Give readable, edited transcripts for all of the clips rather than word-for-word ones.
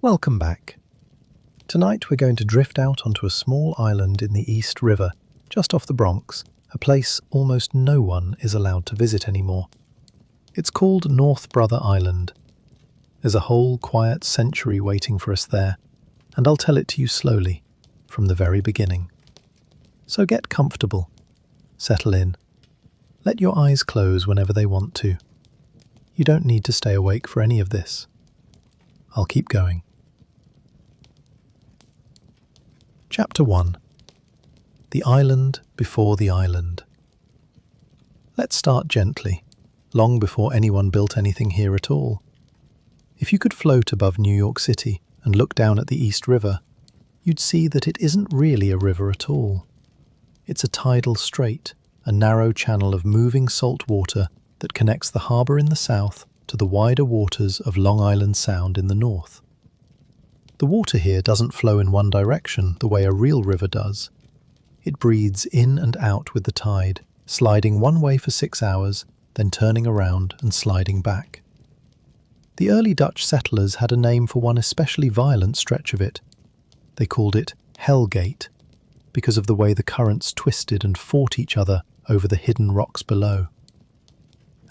Welcome back. Tonight we're going to drift out onto a small island in the East River, just off the Bronx, a place almost no one is allowed to visit anymore. It's called North Brother Island. There's a whole quiet century waiting for us there, and I'll tell it to you slowly, from the very beginning. So get comfortable, settle in, let your eyes close whenever they want to. You don't need to stay awake for any of this. I'll keep going. Chapter 1. The Island Before the Island. Let's start gently, long before anyone built anything here at all. If you could float above New York City and look down at the East River, you'd see that it isn't really a river at all. It's a tidal strait, a narrow channel of moving salt water that connects the harbour in the south to the wider waters of Long Island Sound in the north. The water here doesn't flow in one direction the way a real river does. It breathes in and out with the tide, sliding one way for 6 hours, then turning around and sliding back. The early Dutch settlers had a name for one especially violent stretch of it. They called it Hell Gate, because of the way the currents twisted and fought each other over the hidden rocks below.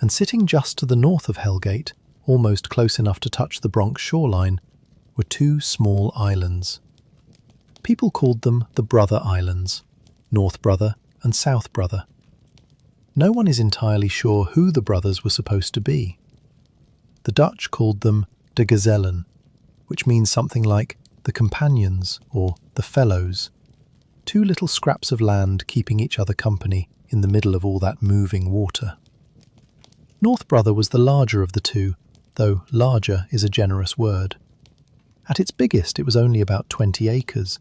And sitting just to the north of Hell Gate, almost close enough to touch the Bronx shoreline, were two small islands. People called them the Brother Islands, North Brother and South Brother. No one is entirely sure who the brothers were supposed to be. The Dutch called them de Gezellen, which means something like the companions or the fellows, two little scraps of land keeping each other company in the middle of all that moving water. North Brother was the larger of the two, though larger is a generous word. At its biggest, it was only about 20 acres,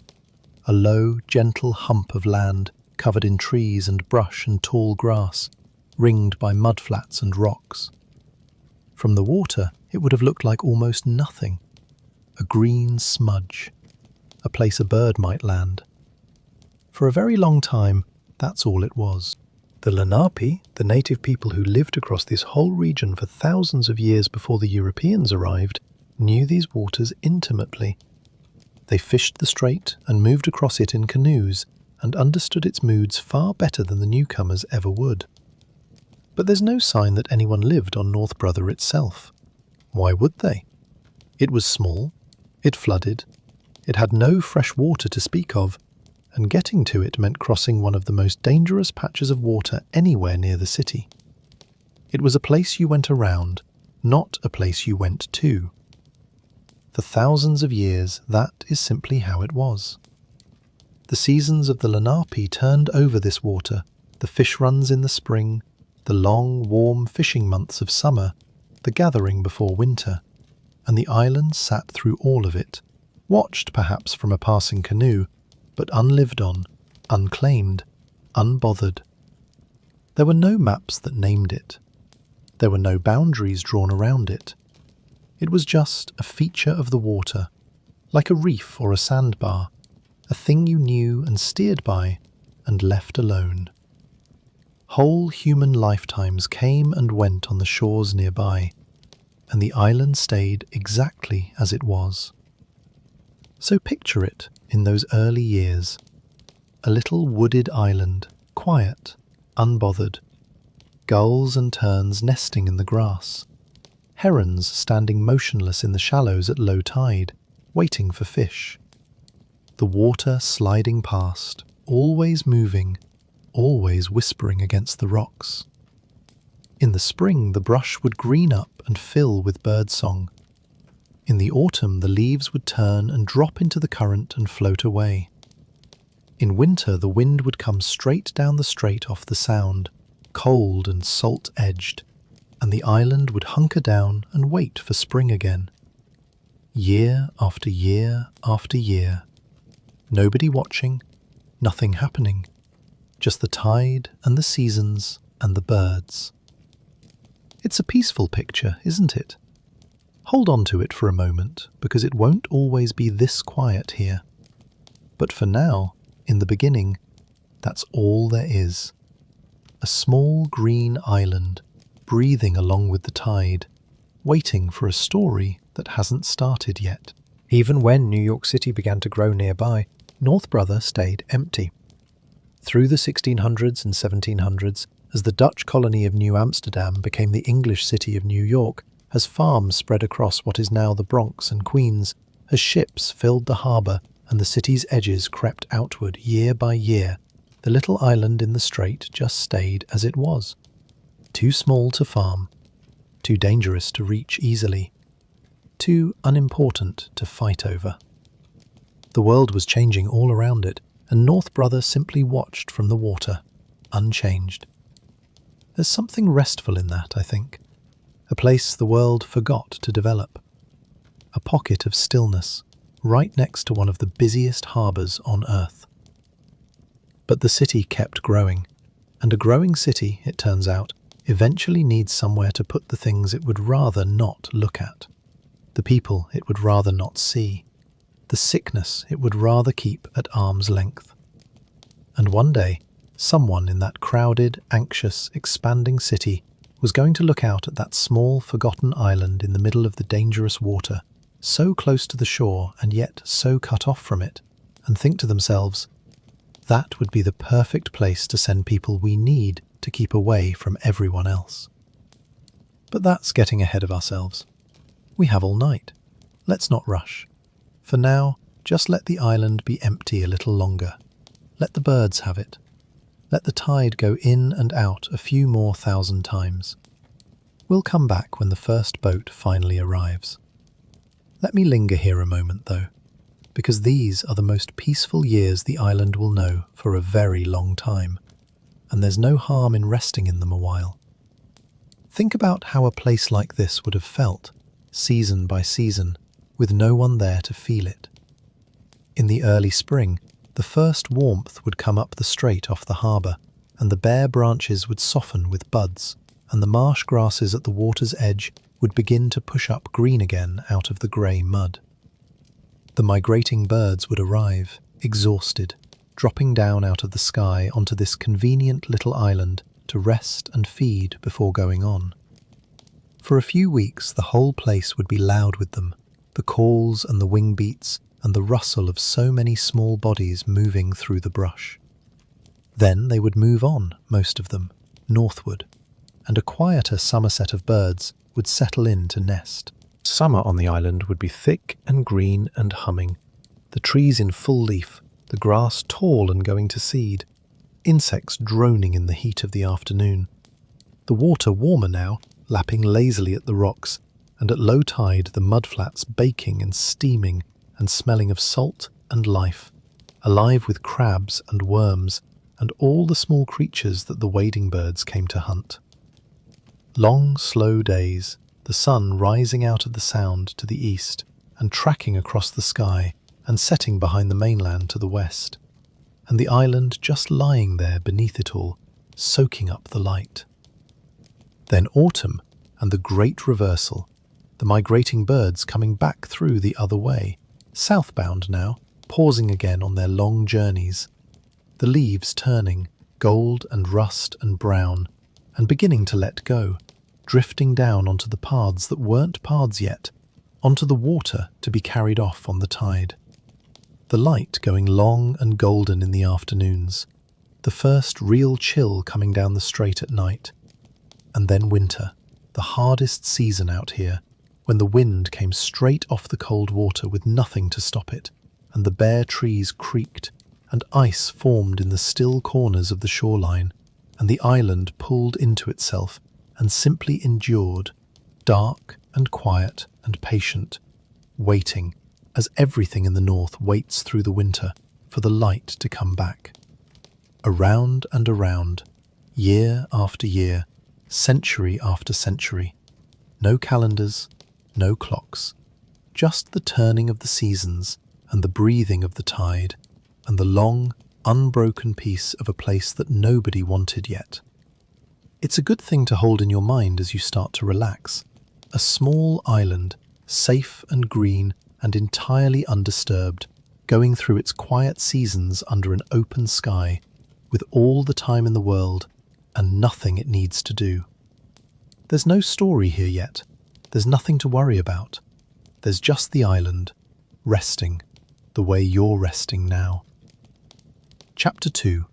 a low, gentle hump of land covered in trees and brush and tall grass, ringed by mudflats and rocks. From the water, it would have looked like almost nothing, a green smudge, a place a bird might land. For a very long time, that's all it was. The Lenape, the native people who lived across this whole region for thousands of years before the Europeans arrived, knew these waters intimately. They fished the strait and moved across it in canoes and understood its moods far better than the newcomers ever would. But there's no sign that anyone lived on North Brother itself. Why would they? It was small, it flooded, it had no fresh water to speak of, and getting to it meant crossing one of the most dangerous patches of water anywhere near the city. It was a place you went around, not a place you went to. For thousands of years, that is simply how it was. The seasons of the Lenape turned over this water, the fish runs in the spring, the long, warm fishing months of summer, the gathering before winter, and the island sat through all of it, watched perhaps from a passing canoe, but unlived on, unclaimed, unbothered. There were no maps that named it. There were no boundaries drawn around it. It was just a feature of the water, like a reef or a sandbar, a thing you knew and steered by and left alone. Whole human lifetimes came and went on the shores nearby, and the island stayed exactly as it was. So picture it in those early years, a little wooded island, quiet, unbothered, gulls and terns nesting in the grass, herons standing motionless in the shallows at low tide, waiting for fish. The water sliding past, always moving, always whispering against the rocks. In the spring, the brush would green up and fill with birdsong. In the autumn, the leaves would turn and drop into the current and float away. In winter, the wind would come straight down the strait off the sound, cold and salt-edged, and the island would hunker down and wait for spring again. Year after year after year. Nobody watching, nothing happening. Just the tide and the seasons and the birds. It's a peaceful picture, isn't it? Hold on to it for a moment, because it won't always be this quiet here. But for now, in the beginning, that's all there is. A small green island, breathing along with the tide, waiting for a story that hasn't started yet. Even when New York City began to grow nearby, North Brother stayed empty. Through the 1600s and 1700s, as the Dutch colony of New Amsterdam became the English city of New York, as farms spread across what is now the Bronx and Queens, as ships filled the harbour and the city's edges crept outward year by year, the little island in the strait just stayed as it was. Too small to farm, too dangerous to reach easily, too unimportant to fight over. The world was changing all around it, and North Brother simply watched from the water, unchanged. There's something restful in that, I think. A place the world forgot to develop. A pocket of stillness, right next to one of the busiest harbours on Earth. But the city kept growing, and a growing city, it turns out, eventually needs somewhere to put the things it would rather not look at, the people it would rather not see, the sickness it would rather keep at arm's length. And one day, someone in that crowded, anxious, expanding city was going to look out at that small, forgotten island in the middle of the dangerous water, so close to the shore and yet so cut off from it, and think to themselves, that would be the perfect place to send people we need to keep away from everyone else. But that's getting ahead of ourselves. We have all night. Let's not rush. For now, just let the island be empty a little longer. Let the birds have it. Let the tide go in and out a few more thousand times. We'll come back when the first boat finally arrives. Let me linger here a moment, though, because these are the most peaceful years the island will know for a very long time, and there's no harm in resting in them a while. Think about how a place like this would have felt, season by season, with no one there to feel it. In the early spring, the first warmth would come up the strait off the harbour, and the bare branches would soften with buds, and the marsh grasses at the water's edge would begin to push up green again out of the grey mud. The migrating birds would arrive, exhausted, dropping down out of the sky onto this convenient little island to rest and feed before going on. For a few weeks the whole place would be loud with them, the calls and the wing beats and the rustle of so many small bodies moving through the brush. Then they would move on, most of them, northward, and a quieter summer set of birds would settle in to nest. Summer on the island would be thick and green and humming, the trees in full leaf, the grass tall and going to seed, insects droning in the heat of the afternoon, the water warmer now, lapping lazily at the rocks, and at low tide the mudflats baking and steaming and smelling of salt and life, alive with crabs and worms and all the small creatures that the wading birds came to hunt. Long, slow days, the sun rising out of the sound to the east and tracking across the sky and setting behind the mainland to the west, and the island just lying there beneath it all, soaking up the light. Then autumn and the great reversal, the migrating birds coming back through the other way, southbound now, pausing again on their long journeys, the leaves turning, gold and rust and brown, and beginning to let go, drifting down onto the paths that weren't paths yet, onto the water to be carried off on the tide. The light going long and golden in the afternoons, the first real chill coming down the strait at night, and then winter, the hardest season out here, when the wind came straight off the cold water with nothing to stop it, and the bare trees creaked, and ice formed in the still corners of the shoreline, and the island pulled into itself and simply endured, dark and quiet and patient, waiting, as everything in the north waits through the winter for the light to come back. Around and around, year after year, century after century, no calendars, no clocks, just the turning of the seasons and the breathing of the tide, and the long, unbroken peace of a place that nobody wanted yet. It's a good thing to hold in your mind as you start to relax. A small island, safe and green and entirely undisturbed, going through its quiet seasons under an open sky, with all the time in the world and nothing it needs to do. There's no story here yet. There's nothing to worry about. There's just the island, resting, the way you're resting now. Chapter 2.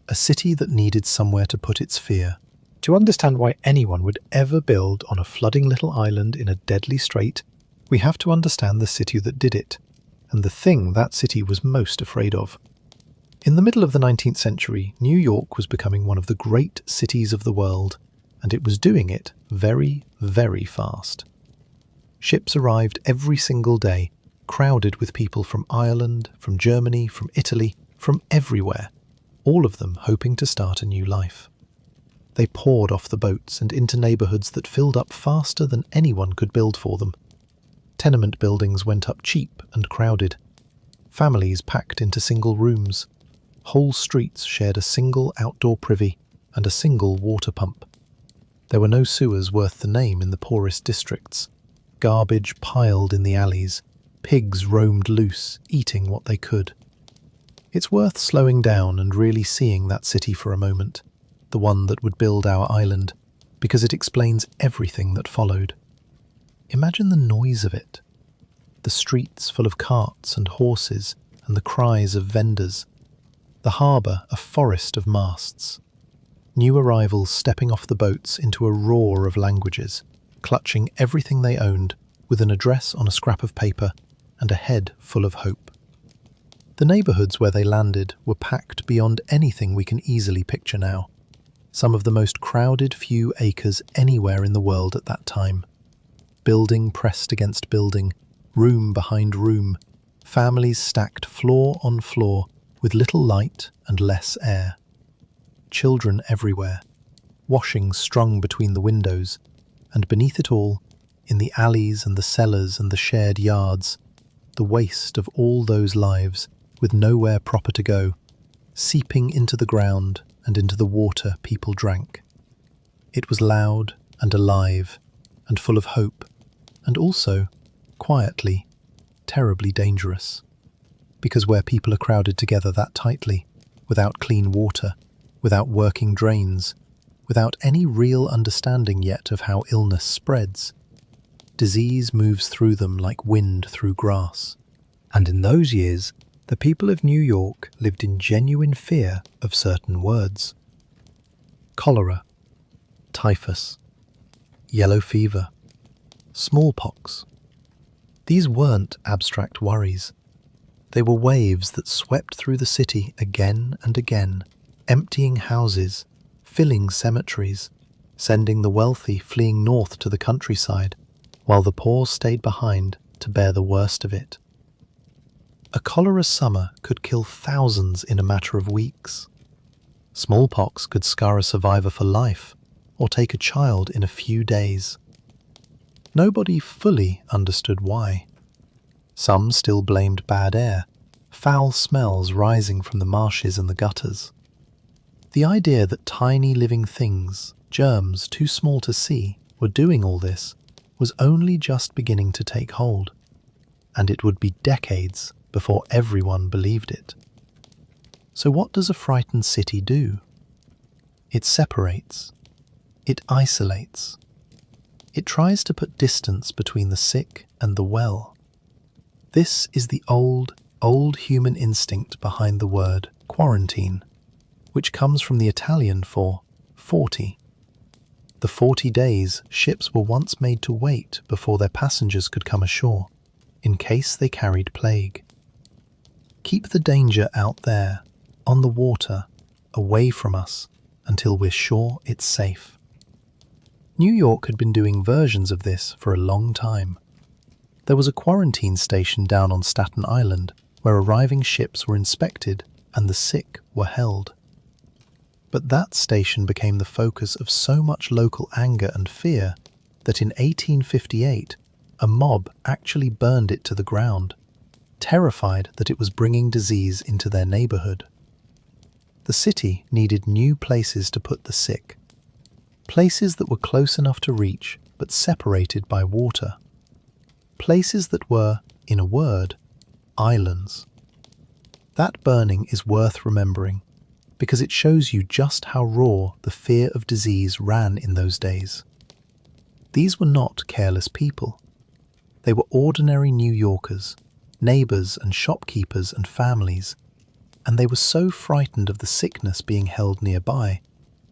A city that needed somewhere to put its fear. To understand why anyone would ever build on a flooding little island in a deadly strait, we have to understand the city that did it, and the thing that city was most afraid of. In the middle of the 19th century, New York was becoming one of the great cities of the world, and it was doing it very, very fast. Ships arrived every single day, crowded with people from Ireland, from Germany, from Italy, from everywhere, all of them hoping to start a new life. They poured off the boats and into neighbourhoods that filled up faster than anyone could build for them. Tenement buildings went up cheap and crowded. Families packed into single rooms. Whole streets shared a single outdoor privy and a single water pump. There were no sewers worth the name in the poorest districts. Garbage piled in the alleys. Pigs roamed loose, eating what they could. It's worth slowing down and really seeing that city for a moment, the one that would build our island, because it explains everything that followed. Imagine the noise of it. The streets full of carts and horses and the cries of vendors. The harbour a forest of masts. New arrivals stepping off the boats into a roar of languages, clutching everything they owned with an address on a scrap of paper and a head full of hope. The neighbourhoods where they landed were packed beyond anything we can easily picture now. Some of the most crowded few acres anywhere in the world at that time. Building pressed against building, room behind room, families stacked floor on floor with little light and less air. Children everywhere, washing strung between the windows, and beneath it all, in the alleys and the cellars and the shared yards, the waste of all those lives with nowhere proper to go, seeping into the ground and into the water people drank. It was loud and alive and full of hope, and also, quietly, terribly dangerous. Because where people are crowded together that tightly, without clean water, without working drains, without any real understanding yet of how illness spreads, disease moves through them like wind through grass. And in those years, the people of New York lived in genuine fear of certain words. Cholera, typhus, yellow fever, smallpox. These weren't abstract worries. They were waves that swept through the city again and again, emptying houses, filling cemeteries, sending the wealthy fleeing north to the countryside, while the poor stayed behind to bear the worst of it. A cholera summer could kill thousands in a matter of weeks. Smallpox could scar a survivor for life, or take a child in a few days. Nobody fully understood why. Some still blamed bad air, foul smells rising from the marshes and the gutters. The idea that tiny living things, germs too small to see, were doing all this was only just beginning to take hold, and it would be decades before everyone believed it. So what does a frightened city do? It separates. It isolates. It tries to put distance between the sick and the well. This is the old human instinct behind the word quarantine, which comes from the Italian for 40. The 40 days ships were once made to wait before their passengers could come ashore, in case they carried plague. Keep the danger out there, on the water, away from us, until we're sure it's safe. New York had been doing versions of this for a long time. There was a quarantine station down on Staten Island where arriving ships were inspected and the sick were held. But that station became the focus of so much local anger and fear that in 1858 a mob actually burned it to the ground, terrified that it was bringing disease into their neighborhood. The city needed new places to put the sick, places that were close enough to reach but separated by water, places that were, in a word, islands. That burning is worth remembering because it shows you just how raw the fear of disease ran in those days. These were not careless people. They were ordinary New Yorkers, neighbours and shopkeepers and families, and they were so frightened of the sickness being held nearby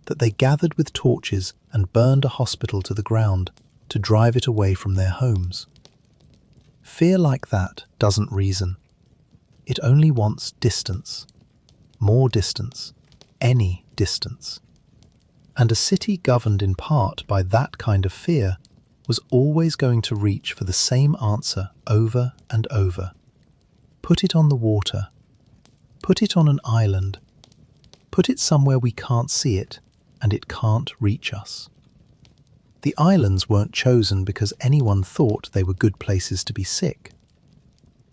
that they gathered with torches and burned a hospital to the ground to drive it away from their homes. Fear like that doesn't reason. It only wants distance, more distance, any distance. And a city governed in part by that kind of fear was always going to reach for the same answer over and over. Put it on the water. Put it on an island. Put it somewhere we can't see it, and it can't reach us. The islands weren't chosen because anyone thought they were good places to be sick.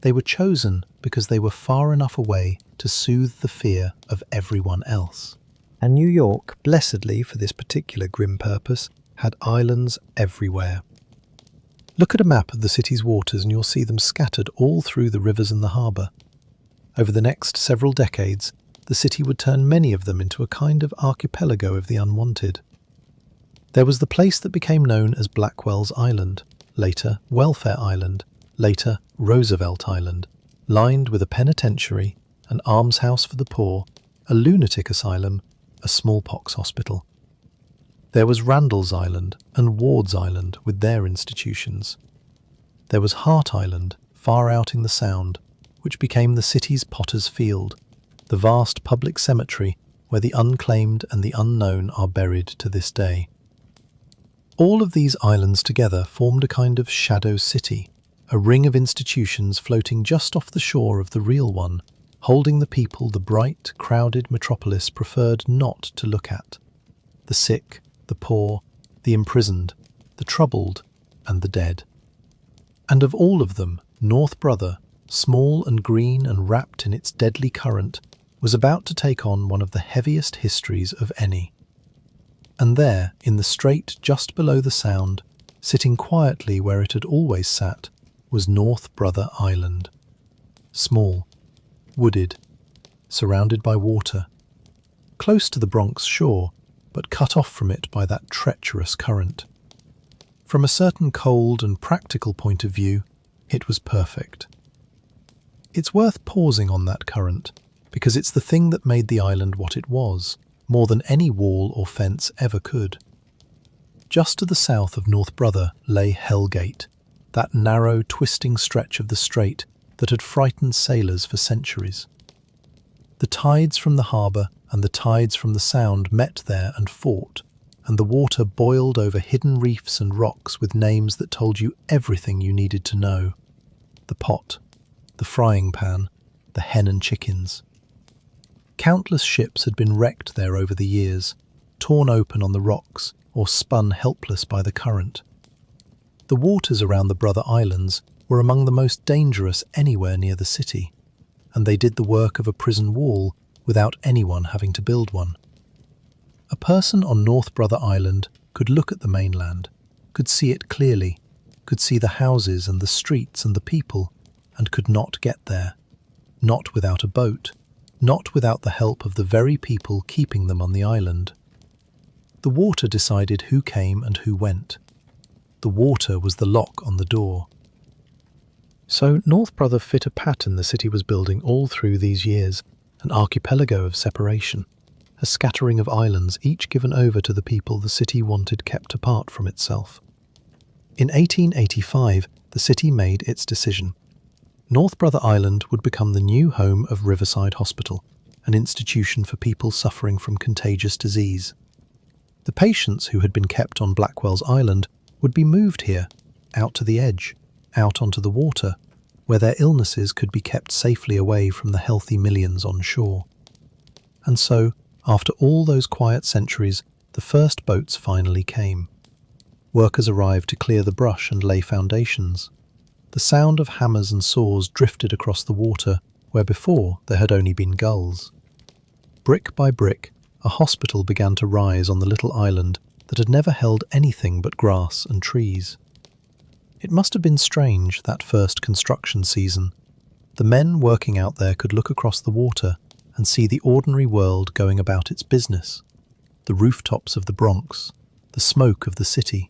They were chosen because they were far enough away to soothe the fear of everyone else. And New York, blessedly for this particular grim purpose, had islands everywhere. Look at a map of the city's waters and you'll see them scattered all through the rivers and the harbour. Over the next several decades, the city would turn many of them into a kind of archipelago of the unwanted. There was the place that became known as Blackwell's Island, later Welfare Island, later Roosevelt Island, lined with a penitentiary, an almshouse for the poor, a lunatic asylum, a smallpox hospital. There was Randall's Island and Ward's Island with their institutions. There was Hart Island, far out in the Sound, which became the city's Potter's Field, the vast public cemetery where the unclaimed and the unknown are buried to this day. All of these islands together formed a kind of shadow city, a ring of institutions floating just off the shore of the real one, holding the people the bright, crowded metropolis preferred not to look at: the sick, the poor, the imprisoned, the troubled, and the dead. And of all of them, North Brother, small and green and wrapped in its deadly current, was about to take on one of the heaviest histories of any. And there, in the strait just below the Sound, sitting quietly where it had always sat, was North Brother Island. Small, wooded, surrounded by water, close to the Bronx shore, but cut off from it by that treacherous current. From a certain cold and practical point of view, it was perfect. It's worth pausing on that current, because it's the thing that made the island what it was, more than any wall or fence ever could. Just to the south of North Brother lay Hell Gate, that narrow, twisting stretch of the strait that had frightened sailors for centuries. The tides from the harbour and the tides from the Sound met there and fought, and the water boiled over hidden reefs and rocks with names that told you everything you needed to know: the pot, the frying pan, the hen and chickens. Countless ships had been wrecked there over the years, torn open on the rocks or spun helpless by the current. The waters around the Brother Islands were among the most dangerous anywhere near the city, and they did the work of a prison wall without anyone having to build one. A person on North Brother Island could look at the mainland, could see it clearly, could see the houses and the streets and the people, and could not get there. Not without a boat, not without the help of the very people keeping them on the island. The water decided who came and who went. The water was the lock on the door. So North Brother fit a pattern the city was building all through these years, an archipelago of separation, a scattering of islands each given over to the people the city wanted kept apart from itself. In 1885, the city made its decision. North Brother Island would become the new home of Riverside Hospital, an institution for people suffering from contagious disease. The patients who had been kept on Blackwell's Island would be moved here, out to the edge, out onto the water, where their illnesses could be kept safely away from the healthy millions on shore. And so, after all those quiet centuries, the first boats finally came. Workers arrived to clear the brush and lay foundations. The sound of hammers and saws drifted across the water where before there had only been gulls. Brick by brick, a hospital began to rise on the little island that had never held anything but grass and trees. It must have been strange, that first construction season. The men working out there could look across the water and see the ordinary world going about its business. The rooftops of the Bronx, the smoke of the city,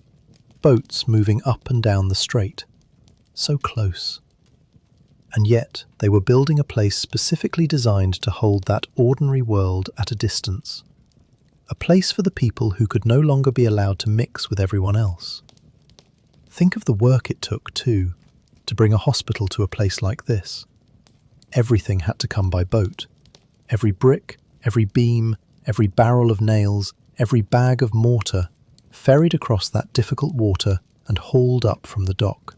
boats moving up and down the strait. So close. And yet they were building a place specifically designed to hold that ordinary world at a distance. A place for the people who could no longer be allowed to mix with everyone else. Think of the work it took, too, to bring a hospital to a place like this. Everything had to come by boat. Every brick, every beam, every barrel of nails, every bag of mortar, ferried across that difficult water and hauled up from the dock.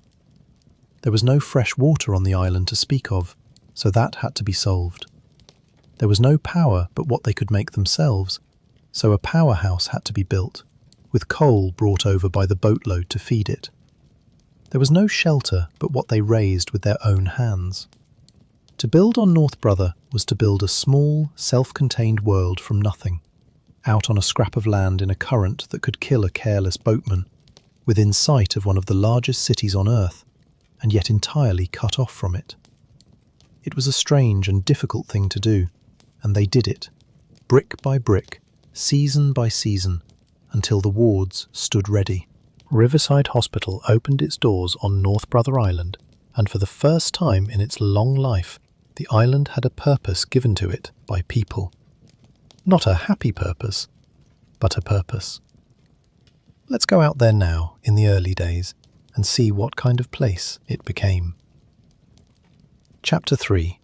There was no fresh water on the island to speak of, so that had to be solved. There was no power but what they could make themselves, so a powerhouse had to be built, with coal brought over by the boatload to feed it. There was no shelter but what they raised with their own hands. To build on North Brother was to build a small, self-contained world from nothing, out on a scrap of land in a current that could kill a careless boatman, within sight of one of the largest cities on Earth, and yet entirely cut off from it. It was a strange and difficult thing to do, and they did it, brick by brick, season by season, until the wards stood ready. Riverside Hospital opened its doors on North Brother Island, and for the first time in its long life, the island had a purpose given to it by people. Not a happy purpose, but a purpose. Let's go out there now, in the early days, and see what kind of place it became. Chapter 3.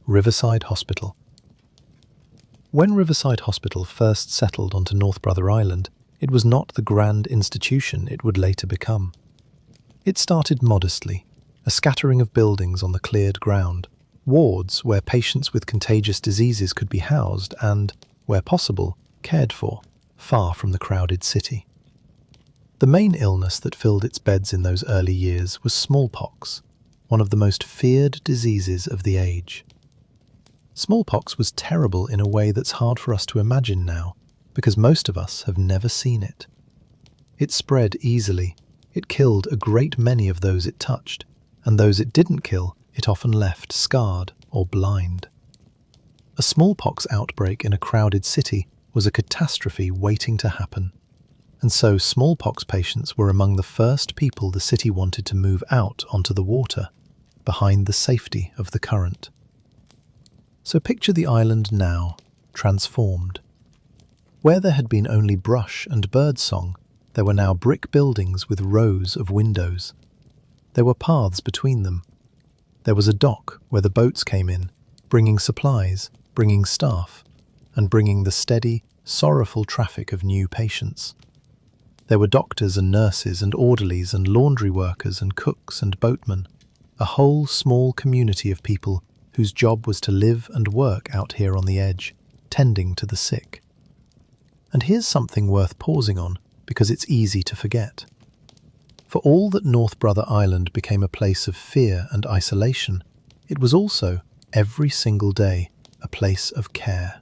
Riverside Hospital. When Riverside Hospital first settled onto North Brother Island, it was not the grand institution it would later become. It started modestly, a scattering of buildings on the cleared ground, wards where patients with contagious diseases could be housed and, where possible, cared for, far from the crowded city. The main illness that filled its beds in those early years was smallpox, one of the most feared diseases of the age. Smallpox was terrible in a way that's hard for us to imagine now, because most of us have never seen it. It spread easily, it killed a great many of those it touched, and those it didn't kill, it often left scarred or blind. A smallpox outbreak in a crowded city was a catastrophe waiting to happen, and so smallpox patients were among the first people the city wanted to move out onto the water, behind the safety of the current. So picture the island now, transformed. Where there had been only brush and birdsong, there were now brick buildings with rows of windows. There were paths between them. There was a dock where the boats came in, bringing supplies, bringing staff, and bringing the steady, sorrowful traffic of new patients. There were doctors and nurses and orderlies and laundry workers and cooks and boatmen, a whole small community of people whose job was to live and work out here on the edge, tending to the sick. And here's something worth pausing on, because it's easy to forget. For all that North Brother Island became a place of fear and isolation, it was also, every single day, a place of care.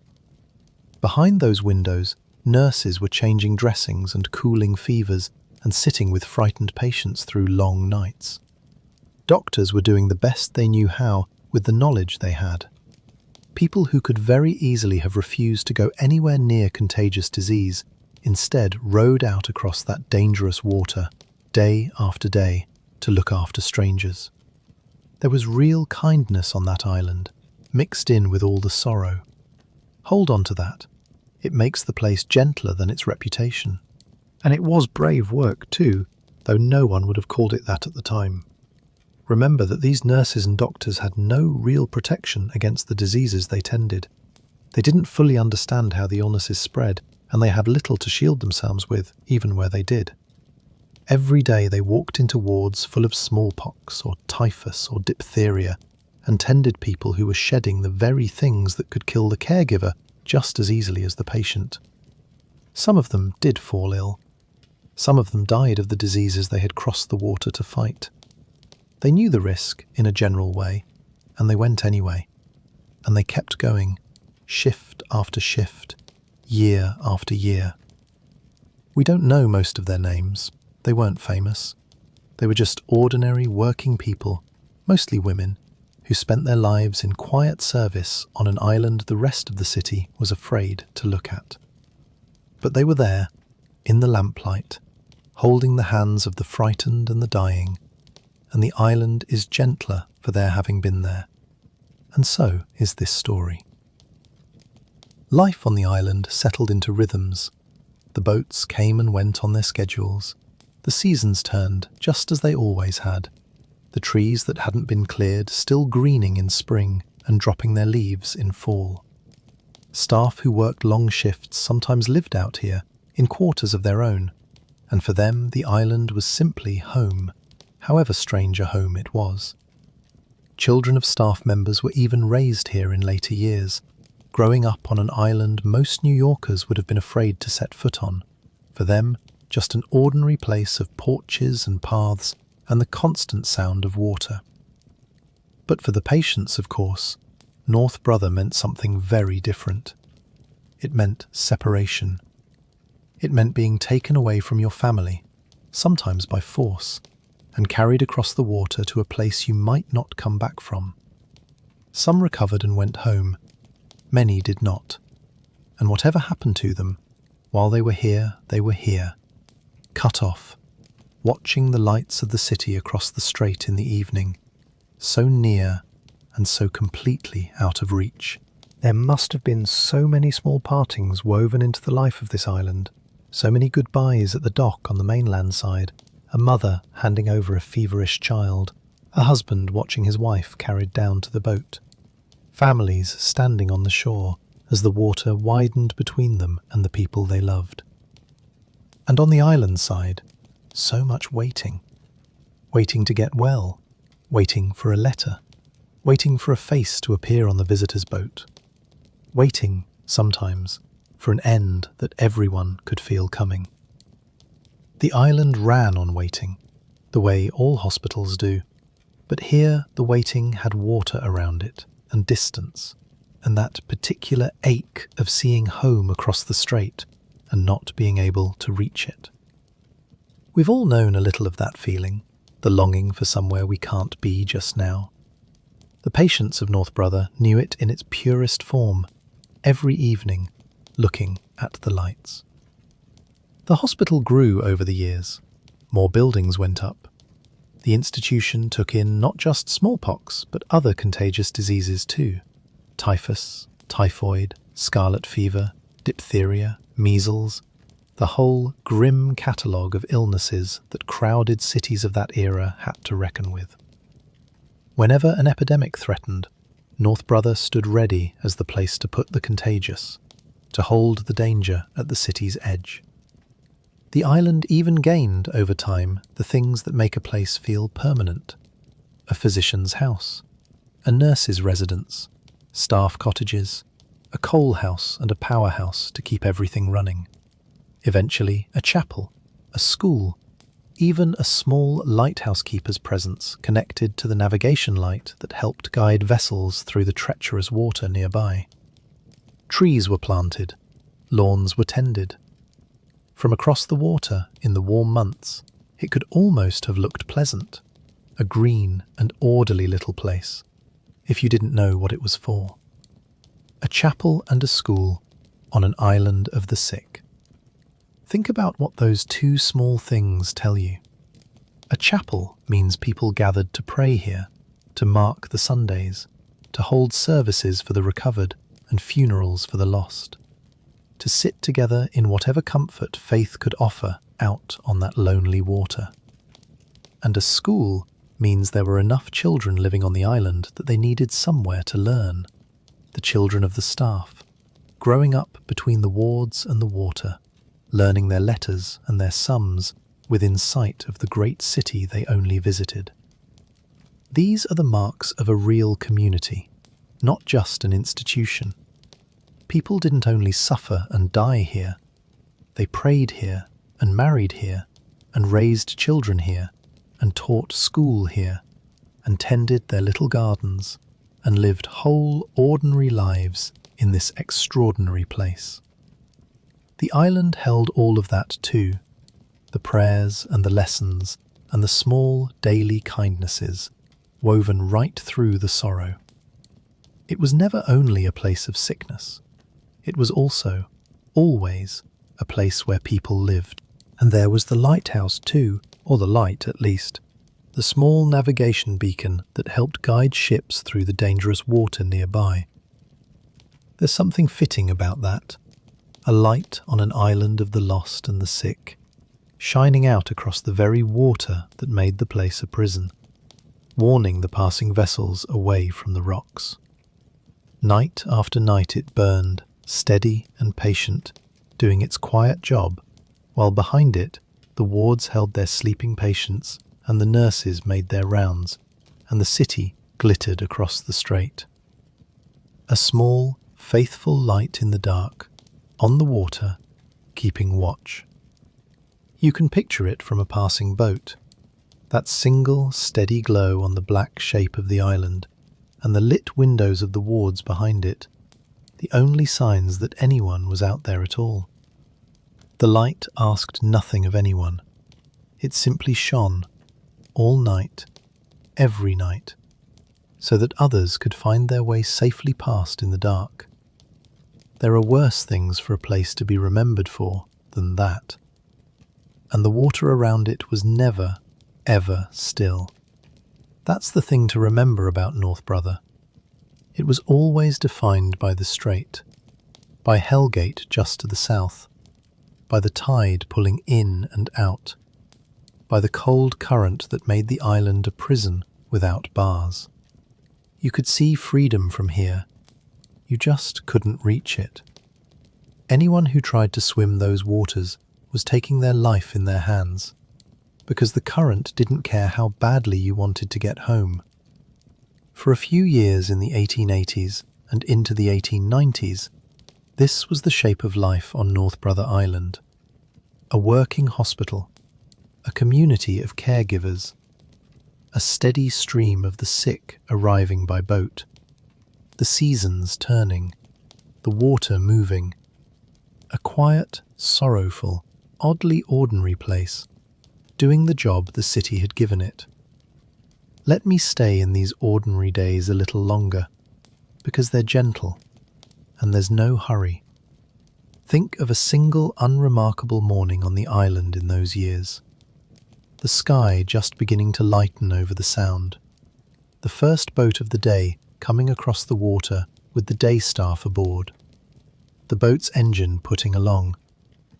Behind those windows, nurses were changing dressings and cooling fevers and sitting with frightened patients through long nights. Doctors were doing the best they knew how with the knowledge they had. People who could very easily have refused to go anywhere near contagious disease instead rowed out across that dangerous water, day after day, to look after strangers. There was real kindness on that island, mixed in with all the sorrow. Hold on to that. It makes the place gentler than its reputation. And it was brave work too, though no one would have called it that at the time. Remember that these nurses and doctors had no real protection against the diseases they tended. They didn't fully understand how the illnesses spread, and they had little to shield themselves with, even where they did. Every day they walked into wards full of smallpox or typhus or diphtheria, and tended people who were shedding the very things that could kill the caregiver just as easily as the patient. Some of them did fall ill. Some of them died of the diseases they had crossed the water to fight. They knew the risk in a general way, and they went anyway. And they kept going, shift after shift, year after year. We don't know most of their names. They weren't famous. They were just ordinary working people, mostly women, who spent their lives in quiet service on an island the rest of the city was afraid to look at. But they were there, in the lamplight, holding the hands of the frightened and the dying, and the island is gentler for their having been there. And so is this story. Life on the island settled into rhythms. The boats came and went on their schedules. The seasons turned just as they always had. The trees that hadn't been cleared still greening in spring and dropping their leaves in fall. Staff who worked long shifts sometimes lived out here in quarters of their own, and for them the island was simply home, however strange a home it was. Children of staff members were even raised here in later years, growing up on an island most New Yorkers would have been afraid to set foot on. For them, just an ordinary place of porches and paths and the constant sound of water. But for the patients, of course, North Brother meant something very different. It meant separation. It meant being taken away from your family, sometimes by force, and carried across the water to a place you might not come back from. Some recovered and went home. Many did not. And whatever happened to them, while they were here, cut off, watching the lights of the city across the strait in the evening, so near and so completely out of reach. There must have been so many small partings woven into the life of this island, so many goodbyes at the dock on the mainland side, a mother handing over a feverish child, a husband watching his wife carried down to the boat, families standing on the shore as the water widened between them and the people they loved. And on the island side, so much waiting. Waiting to get well, waiting for a letter, waiting for a face to appear on the visitor's boat, waiting, sometimes, for an end that everyone could feel coming. The island ran on waiting, the way all hospitals do, but here the waiting had water around it, and distance, and that particular ache of seeing home across the strait and not being able to reach it. We've all known a little of that feeling, the longing for somewhere we can't be just now. The patients of North Brother knew it in its purest form, every evening, looking at the lights. The hospital grew over the years. More buildings went up. The institution took in not just smallpox, but other contagious diseases too. Typhus, typhoid, scarlet fever, diphtheria, measles, the whole grim catalogue of illnesses that crowded cities of that era had to reckon with. Whenever an epidemic threatened, North Brother stood ready as the place to put the contagious, to hold the danger at the city's edge. The island even gained, over time, the things that make a place feel permanent. A physician's house, a nurse's residence, staff cottages, a coal house and a powerhouse to keep everything running. Eventually, a chapel, a school, even a small lighthouse keeper's presence connected to the navigation light that helped guide vessels through the treacherous water nearby. Trees were planted, lawns were tended. From across the water, in the warm months, it could almost have looked pleasant, a green and orderly little place, if you didn't know what it was for. A chapel and a school on an island of the sick. Think about what those two small things tell you. A chapel means people gathered to pray here, to mark the Sundays, to hold services for the recovered and funerals for the lost, to sit together in whatever comfort faith could offer out on that lonely water. And a school means there were enough children living on the island that they needed somewhere to learn. The children of the staff, growing up between the wards and the water, learning their letters and their sums within sight of the great city they only visited. These are the marks of a real community, not just an institution. People didn't only suffer and die here, they prayed here and married here and raised children here and taught school here and tended their little gardens and lived whole ordinary lives in this extraordinary place. The island held all of that too, the prayers and the lessons and the small daily kindnesses woven right through the sorrow. It was never only a place of sickness. It was also, always, a place where people lived. And there was the lighthouse too, or the light at least, the small navigation beacon that helped guide ships through the dangerous water nearby. There's something fitting about that, a light on an island of the lost and the sick, shining out across the very water that made the place a prison, warning the passing vessels away from the rocks. Night after night it burned, steady and patient, doing its quiet job, while behind it the wards held their sleeping patients and the nurses made their rounds, and the city glittered across the strait. A small, faithful light in the dark, on the water, keeping watch. You can picture it from a passing boat, that single, steady glow on the black shape of the island, and the lit windows of the wards behind it, the only signs that anyone was out there at all. The light asked nothing of anyone. It simply shone, all night, every night, so that others could find their way safely past in the dark. There are worse things for a place to be remembered for than that. And the water around it was never, ever still. That's the thing to remember about North Brother. It was always defined by the strait, by Hellgate just to the south, by the tide pulling in and out, by the cold current that made the island a prison without bars. You could see freedom from here. You just couldn't reach it. Anyone who tried to swim those waters was taking their life in their hands, because the current didn't care how badly you wanted to get home. For a few years in the 1880s and into the 1890s, this was the shape of life on North Brother Island. A working hospital, a community of caregivers, a steady stream of the sick arriving by boat, the seasons turning, the water moving, a quiet, sorrowful, oddly ordinary place, doing the job the city had given it. Let me stay in these ordinary days a little longer, because they're gentle, and there's no hurry. Think of a single unremarkable morning on the island in those years. The sky just beginning to lighten over the sound. The first boat of the day coming across the water with the day staff aboard. The boat's engine putting along,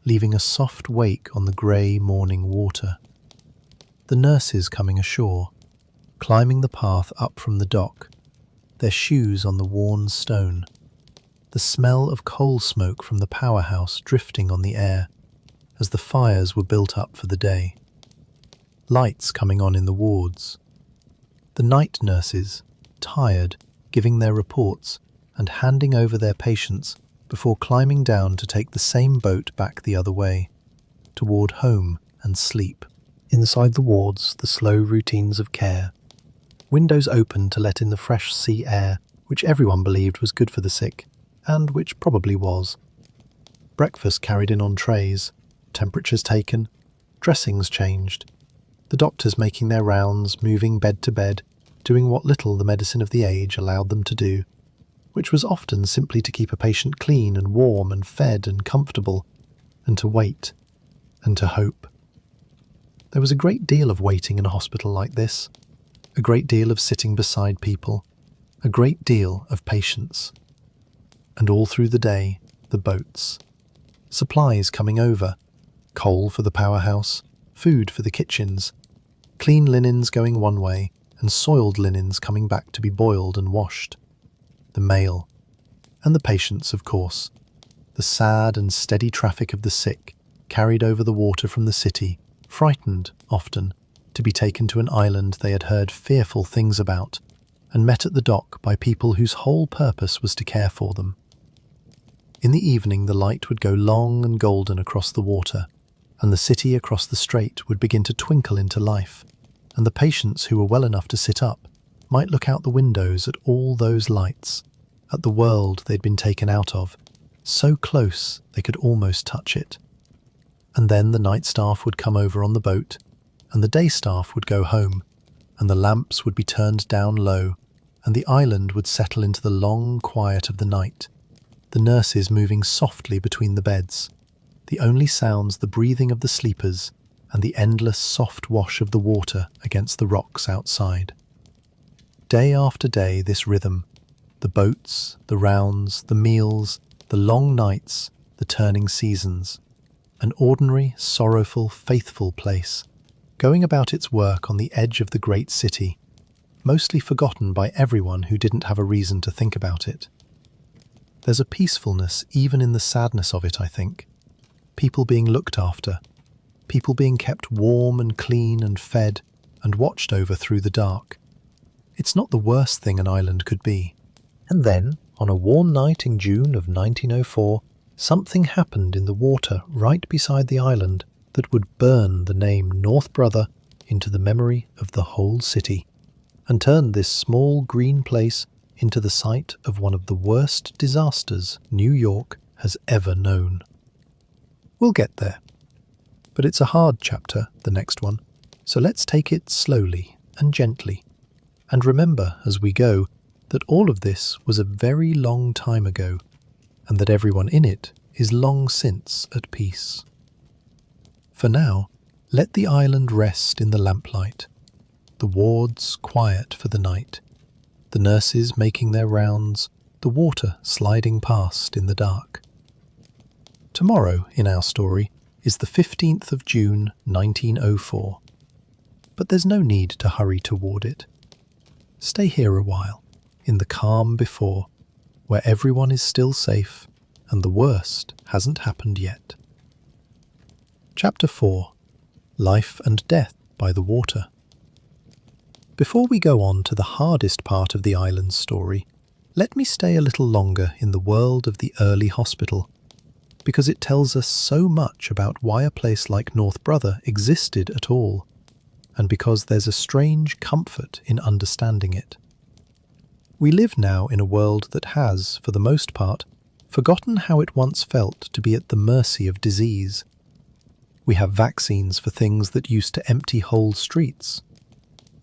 leaving a soft wake on the grey morning water. The nurses coming ashore, climbing the path up from the dock, their shoes on the worn stone. The smell of coal smoke from the powerhouse drifting on the air as the fires were built up for the day. Lights coming on in the wards. The night nurses, tired, giving their reports and handing over their patients before climbing down to take the same boat back the other way, toward home and sleep. Inside the wards, the slow routines of care. Windows open to let in the fresh sea air, which everyone believed was good for the sick, and which probably was. Breakfast carried in on trays, temperatures taken, dressings changed. The doctors making their rounds, moving bed to bed, doing what little the medicine of the age allowed them to do, which was often simply to keep a patient clean and warm and fed and comfortable, and to wait, and to hope. There was a great deal of waiting in a hospital like this, a great deal of sitting beside people, a great deal of patience. And all through the day, the boats. Supplies coming over, coal for the powerhouse, food for the kitchens, clean linens going one way and soiled linens coming back to be boiled and washed. The mail, and the patients, of course, the sad and steady traffic of the sick carried over the water from the city, frightened, often, to be taken to an island they had heard fearful things about, and met at the dock by people whose whole purpose was to care for them. In the evening the light would go long and golden across the water, and the city across the strait would begin to twinkle into life, and the patients who were well enough to sit up might look out the windows at all those lights, at the world they'd been taken out of, so close they could almost touch it. And then the night staff would come over on the boat, and the day staff would go home, and the lamps would be turned down low, and the island would settle into the long quiet of the night, the nurses moving softly between the beds, the only sounds the breathing of the sleepers and the endless soft wash of the water against the rocks outside. Day after day, this rhythm, the boats, the rounds, the meals, the long nights, the turning seasons, an ordinary, sorrowful, faithful place, going about its work on the edge of the great city, mostly forgotten by everyone who didn't have a reason to think about it. There's a peacefulness even in the sadness of it, I think. People being looked after, people being kept warm and clean and fed and watched over through the dark. It's not the worst thing an island could be. And then, on a warm night in June of 1904, something happened in the water right beside the island that would burn the name North Brother into the memory of the whole city, and turn this small green place into the site of one of the worst disasters New York has ever known. We'll get there. But it's a hard chapter, the next one, so let's take it slowly and gently, and remember as we go that all of this was a very long time ago, and that everyone in it is long since at peace. For now, let the island rest in the lamplight, the wards quiet for the night, the nurses making their rounds, the water sliding past in the dark. Tomorrow, in our story, is the 15th of June 1904. But there's no need to hurry toward it. Stay here a while, in the calm before, where everyone is still safe and the worst hasn't happened yet. Chapter 4. Life and Death by the Water. Before we go on to the hardest part of the island's story, let me stay a little longer in the world of the early hospital, because it tells us so much about why a place like North Brother existed at all, and because there's a strange comfort in understanding it. We live now in a world that has, for the most part, forgotten how it once felt to be at the mercy of disease. We have vaccines for things that used to empty whole streets.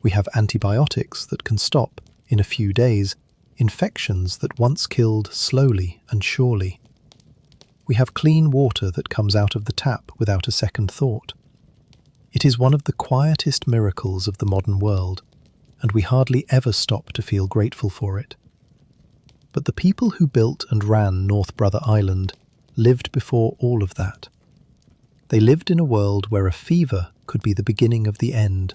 We have antibiotics that can stop, in a few days, infections that once killed slowly and surely. We have clean water that comes out of the tap without a second thought. It is one of the quietest miracles of the modern world, and we hardly ever stop to feel grateful for it. But the people who built and ran North Brother Island lived before all of that. They lived in a world where a fever could be the beginning of the end,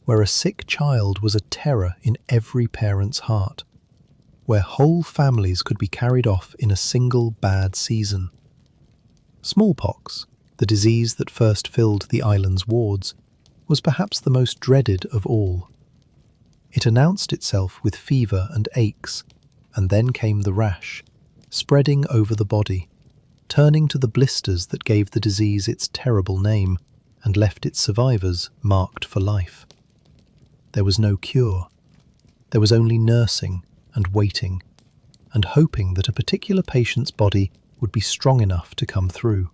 where a sick child was a terror in every parent's heart, where whole families could be carried off in a single bad season. Smallpox, the disease that first filled the island's wards, was perhaps the most dreaded of all. It announced itself with fever and aches, and then came the rash, spreading over the body, turning to the blisters that gave the disease its terrible name and left its survivors marked for life. There was no cure. There was only nursing and waiting, and hoping that a particular patient's body would be strong enough to come through.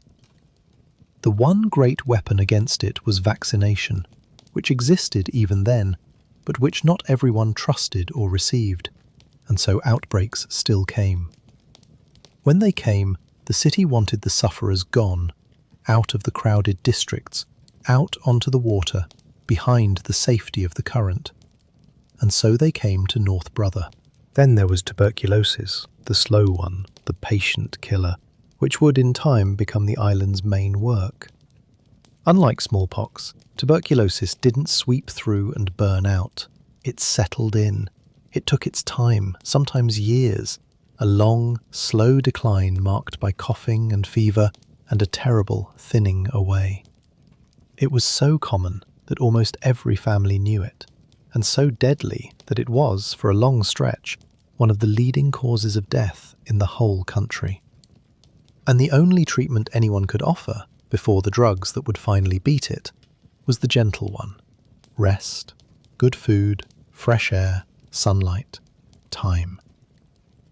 The one great weapon against it was vaccination, which existed even then, but which not everyone trusted or received, and so outbreaks still came. When they came, the city wanted the sufferers gone, out of the crowded districts, out onto the water, behind the safety of the current. And so they came to North Brother. Then there was tuberculosis, the slow one, the patient killer, which would in time become the island's main work. Unlike smallpox, tuberculosis didn't sweep through and burn out. It settled in. It took its time, sometimes years, a long, slow decline marked by coughing and fever and a terrible thinning away. It was so common that almost every family knew it, and so deadly that it was, for a long stretch, one of the leading causes of death in the whole country. And the only treatment anyone could offer, before the drugs that would finally beat it, was the gentle one: rest, good food, fresh air, sunlight, time.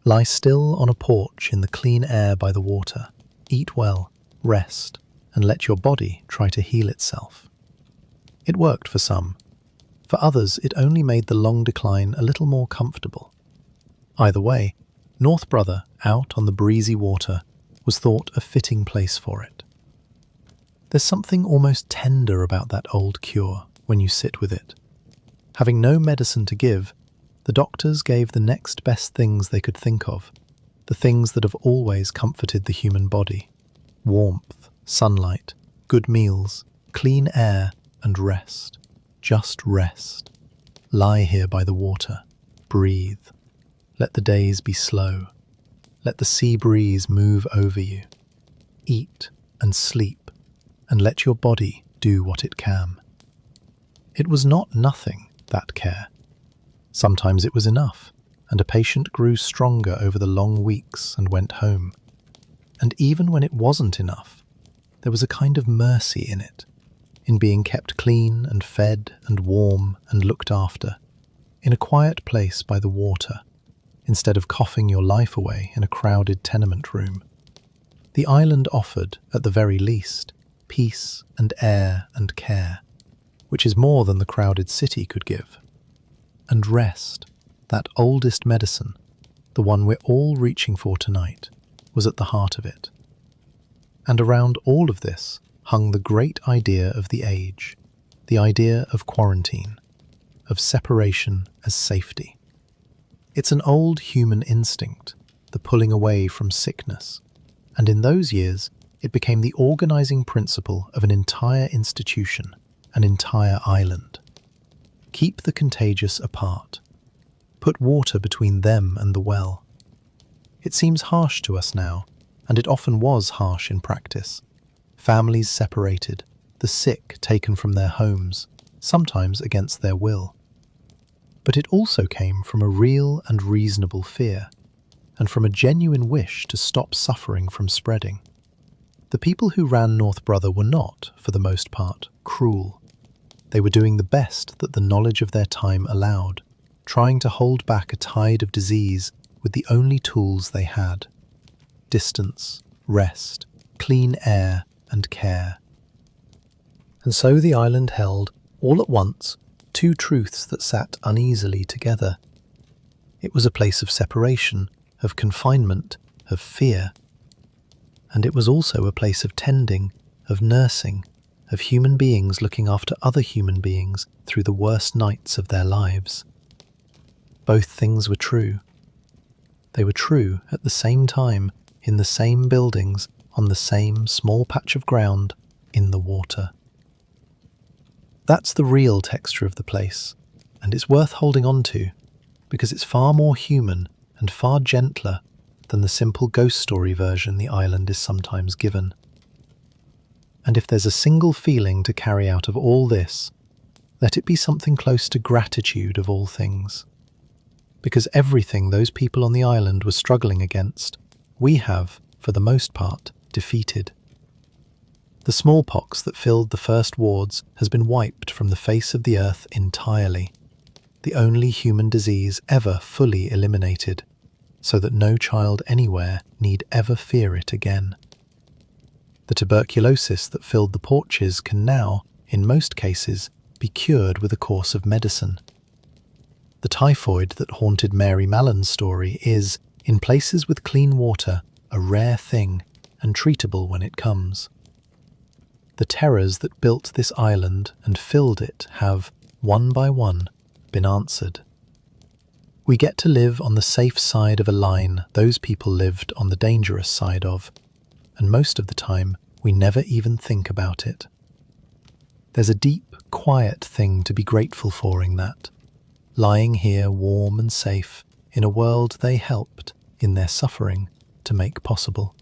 Lie still on a porch in the clean air by the water, eat well, rest, and let your body try to heal itself. It worked for some. For others, it only made the long decline a little more comfortable. Either way, North Brother, out on the breezy water, was thought a fitting place for it. There's something almost tender about that old cure when you sit with it. Having no medicine to give, the doctors gave the next best things they could think of, the things that have always comforted the human body: warmth, sunlight, good meals, clean air, and rest. Just rest. Lie here by the water. Breathe. Let the days be slow. Let the sea breeze move over you. Eat and sleep, and let your body do what it can. It was not nothing, that care. Sometimes it was enough, and a patient grew stronger over the long weeks and went home. And even when it wasn't enough, there was a kind of mercy in it, in being kept clean and fed and warm and looked after, in a quiet place by the water, instead of coughing your life away in a crowded tenement room. The island offered, at the very least, peace and air and care, which is more than the crowded city could give. And rest, that oldest medicine, the one we're all reaching for tonight, was at the heart of it. And around all of this hung the great idea of the age, the idea of quarantine, of separation as safety. It's an old human instinct, the pulling away from sickness, and in those years it became the organizing principle of an entire institution, an entire island. Keep the contagious apart. Put water between them and the well. It seems harsh to us now, and it often was harsh in practice. Families separated, the sick taken from their homes, sometimes against their will. But it also came from a real and reasonable fear, and from a genuine wish to stop suffering from spreading. The people who ran North Brother were not, for the most part, cruel. They were doing the best that the knowledge of their time allowed, trying to hold back a tide of disease with the only tools they had: distance, rest, clean air, and care. And so the island held, all at once, two truths that sat uneasily together. It was a place of separation, of confinement, of fear. And it was also a place of tending, of nursing, of human beings looking after other human beings through the worst nights of their lives. Both things were true. They were true at the same time, in the same buildings, on the same small patch of ground, in the water. That's the real texture of the place, and it's worth holding on to, because it's far more human and far gentler than the simple ghost story version the island is sometimes given. And if there's a single feeling to carry out of all this, let it be something close to gratitude of all things. Because everything those people on the island were struggling against, we have, for the most part, defeated. The smallpox that filled the first wards has been wiped from the face of the earth entirely, the only human disease ever fully eliminated, so that no child anywhere need ever fear it again. The tuberculosis that filled the porches can now, in most cases, be cured with a course of medicine. The typhoid that haunted Mary Mallon's story is, in places with clean water, a rare thing and treatable when it comes. The terrors that built this island and filled it have, one by one, been answered. We get to live on the safe side of a line those people lived on the dangerous side of, and most of the time we never even think about it. There's a deep, quiet thing to be grateful for in that, lying here warm and safe in a world they helped, in their suffering, to make possible.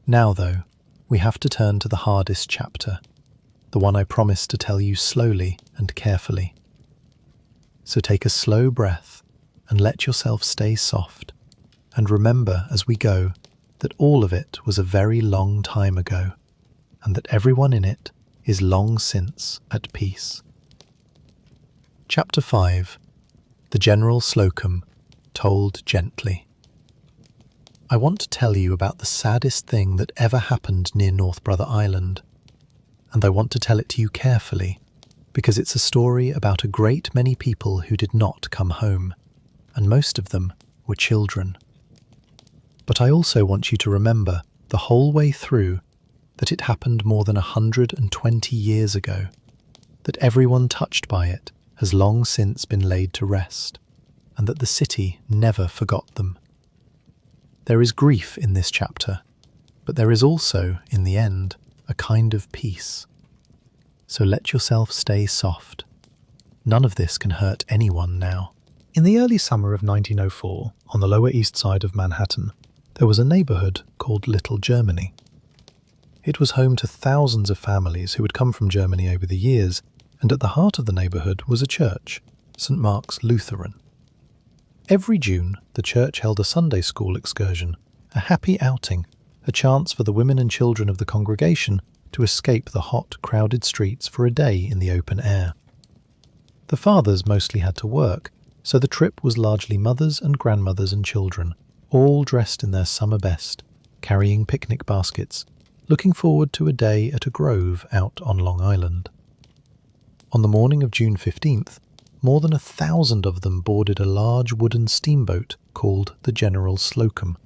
Now, though, we have to turn to the hardest chapter, the one I promised to tell you slowly and carefully. So take a slow breath and let yourself stay soft, and remember as we go that all of it was a very long time ago, and that everyone in it is long since at peace. Chapter 5. The General Slocum, told gently. I want to tell you about the saddest thing that ever happened near North Brother Island, and I want to tell it to you carefully, because it's a story about a great many people who did not come home, and most of them were children. But I also want you to remember, the whole way through, that it happened more than 120 years ago, that everyone touched by it has long since been laid to rest, and that the city never forgot them. There is grief in this chapter, but there is also, in the end, a kind of peace. So let yourself stay soft. None of this can hurt anyone now. In the early summer of 1904, on the Lower East Side of Manhattan, there was a neighborhood called Little Germany. It was home to thousands of families who had come from Germany over the years, and at the heart of the neighborhood was a church, St. Mark's Lutheran. Every June, the church held a Sunday school excursion, a happy outing, a chance for the women and children of the congregation to escape the hot, crowded streets for a day in the open air. The fathers mostly had to work, so the trip was largely mothers and grandmothers and children, all dressed in their summer best, carrying picnic baskets, looking forward to a day at a grove out on Long Island. On the morning of June 15th, more than 1,000 of them boarded a large wooden steamboat called the General Slocum,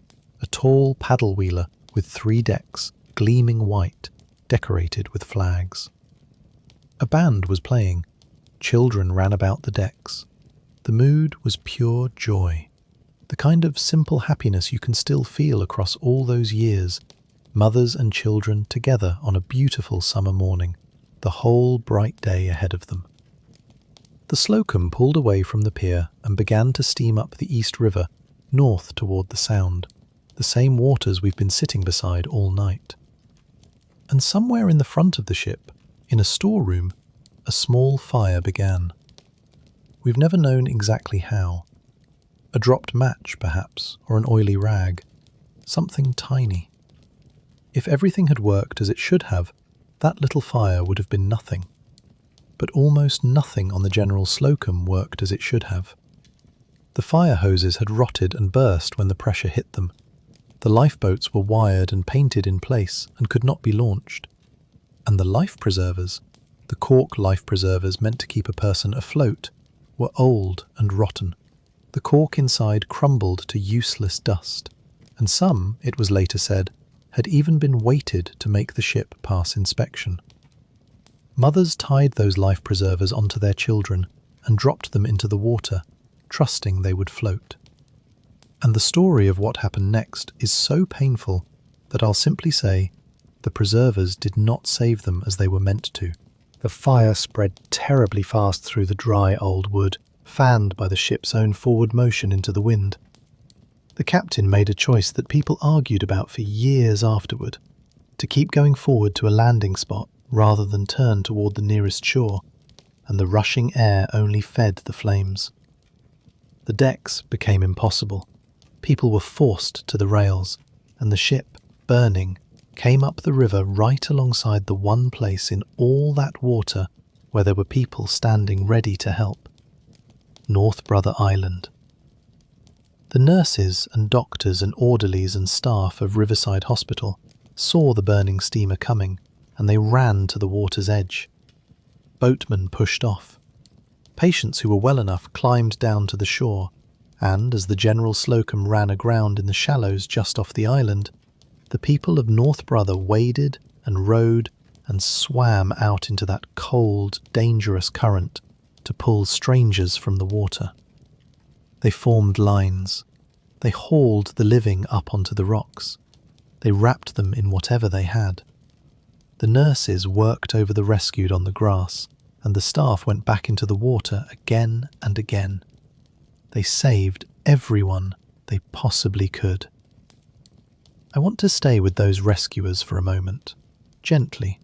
a tall paddle wheeler with 3 decks, gleaming white, decorated with flags. A band was playing. Children ran about the decks. The mood was pure joy, the kind of simple happiness you can still feel across all those years, mothers and children together on a beautiful summer morning, the whole bright day ahead of them. The Slocum pulled away from the pier and began to steam up the East River, north toward the Sound, the same waters we've been sitting beside all night. And somewhere in the front of the ship, in a storeroom, a small fire began. We've never known exactly how. A dropped match, perhaps, or an oily rag. Something tiny. If everything had worked as it should have, that little fire would have been nothing. But almost nothing on the General Slocum worked as it should have. The fire hoses had rotted and burst when the pressure hit them. The lifeboats were wired and painted in place and could not be launched. And the life preservers, the cork life preservers meant to keep a person afloat, were old and rotten. The cork inside crumbled to useless dust, and some, it was later said, had even been weighted to make the ship pass inspection. Mothers tied those life preservers onto their children and dropped them into the water, trusting they would float. And the story of what happened next is so painful that I'll simply say the preservers did not save them as they were meant to. The fire spread terribly fast through the dry old wood, fanned by the ship's own forward motion into the wind. The captain made a choice that people argued about for years afterward, to keep going forward to a landing spot rather than turn toward the nearest shore, and the rushing air only fed the flames. The decks became impossible. People were forced to the rails, and the ship, burning, came up the river right alongside the one place in all that water where there were people standing ready to help. North Brother Island. The nurses and doctors and orderlies and staff of Riverside Hospital saw the burning steamer coming, and they ran to the water's edge. Boatmen pushed off. Patients who were well enough climbed down to the shore, and as the General Slocum ran aground in the shallows just off the island, the people of North Brother waded and rowed and swam out into that cold, dangerous current to pull strangers from the water. They formed lines. They hauled the living up onto the rocks. They wrapped them in whatever they had. The nurses worked over the rescued on the grass, and the staff went back into the water again and again. They saved everyone they possibly could. I want to stay with those rescuers for a moment, gently,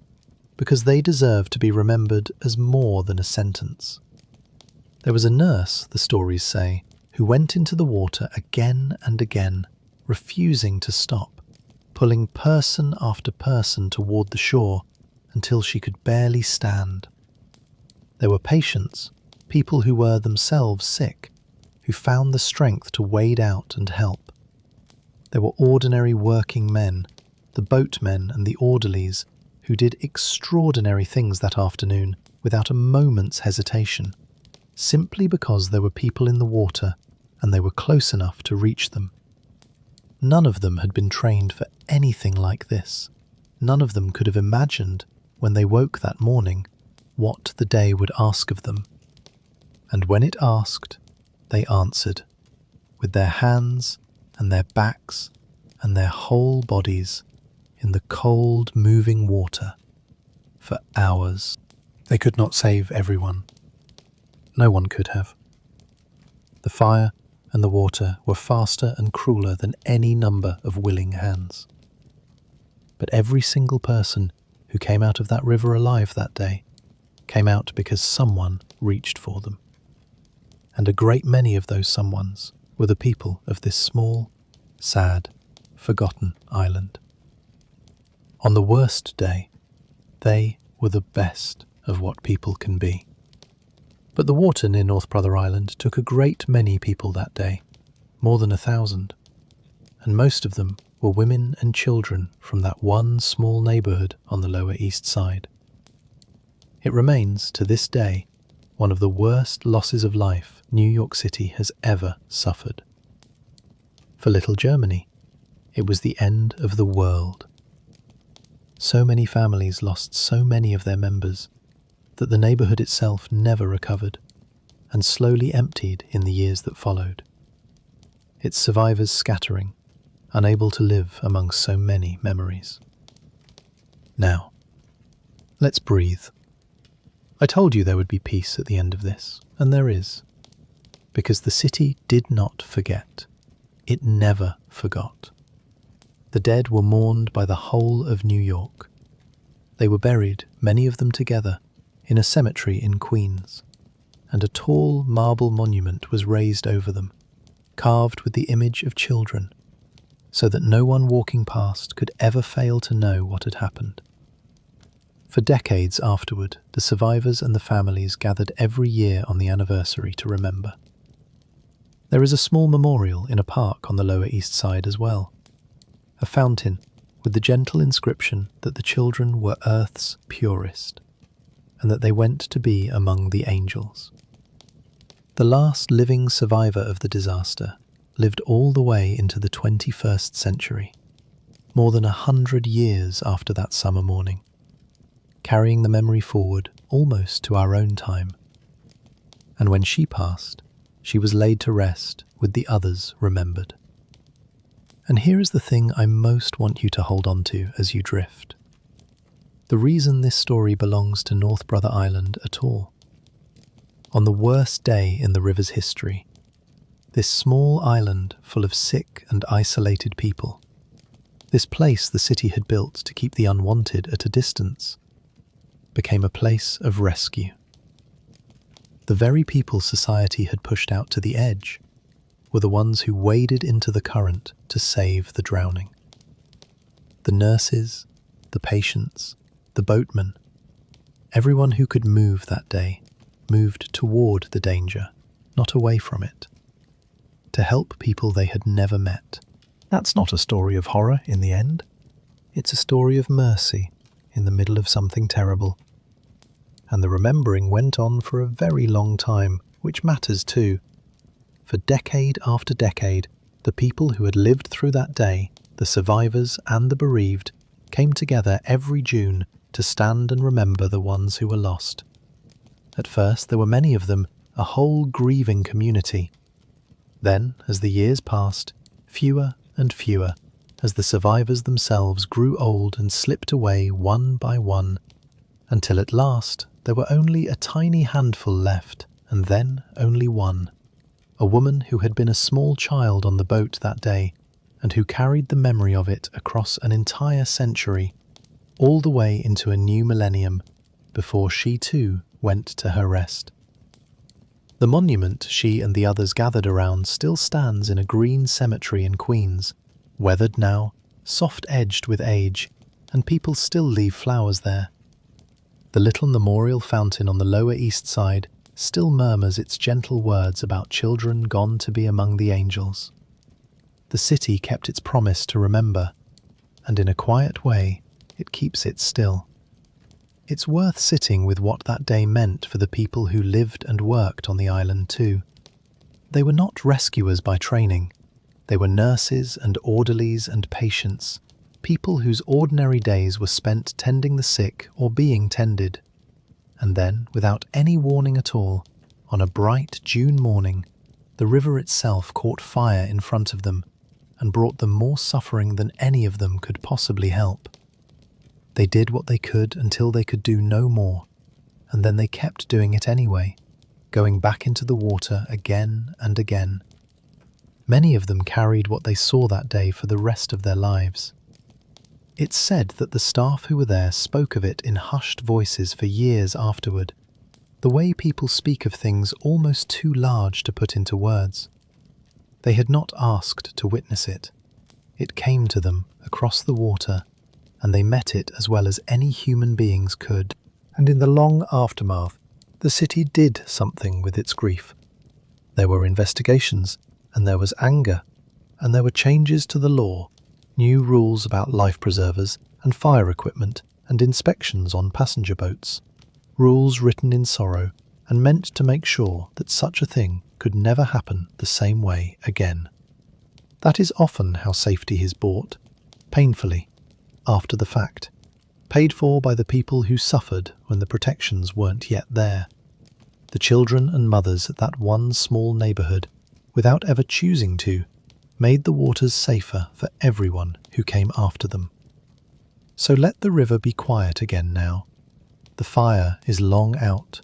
because they deserve to be remembered as more than a sentence. There was a nurse, the stories say, who went into the water again and again, refusing to stop, pulling person after person toward the shore until she could barely stand. There were patients, people who were themselves sick, who found the strength to wade out and help. There were ordinary working men, the boatmen and the orderlies, who did extraordinary things that afternoon without a moment's hesitation, simply because there were people in the water and they were close enough to reach them. None of them had been trained for anything like this. none of them could have imagined when they woke that morning what the day would ask of them. And when it asked, they answered, with their hands and their backs and their whole bodies in the cold, moving water for hours. They could not save everyone. No one could have. The fire and the water were faster and crueler than any number of willing hands. But every single person who came out of that river alive that day came out because someone reached for them. And a great many of those someones were the people of this small, sad, forgotten island. On the worst day, they were the best of what people can be. But the water near North Brother Island took a great many people that day, more than 1,000, and most of them were women and children from that one small neighbourhood on the Lower East Side. It remains, to this day, one of the worst losses of life New York City has ever suffered. For little Germany, it was the end of the world. So many families lost so many of their members that the neighbourhood itself never recovered and slowly emptied in the years that followed, its survivors scattering, unable to live among so many memories. Now, let's breathe. I told you there would be peace at the end of this, and there is, because the city did not forget. It never forgot. The dead were mourned by the whole of New York. They were buried, many of them together, in a cemetery in Queens, and a tall marble monument was raised over them, carved with the image of children, so that no one walking past could ever fail to know what had happened. For decades afterward, the survivors and the families gathered every year on the anniversary to remember. There is a small memorial in a park on the Lower East Side as well, a fountain with the gentle inscription that the children were Earth's purest, and that they went to be among the angels. The last living survivor of the disaster lived all the way into the 21st century, more than 100 years after that summer morning, carrying the memory forward almost to our own time. And when she passed, she was laid to rest with the others remembered. And here is the thing I most want you to hold on to as you drift. The reason this story belongs to North Brother Island at all. On the worst day in the river's history, this small island full of sick and isolated people, this place the city had built to keep the unwanted at a distance, became a place of rescue. The very people society had pushed out to the edge were the ones who waded into the current to save the drowning. The nurses, the patients, the boatmen, everyone who could move that day moved toward the danger, not away from it, to help people they had never met. That's not a story of horror in the end. It's a story of mercy in the middle of something terrible. And the remembering went on for a very long time, which matters too. For decade after decade, the people who had lived through that day, the survivors and the bereaved, came together every June to stand and remember the ones who were lost. At first, there were many of them, a whole grieving community. Then, as the years passed, fewer and fewer, as the survivors themselves grew old and slipped away one by one, until at last there were only a tiny handful left, and then only one. A woman who had been a small child on the boat that day, and who carried the memory of it across an entire century, all the way into a new millennium, before she too went to her rest. The monument she and the others gathered around still stands in a green cemetery in Queens, weathered now, soft-edged with age, and people still leave flowers there. The little memorial fountain on the Lower East Side still murmurs its gentle words about children gone to be among the angels. The city kept its promise to remember, and in a quiet way, it keeps it still. It's worth sitting with what that day meant for the people who lived and worked on the island too. They were not rescuers by training. They were nurses and orderlies and patients, People whose ordinary days were spent tending the sick or being tended. And then, without any warning at all, on a bright June morning, the river itself caught fire in front of them and brought them more suffering than any of them could possibly help. They did what they could until they could do no more, and then they kept doing it anyway, going back into the water again and again. Many of them carried what they saw that day for the rest of their lives. It's said that the staff who were there spoke of it in hushed voices for years afterward, the way people speak of things almost too large to put into words. They had not asked to witness it. It came to them across the water, and they met it as well as any human beings could. And in the long aftermath, the city did something with its grief. There were investigations, and there was anger, and there were changes to the law, new rules about life preservers and fire equipment and inspections on passenger boats, rules written in sorrow and meant to make sure that such a thing could never happen the same way again. That is often how safety is bought, painfully, after the fact, paid for by the people who suffered when the protections weren't yet there. The children and mothers at that one small neighbourhood, without ever choosing to, made the waters safer for everyone who came after them. So let the river be quiet again now. The fire is long out.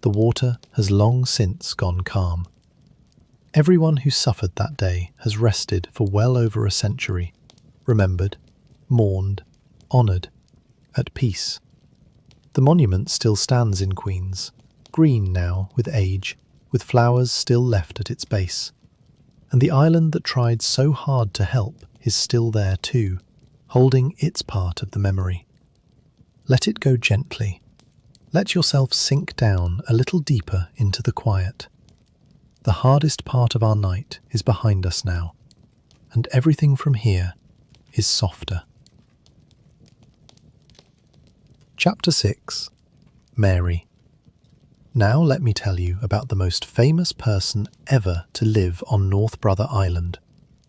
The water has long since gone calm. Everyone who suffered that day has rested for well over a century, remembered, mourned, honoured, at peace. The monument still stands in Queens, green now with age, with flowers still left at its base. And the island that tried so hard to help is still there too, holding its part of the memory. Let it go gently. Let yourself sink down a little deeper into the quiet. The hardest part of our night is behind us now, and everything from here is softer. Chapter 6. Mary. Now let me tell you about the most famous person ever to live on North Brother Island,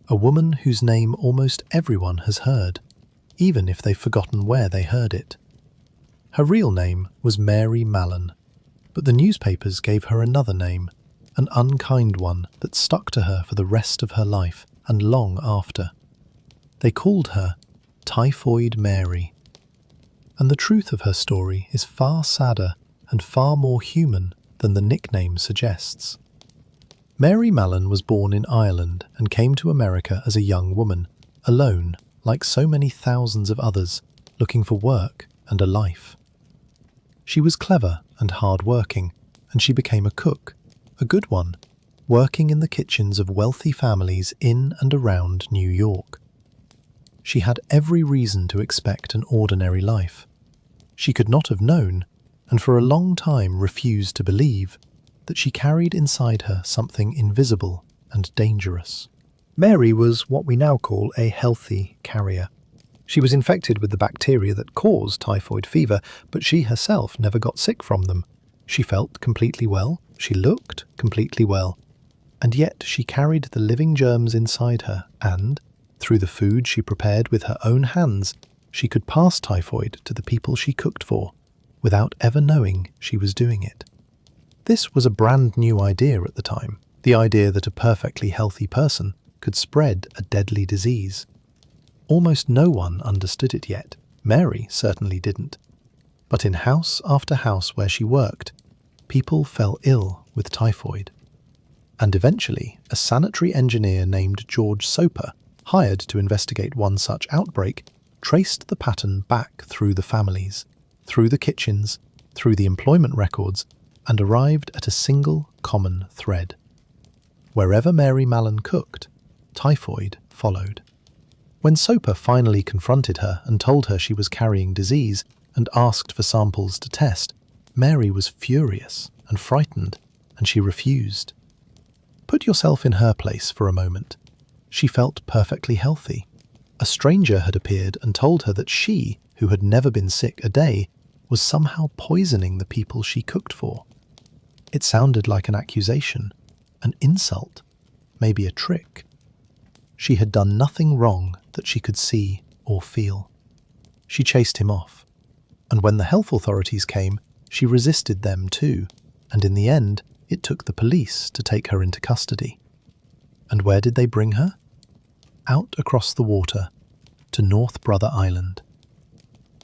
a woman whose name almost everyone has heard, even if they've forgotten where they heard it. Her real name was Mary Mallon, but the newspapers gave her another name, an unkind one that stuck to her for the rest of her life and long after. They called her Typhoid Mary. And the truth of her story is far sadder and far more human than the nickname suggests. Mary Mallon was born in Ireland and came to America as a young woman, alone, like so many thousands of others, looking for work and a life. She was clever and hard-working, and she became a cook, a good one, working in the kitchens of wealthy families in and around New York. She had every reason to expect an ordinary life. She could not have known, and for a long time refused to believe, that she carried inside her something invisible and dangerous. Mary was what we now call a healthy carrier. She was infected with the bacteria that caused typhoid fever, but she herself never got sick from them. She felt completely well, she looked completely well, and yet she carried the living germs inside her and, through the food she prepared with her own hands, she could pass typhoid to the people she cooked for, without ever knowing she was doing it. This was a brand new idea at the time, the idea that a perfectly healthy person could spread a deadly disease. Almost no one understood it yet. Mary certainly didn't. But in house after house where she worked, people fell ill with typhoid. And eventually, a sanitary engineer named George Soper, hired to investigate one such outbreak, traced the pattern back through the families, through the kitchens, through the employment records, and arrived at a single common thread. Wherever Mary Mallon cooked, typhoid followed. When Soper finally confronted her and told her she was carrying disease and asked for samples to test, Mary was furious and frightened, and she refused. Put yourself in her place for a moment. She felt perfectly healthy. A stranger had appeared and told her that she, who had never been sick a day, was somehow poisoning the people she cooked for. It sounded like an accusation, an insult, maybe a trick. She had done nothing wrong that she could see or feel. She chased him off, and when the health authorities came, she resisted them too, and in the end, it took the police to take her into custody. And where did they bring her? Out across the water, to North Brother Island.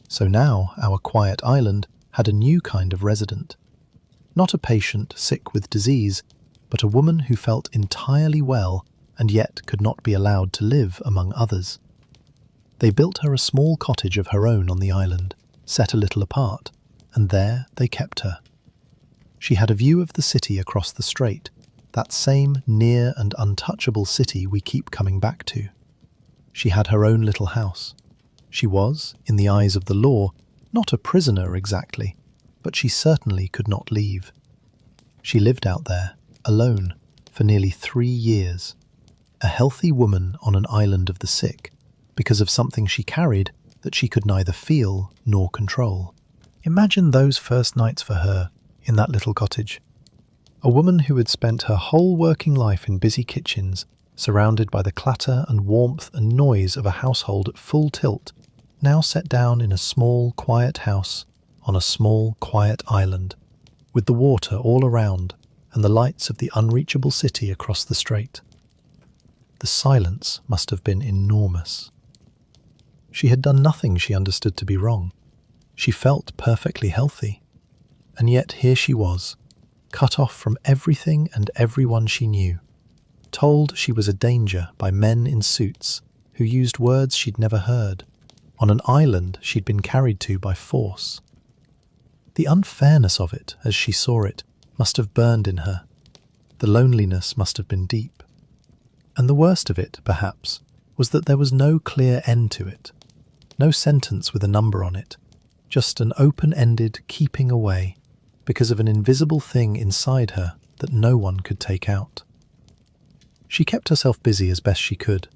So now our quiet island had a new kind of resident. Not a patient sick with disease, but a woman who felt entirely well and yet could not be allowed to live among others. They built her a small cottage of her own on the island, set a little apart, and there they kept her. She had a view of the city across the strait, that same near and untouchable city we keep coming back to. She had her own little house. She was, in the eyes of the law, not a prisoner exactly, but she certainly could not leave. She lived out there, alone, for nearly 3 years. A healthy woman on an island of the sick, because of something she carried that she could neither feel nor control. Imagine those first nights for her in that little cottage. A woman who had spent her whole working life in busy kitchens, surrounded by the clatter and warmth and noise of a household at full tilt, now set down in a small, quiet house on a small, quiet island, with the water all around and the lights of the unreachable city across the strait. The silence must have been enormous. She had done nothing she understood to be wrong. She felt perfectly healthy. And yet here she was, cut off from everything and everyone she knew, told she was a danger by men in suits who used words she'd never heard, on an island she'd been carried to by force. The unfairness of it, as she saw it, must have burned in her. The loneliness must have been deep. And the worst of it, perhaps, was that there was no clear end to it. No sentence with a number on it, just an open-ended keeping away because of an invisible thing inside her that no one could take out. She kept herself busy as best she could.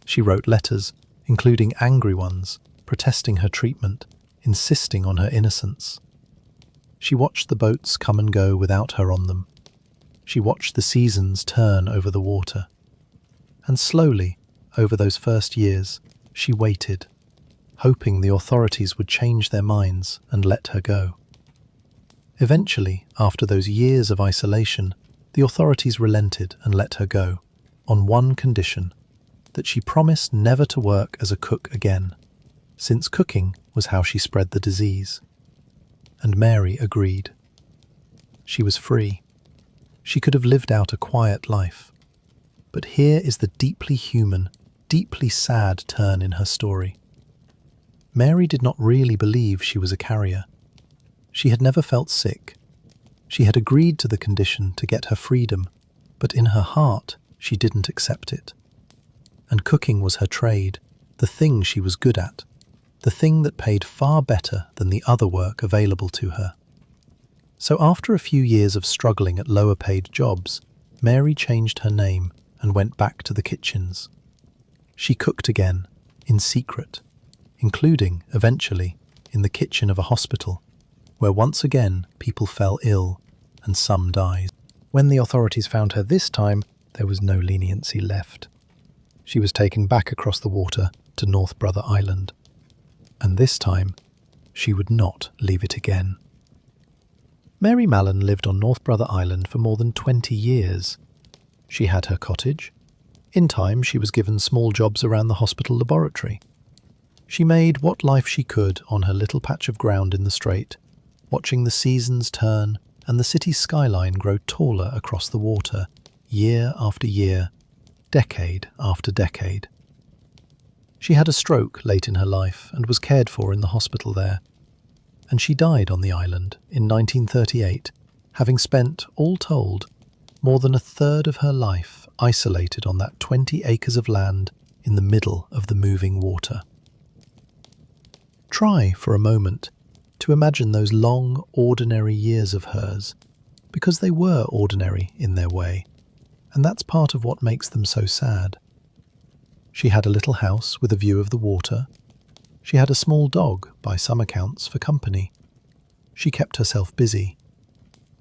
She wrote letters, including angry ones, protesting her treatment, insisting on her innocence. She watched the boats come and go without her on them. She watched the seasons turn over the water. And slowly, over those first years, she waited, hoping the authorities would change their minds and let her go. Eventually, after those years of isolation, the authorities relented and let her go, on one condition, that she promised never to work as a cook again, since cooking was how she spread the disease. And Mary agreed. She was free. She could have lived out a quiet life. But here is the deeply human, deeply sad turn in her story. Mary did not really believe she was a carrier. She had never felt sick. She had agreed to the condition to get her freedom, but in her heart she didn't accept it. And cooking was her trade, the thing she was good at, the thing that paid far better than the other work available to her. So after a few years of struggling at lower paid jobs, Mary changed her name and went back to the kitchens. She cooked again, in secret, including, eventually, in the kitchen of a hospital, where once again people fell ill and some died. When the authorities found her this time, there was no leniency left. She was taken back across the water to North Brother Island. And this time, she would not leave it again. Mary Mallon lived on North Brother Island for more than 20 years. She had her cottage. In time, she was given small jobs around the hospital laboratory. She made what life she could on her little patch of ground in the strait, watching the seasons turn and the city's skyline grow taller across the water, year after year, decade after decade. She had a stroke late in her life and was cared for in the hospital there. And she died on the island in 1938, having spent, all told, more than a third of her life isolated on that 20 acres of land in the middle of the moving water. Try, for a moment, to imagine those long, ordinary years of hers, because they were ordinary in their way, and that's part of what makes them so sad. She had a little house with a view of the water. She had a small dog, by some accounts, for company. She kept herself busy.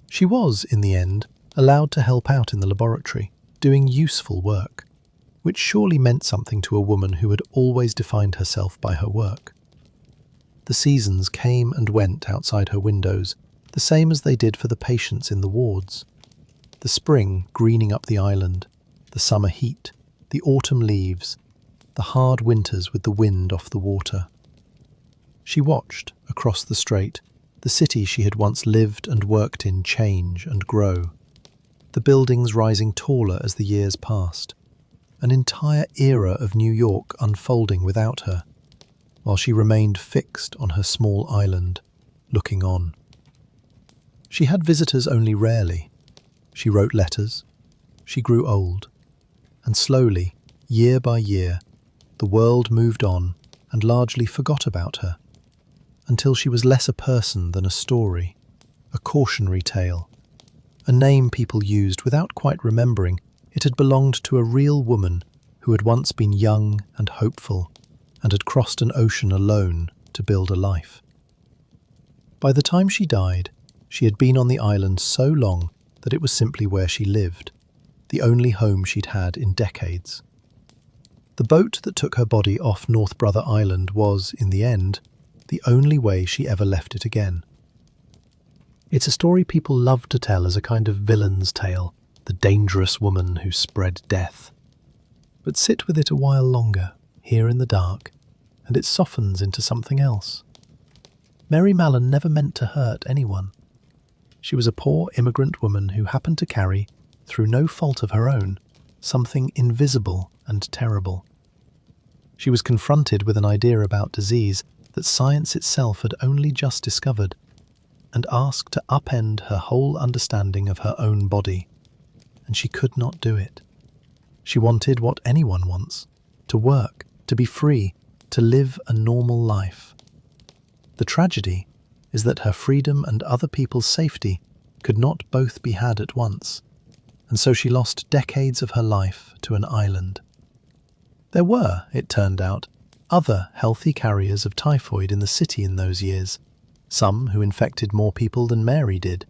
She was, in the end, allowed to help out in the laboratory, doing useful work, which surely meant something to a woman who had always defined herself by her work. The seasons came and went outside her windows, the same as they did for the patients in the wards. The spring greening up the island, the summer heat, the autumn leaves, the hard winters with the wind off the water. She watched, across the strait, the city she had once lived and worked in change and grow, the buildings rising taller as the years passed, an entire era of New York unfolding without her, while she remained fixed on her small island, looking on. She had visitors only rarely. She wrote letters. She grew old. And slowly, year by year, the world moved on and largely forgot about her, until she was less a person than a story, a cautionary tale, a name people used without quite remembering it had belonged to a real woman who had once been young and hopeful and had crossed an ocean alone to build a life. By the time she died, she had been on the island so long that it was simply where she lived, the only home she'd had in decades. The boat that took her body off North Brother Island was, in the end, the only way she ever left it again. It's a story people love to tell as a kind of villain's tale, the dangerous woman who spread death. But sit with it a while longer, here in the dark, and it softens into something else. Mary Mallon never meant to hurt anyone. She was a poor immigrant woman who happened to carry, through no fault of her own, something invisible and terrible. She was confronted with an idea about disease that science itself had only just discovered, and asked to upend her whole understanding of her own body. And she could not do it. She wanted what anyone wants: to work, to be free, to live a normal life. The tragedy is that her freedom and other people's safety could not both be had at once, and so she lost decades of her life to an island. There were, it turned out, other healthy carriers of typhoid in the city in those years, some who infected more people than Mary did.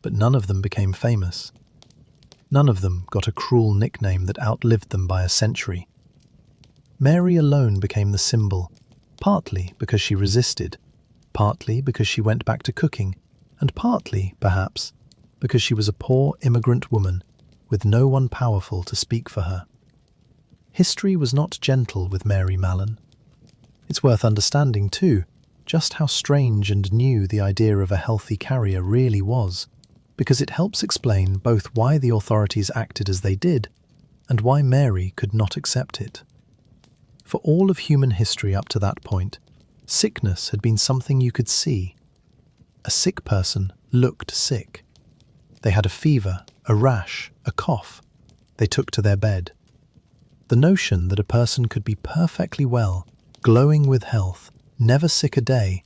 But none of them became famous. None of them got a cruel nickname that outlived them by a century. Mary alone became the symbol, partly because she resisted, partly because she went back to cooking, and partly, perhaps, because she was a poor immigrant woman with no one powerful to speak for her. History was not gentle with Mary Mallon. It's worth understanding, too, just how strange and new the idea of a healthy carrier really was, because it helps explain both why the authorities acted as they did and why Mary could not accept it. For all of human history up to that point, sickness had been something you could see. A sick person looked sick. They had a fever, a rash, a cough. They took to their bed. The notion that a person could be perfectly well, glowing with health, never sick a day,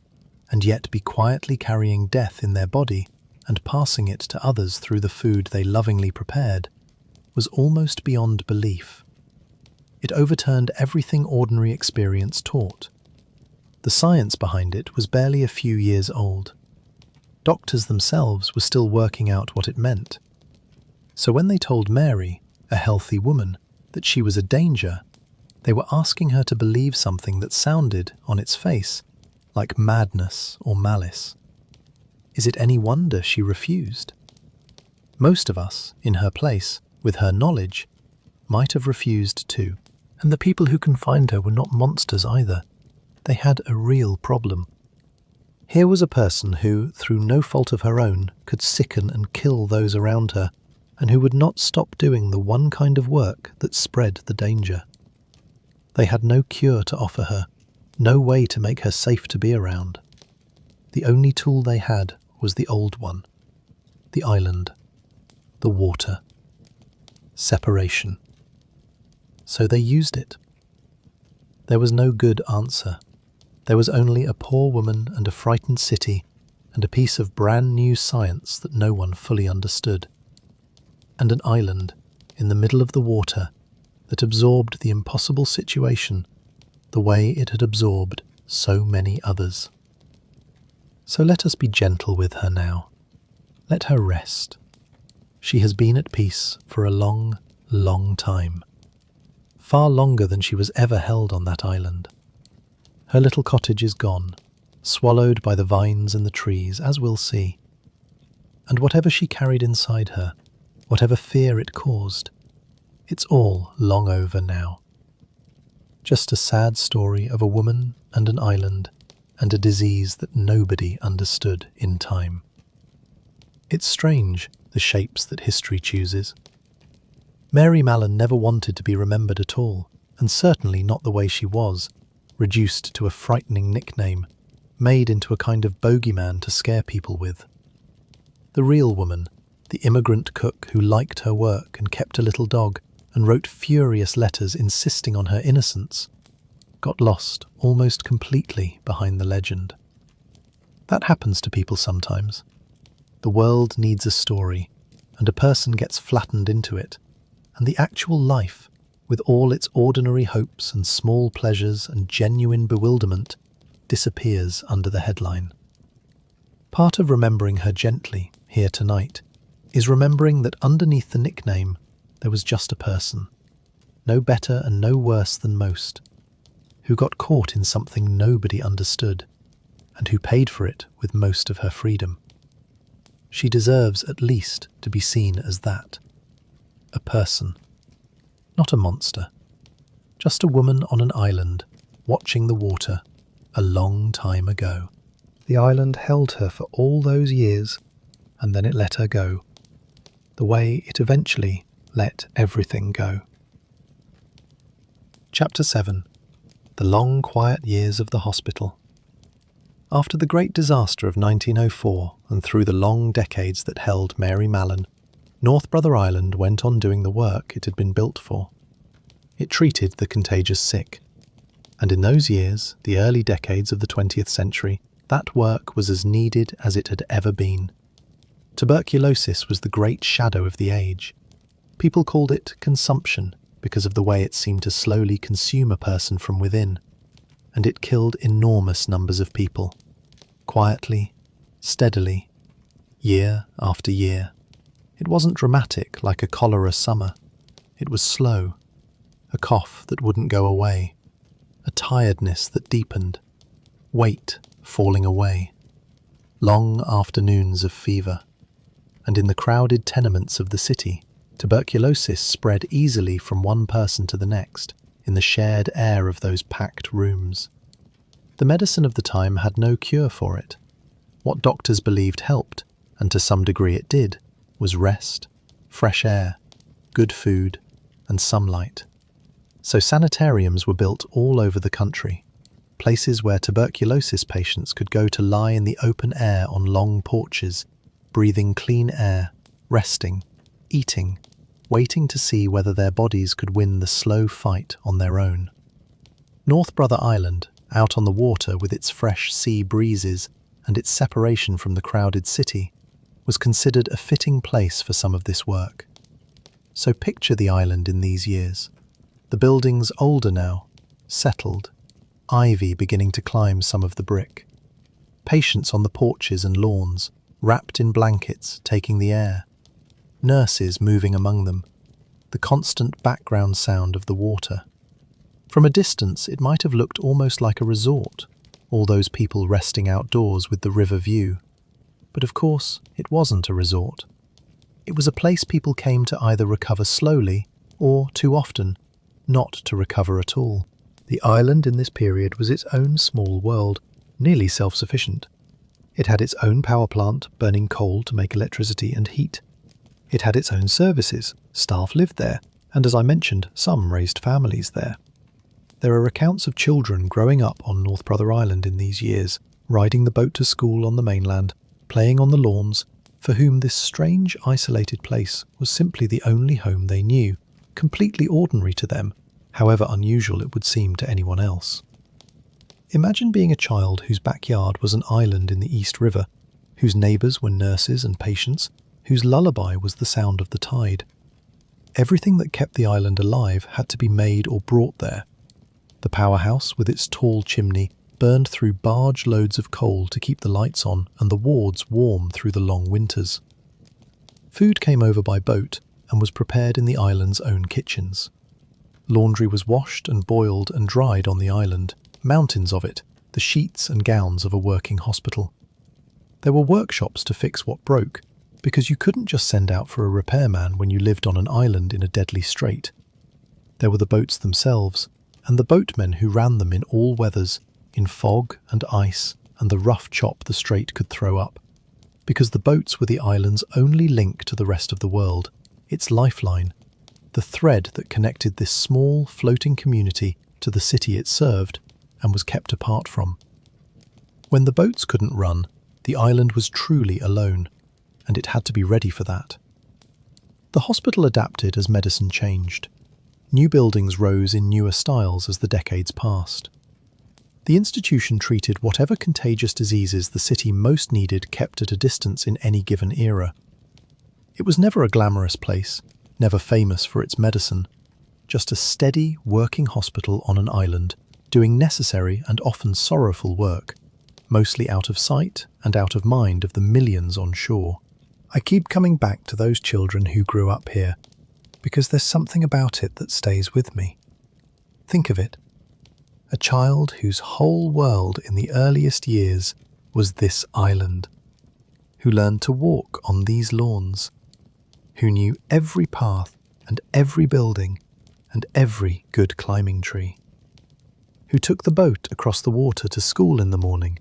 and yet be quietly carrying death in their body and passing it to others through the food they lovingly prepared, was almost beyond belief. It overturned everything ordinary experience taught. The science behind it was barely a few years old. Doctors themselves were still working out what it meant. So when they told Mary, a healthy woman, that she was a danger, they were asking her to believe something that sounded, on its face, like madness or malice. Is it any wonder she refused? Most of us, in her place, with her knowledge, might have refused too. And the people who confined her were not monsters either. They had a real problem. Here was a person who, through no fault of her own, could sicken and kill those around her, and who would not stop doing the one kind of work that spread the danger. They had no cure to offer her, no way to make her safe to be around. The only tool they had was the old one, the island, the water, separation. So they used it. There was no good answer. There was only a poor woman and a frightened city and a piece of brand new science that no one fully understood. And an island in the middle of the water that absorbed the impossible situation the way it had absorbed so many others. So let us be gentle with her now. Let her rest. She has been at peace for a long, long time. far longer than she was ever held on that island. Her little cottage is gone, swallowed by the vines and the trees, as we'll see. And whatever she carried inside her, whatever fear it caused, it's all long over now. Just a sad story of a woman and an island and a disease that nobody understood in time. It's strange, the shapes that history chooses. Mary Mallon never wanted to be remembered at all, and certainly not the way she was, reduced to a frightening nickname, made into a kind of bogeyman to scare people with. The real woman, the immigrant cook who liked her work and kept a little dog and wrote furious letters insisting on her innocence, got lost almost completely behind the legend. That happens to people sometimes. The world needs a story, and a person gets flattened into it, and the actual life, with all its ordinary hopes and small pleasures and genuine bewilderment, disappears under the headline. Part of remembering her gently, here tonight, is remembering that underneath the nickname there was just a person, no better and no worse than most, who got caught in something nobody understood, and who paid for it with most of her freedom. She deserves at least to be seen as that. A person. Not a monster. Just a woman on an island, watching the water, a long time ago. The island held her for all those years, and then it let her go. The way it eventually let everything go. Chapter 7. The long quiet years of the hospital. After the great disaster of 1904 and through the long decades that held Mary Mallon, North Brother Island went on doing the work it had been built for. It treated the contagious sick. And in those years, the early decades of the 20th century, that work was as needed as it had ever been. Tuberculosis was the great shadow of the age. People called it consumption because of the way it seemed to slowly consume a person from within. And it killed enormous numbers of people. Quietly, steadily, year after year. It wasn't dramatic like a cholera summer. It was slow. A cough that wouldn't go away. A tiredness that deepened. Weight falling away. Long afternoons of fever. And in the crowded tenements of the city, tuberculosis spread easily from one person to the next in the shared air of those packed rooms. The medicine of the time had no cure for it. What doctors believed helped, and to some degree it did, was rest, fresh air, good food, and sunlight. So sanitariums were built all over the country, places where tuberculosis patients could go to lie in the open air on long porches, breathing clean air, resting, eating, waiting to see whether their bodies could win the slow fight on their own. North Brother Island, out on the water with its fresh sea breezes and its separation from the crowded city, was considered a fitting place for some of this work. So picture the island in these years. The buildings older now, settled, ivy beginning to climb some of the brick. Patients on the porches and lawns, wrapped in blankets, taking the air. Nurses moving among them, the constant background sound of the water. From a distance, it might have looked almost like a resort, all those people resting outdoors with the river view. But of course, it wasn't a resort. It was a place people came to either recover slowly or, too often, not to recover at all. The island in this period was its own small world, nearly self-sufficient. It had its own power plant burning coal to make electricity and heat. It had its own services, staff lived there, and as I mentioned, some raised families there. There are accounts of children growing up on North Brother Island in these years, riding the boat to school on the mainland, playing on the lawns, for whom this strange, isolated place was simply the only home they knew, completely ordinary to them, however unusual it would seem to anyone else. Imagine being a child whose backyard was an island in the East River, whose neighbours were nurses and patients, whose lullaby was the sound of the tide. Everything that kept the island alive had to be made or brought there. The powerhouse, with its tall chimney, burned through barge loads of coal to keep the lights on and the wards warm through the long winters. Food came over by boat and was prepared in the island's own kitchens. Laundry was washed and boiled and dried on the island, mountains of it, the sheets and gowns of a working hospital. There were workshops to fix what broke, because you couldn't just send out for a repairman when you lived on an island in a deadly strait. There were the boats themselves, and the boatmen who ran them in all weathers, in fog and ice and the rough chop the strait could throw up, because the boats were the island's only link to the rest of the world, its lifeline, the thread that connected this small, floating community to the city it served and was kept apart from. When the boats couldn't run, the island was truly alone, and it had to be ready for that. The hospital adapted as medicine changed. New buildings rose in newer styles as the decades passed. The institution treated whatever contagious diseases the city most needed kept at a distance in any given era. It was never a glamorous place, never famous for its medicine, just a steady, working hospital on an island, doing necessary and often sorrowful work, mostly out of sight and out of mind of the millions on shore. I keep coming back to those children who grew up here, because there's something about it that stays with me. Think of it. A child whose whole world in the earliest years was this island, who learned to walk on these lawns, who knew every path and every building and every good climbing tree, who took the boat across the water to school in the morning,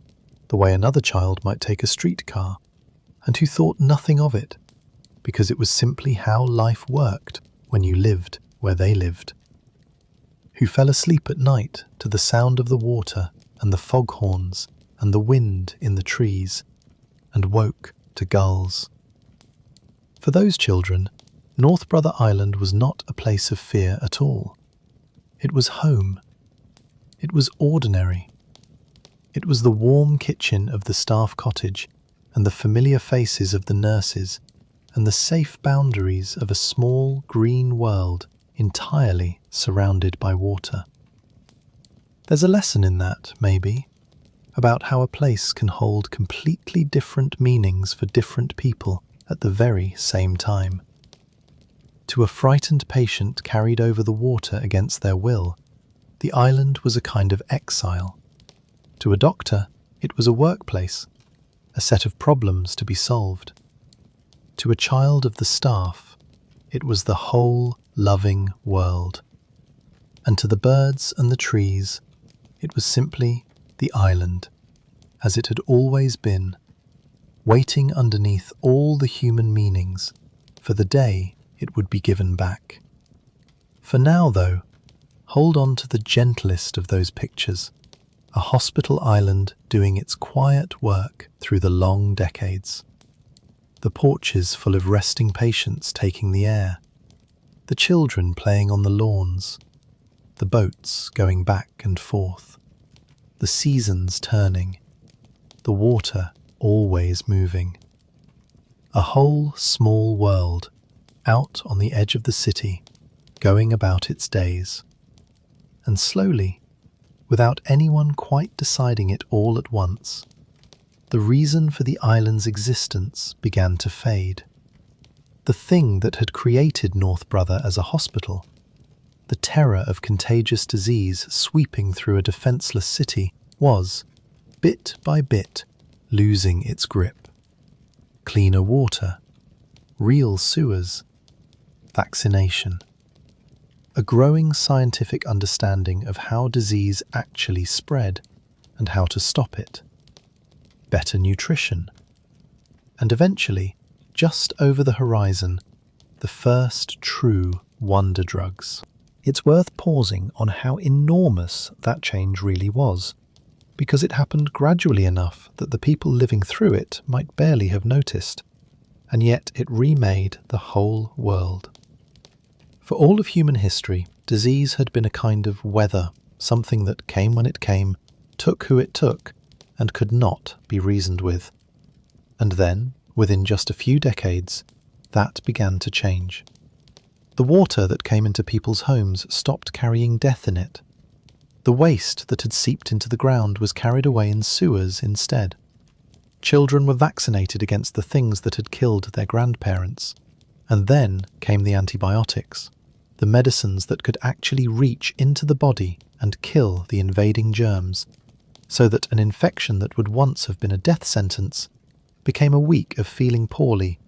the way another child might take a streetcar, and who thought nothing of it, because it was simply how life worked when you lived where they lived, who fell asleep at night to the sound of the water and the foghorns and the wind in the trees, and woke to gulls. For those children, North Brother Island was not a place of fear at all. It was home. It was ordinary. It was the warm kitchen of the staff cottage and the familiar faces of the nurses and the safe boundaries of a small green world entirely surrounded by water. There's a lesson in that, maybe, about how a place can hold completely different meanings for different people at the very same time. To a frightened patient carried over the water against their will, the island was a kind of exile. To a doctor, it was a workplace, a set of problems to be solved. To a child of the staff, it was the whole loving world. And to the birds and the trees, it was simply the island, as it had always been, waiting underneath all the human meanings for the day it would be given back. For now, though, hold on to the gentlest of those pictures, a hospital island doing its quiet work through the long decades. The porches full of resting patients taking the air, the children playing on the lawns, the boats going back and forth, the seasons turning, the water always moving. A whole small world out on the edge of the city, going about its days. And slowly, without anyone quite deciding it all at once, the reason for the island's existence began to fade. The thing that had created North Brother as a hospital, the terror of contagious disease sweeping through a defenseless city, was, bit by bit, losing its grip. Cleaner water, real sewers, vaccination. A growing scientific understanding of how disease actually spread and how to stop it. Better nutrition. And eventually, just over the horizon, the first true wonder drugs. It's worth pausing on how enormous that change really was, because it happened gradually enough that the people living through it might barely have noticed, and yet it remade the whole world. For all of human history, disease had been a kind of weather, something that came when it came, took who it took, and could not be reasoned with. And then, within just a few decades, that began to change. The water that came into people's homes stopped carrying death in it. The waste that had seeped into the ground was carried away in sewers instead. Children were vaccinated against the things that had killed their grandparents. And then came the antibiotics. the medicines that could actually reach into the body and kill the invading germs, so that an infection that would once have been a death sentence became a week of feeling poorly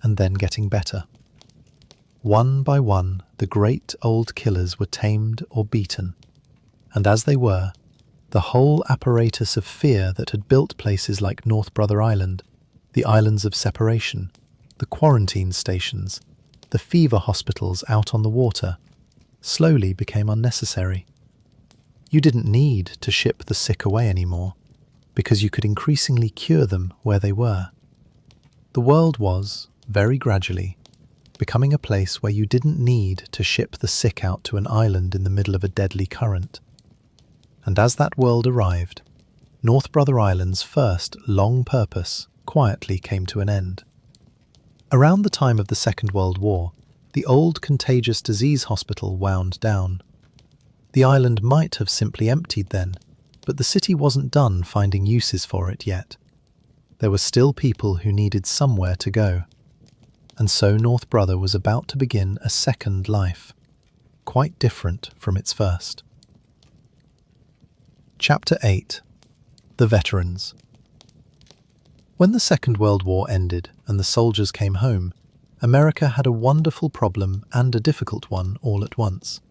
and then getting better. One by one, the great old killers were tamed or beaten, and as they were, the whole apparatus of fear that had built places like North Brother Island, the islands of separation, the quarantine stations, the fever hospitals out on the water, slowly became unnecessary. You didn't need to ship the sick away anymore, because you could increasingly cure them where they were. The world was, very gradually, becoming a place where you didn't need to ship the sick out to an island in the middle of a deadly current. And as that world arrived, North Brother Island's first long purpose quietly came to an end. Around the time of the Second World War, the old contagious disease hospital wound down. The island might have simply emptied then, but the city wasn't done finding uses for it yet. There were still people who needed somewhere to go. And so North Brother was about to begin a second life, quite different from its first. Chapter 8. The Veterans. When the Second World War ended and the soldiers came home, America had a wonderful problem and a difficult one all at once.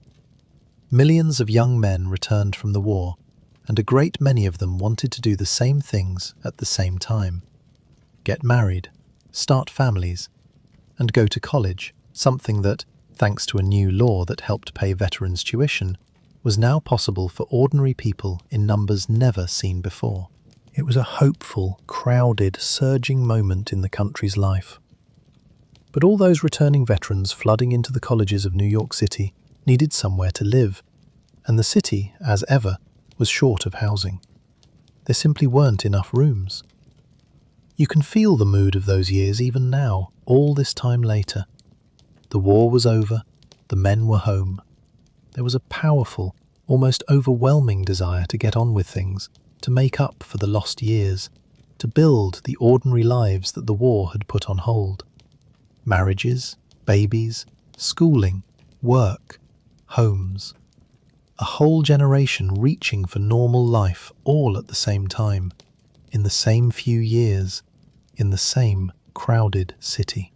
Millions of young men returned from the war, and a great many of them wanted to do the same things at the same time. Get married, start families, and go to college, something that, thanks to a new law that helped pay veterans' tuition, was now possible for ordinary people in numbers never seen before. It was a hopeful, crowded, surging moment in the country's life. But all those returning veterans flooding into the colleges of New York City needed somewhere to live, and the city, as ever, was short of housing. There simply weren't enough rooms. You can feel the mood of those years even now, all this time later. The war was over, the men were home. There was a powerful, almost overwhelming desire to get on with things, to make up for the lost years, to build the ordinary lives that the war had put on hold. Marriages, babies, schooling, work, homes. A whole generation reaching for normal life all at the same time, in the same few years, in the same crowded city.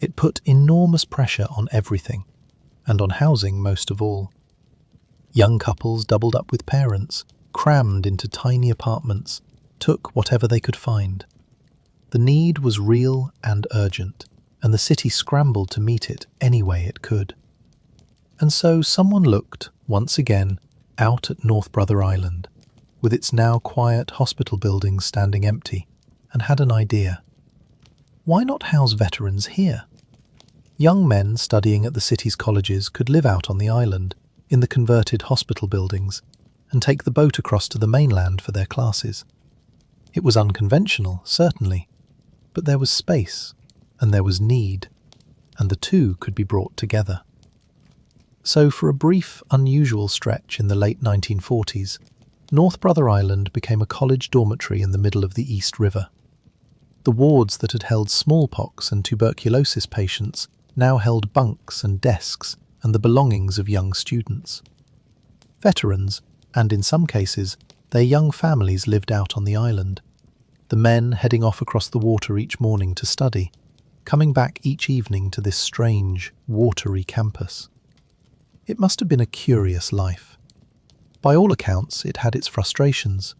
It put enormous pressure on everything, and on housing most of all. Young couples doubled up with parents, crammed into tiny apartments, took whatever they could find. The need was real and urgent, and the city scrambled to meet it any way it could. And so someone looked, once again, out at North Brother Island, with its now quiet hospital buildings standing empty, and had an idea. Why not house veterans here? Young men studying at the city's colleges could live out on the island, in the converted hospital buildings, and take the boat across to the mainland for their classes. It was unconventional, certainly, but there was space, and there was need, and the two could be brought together. So for a brief, unusual stretch in the late 1940s, North Brother Island became a college dormitory in the middle of the East River. The wards that had held smallpox and tuberculosis patients now held bunks and desks and the belongings of young students. Veterans, and in some cases, their young families lived out on the island, the men heading off across the water each morning to study, coming back each evening to this strange, watery campus. It must have been a curious life. By all accounts, it had its frustrations,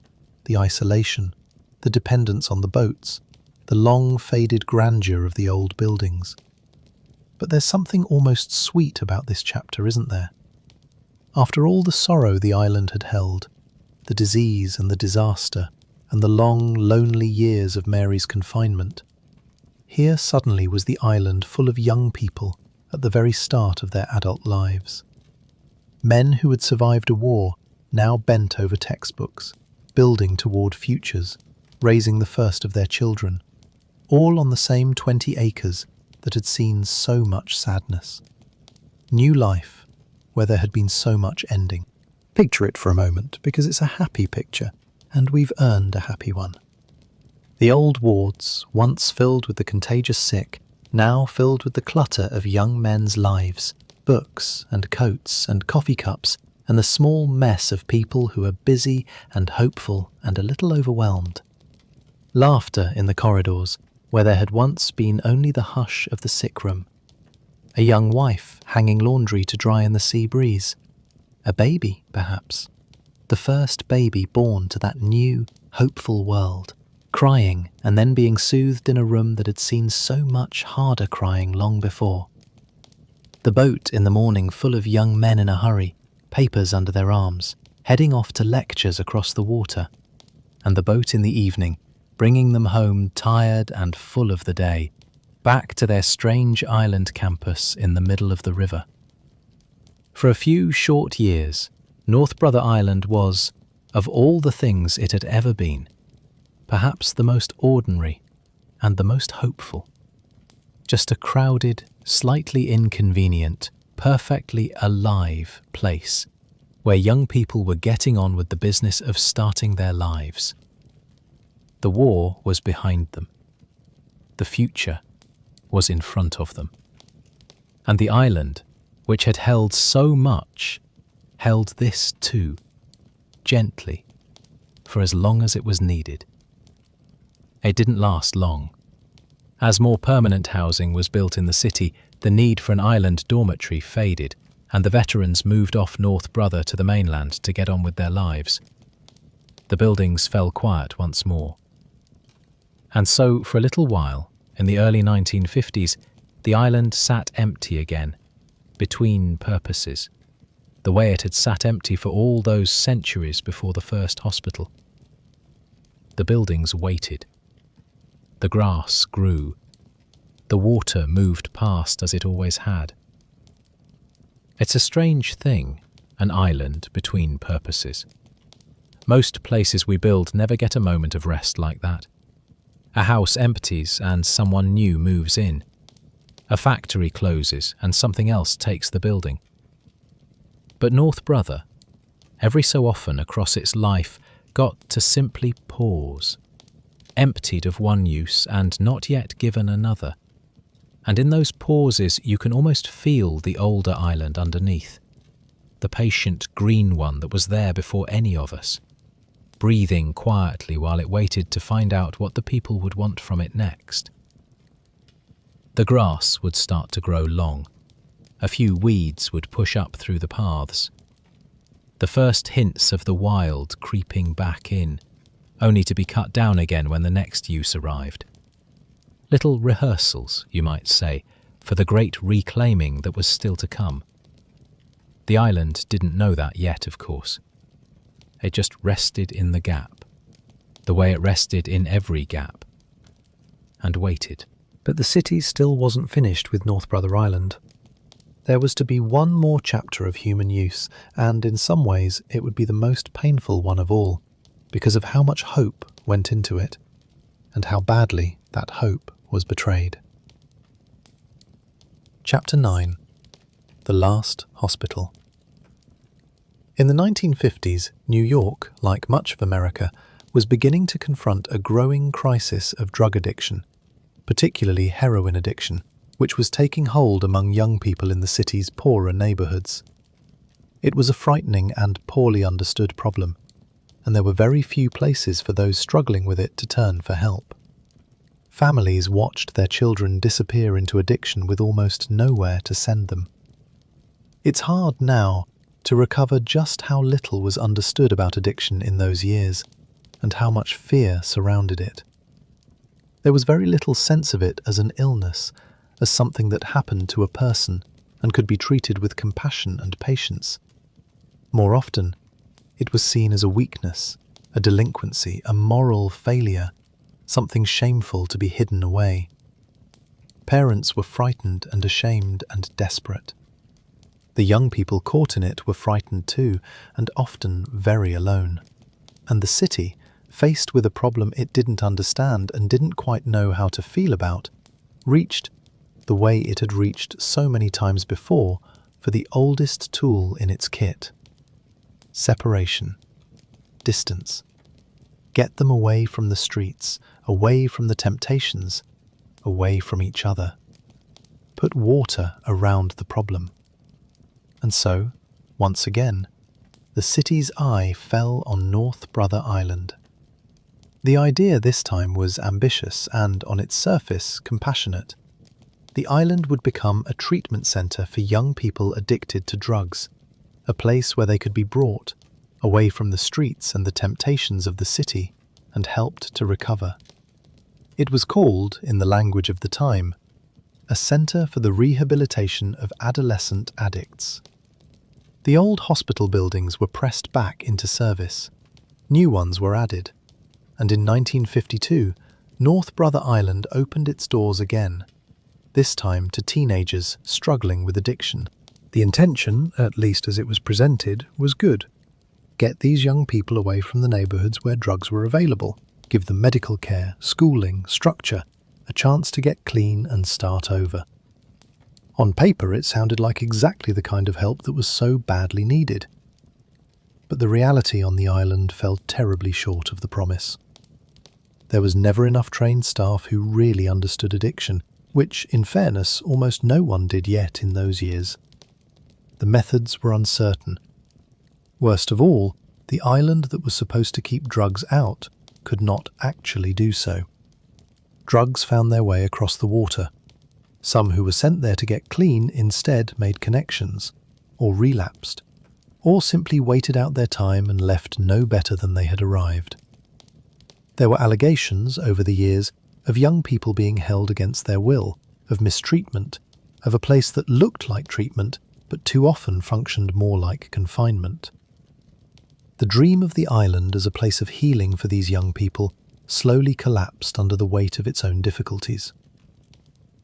the isolation, the dependence on the boats, the long faded grandeur of the old buildings. But there's something almost sweet about this chapter, isn't there? After all the sorrow the island had held, the disease and the disaster, and the long, lonely years of Mary's confinement, here suddenly was the island full of young people at the very start of their adult lives. Men who had survived a war, now bent over textbooks, building toward futures, raising the first of their children, all on the same 20 acres that had seen so much sadness. New life, where there had been so much ending. Picture it for a moment, because it's a happy picture, and we've earned a happy one. The old wards, once filled with the contagious sick, now filled with the clutter of young men's lives, books and coats and coffee cups, and the small mess of people who are busy and hopeful and a little overwhelmed. Laughter in the corridors, where there had once been only the hush of the sick room. A young wife hanging laundry to dry in the sea breeze. A baby, perhaps. The first baby born to that new, hopeful world, crying and then being soothed in a room that had seen so much harder crying long before. The boat in the morning full of young men in a hurry, papers under their arms, heading off to lectures across the water. And the boat in the evening, bringing them home tired and full of the day, back to their strange island campus in the middle of the river. For a few short years, North Brother Island was, of all the things it had ever been, perhaps the most ordinary and the most hopeful. Just a crowded, slightly inconvenient, perfectly alive place where young people were getting on with the business of starting their lives. The war was behind them. The future was in front of them. And the island, which had held so much, held this too, gently, for as long as it was needed. It didn't last long. As more permanent housing was built in the city, the need for an island dormitory faded, and the veterans moved off North Brother to the mainland to get on with their lives. The buildings fell quiet once more. And so, for a little while, in the early 1950s, the island sat empty again, between purposes, the way it had sat empty for all those centuries before the first hospital. The buildings waited. The grass grew. The water moved past as it always had. It's a strange thing, an island between purposes. Most places we build never get a moment of rest like that. A house empties and someone new moves in. A factory closes and something else takes the building. But North Brother, every so often across its life, got to simply pause, emptied of one use and not yet given another. And in those pauses you can almost feel the older island underneath, the patient green one that was there before any of us, breathing quietly while it waited to find out what the people would want from it next. The grass would start to grow long. A few weeds would push up through the paths. The first hints of the wild creeping back in, only to be cut down again when the next use arrived. Little rehearsals, you might say, for the great reclaiming that was still to come. The island didn't know that yet, of course. It just rested in the gap, the way it rested in every gap, and waited. But the city still wasn't finished with North Brother Island. There was to be one more chapter of human use, and in some ways it would be the most painful one of all, because of how much hope went into it, and how badly that hope was betrayed. Chapter 9. The Last Hospital. In the 1950s, New York, like much of America, was beginning to confront a growing crisis of drug addiction, particularly heroin addiction, which was taking hold among young people in the city's poorer neighborhoods. It was a frightening and poorly understood problem, and there were very few places for those struggling with it to turn for help. Families watched their children disappear into addiction with almost nowhere to send them. It's hard now to recover just how little was understood about addiction in those years, and how much fear surrounded it. There was very little sense of it as an illness, as something that happened to a person and could be treated with compassion and patience. More often, it was seen as a weakness, a delinquency, a moral failure, something shameful to be hidden away. Parents were frightened and ashamed and desperate. The young people caught in it were frightened too, and often very alone. And the city, faced with a problem it didn't understand and didn't quite know how to feel about, reached, the way it had reached so many times before, for the oldest tool in its kit. Separation. Distance. Get them away from the streets, away from the temptations, away from each other. Put water around the problem. And so, once again, the city's eye fell on North Brother Island. The idea this time was ambitious and, on its surface, compassionate. The island would become a treatment centre for young people addicted to drugs, a place where they could be brought away from the streets and the temptations of the city and helped to recover. It was called, in the language of the time, a centre for the rehabilitation of adolescent addicts. The old hospital buildings were pressed back into service. New ones were added, and in 1952, North Brother Island opened its doors again, this time to teenagers struggling with addiction. The intention, at least as it was presented, was good. Get these young people away from the neighbourhoods where drugs were available, give them medical care, schooling, structure, a chance to get clean and start over. On paper, it sounded like exactly the kind of help that was so badly needed. But the reality on the island fell terribly short of the promise. There was never enough trained staff who really understood addiction, which, in fairness, almost no one did yet in those years. The methods were uncertain. Worst of all, the island that was supposed to keep drugs out could not actually do so. Drugs found their way across the water. Some who were sent there to get clean instead made connections, or relapsed, or simply waited out their time and left no better than they had arrived. There were allegations over the years of young people being held against their will, of mistreatment, of a place that looked like treatment but too often functioned more like confinement. The dream of the island as a place of healing for these young people slowly collapsed under the weight of its own difficulties.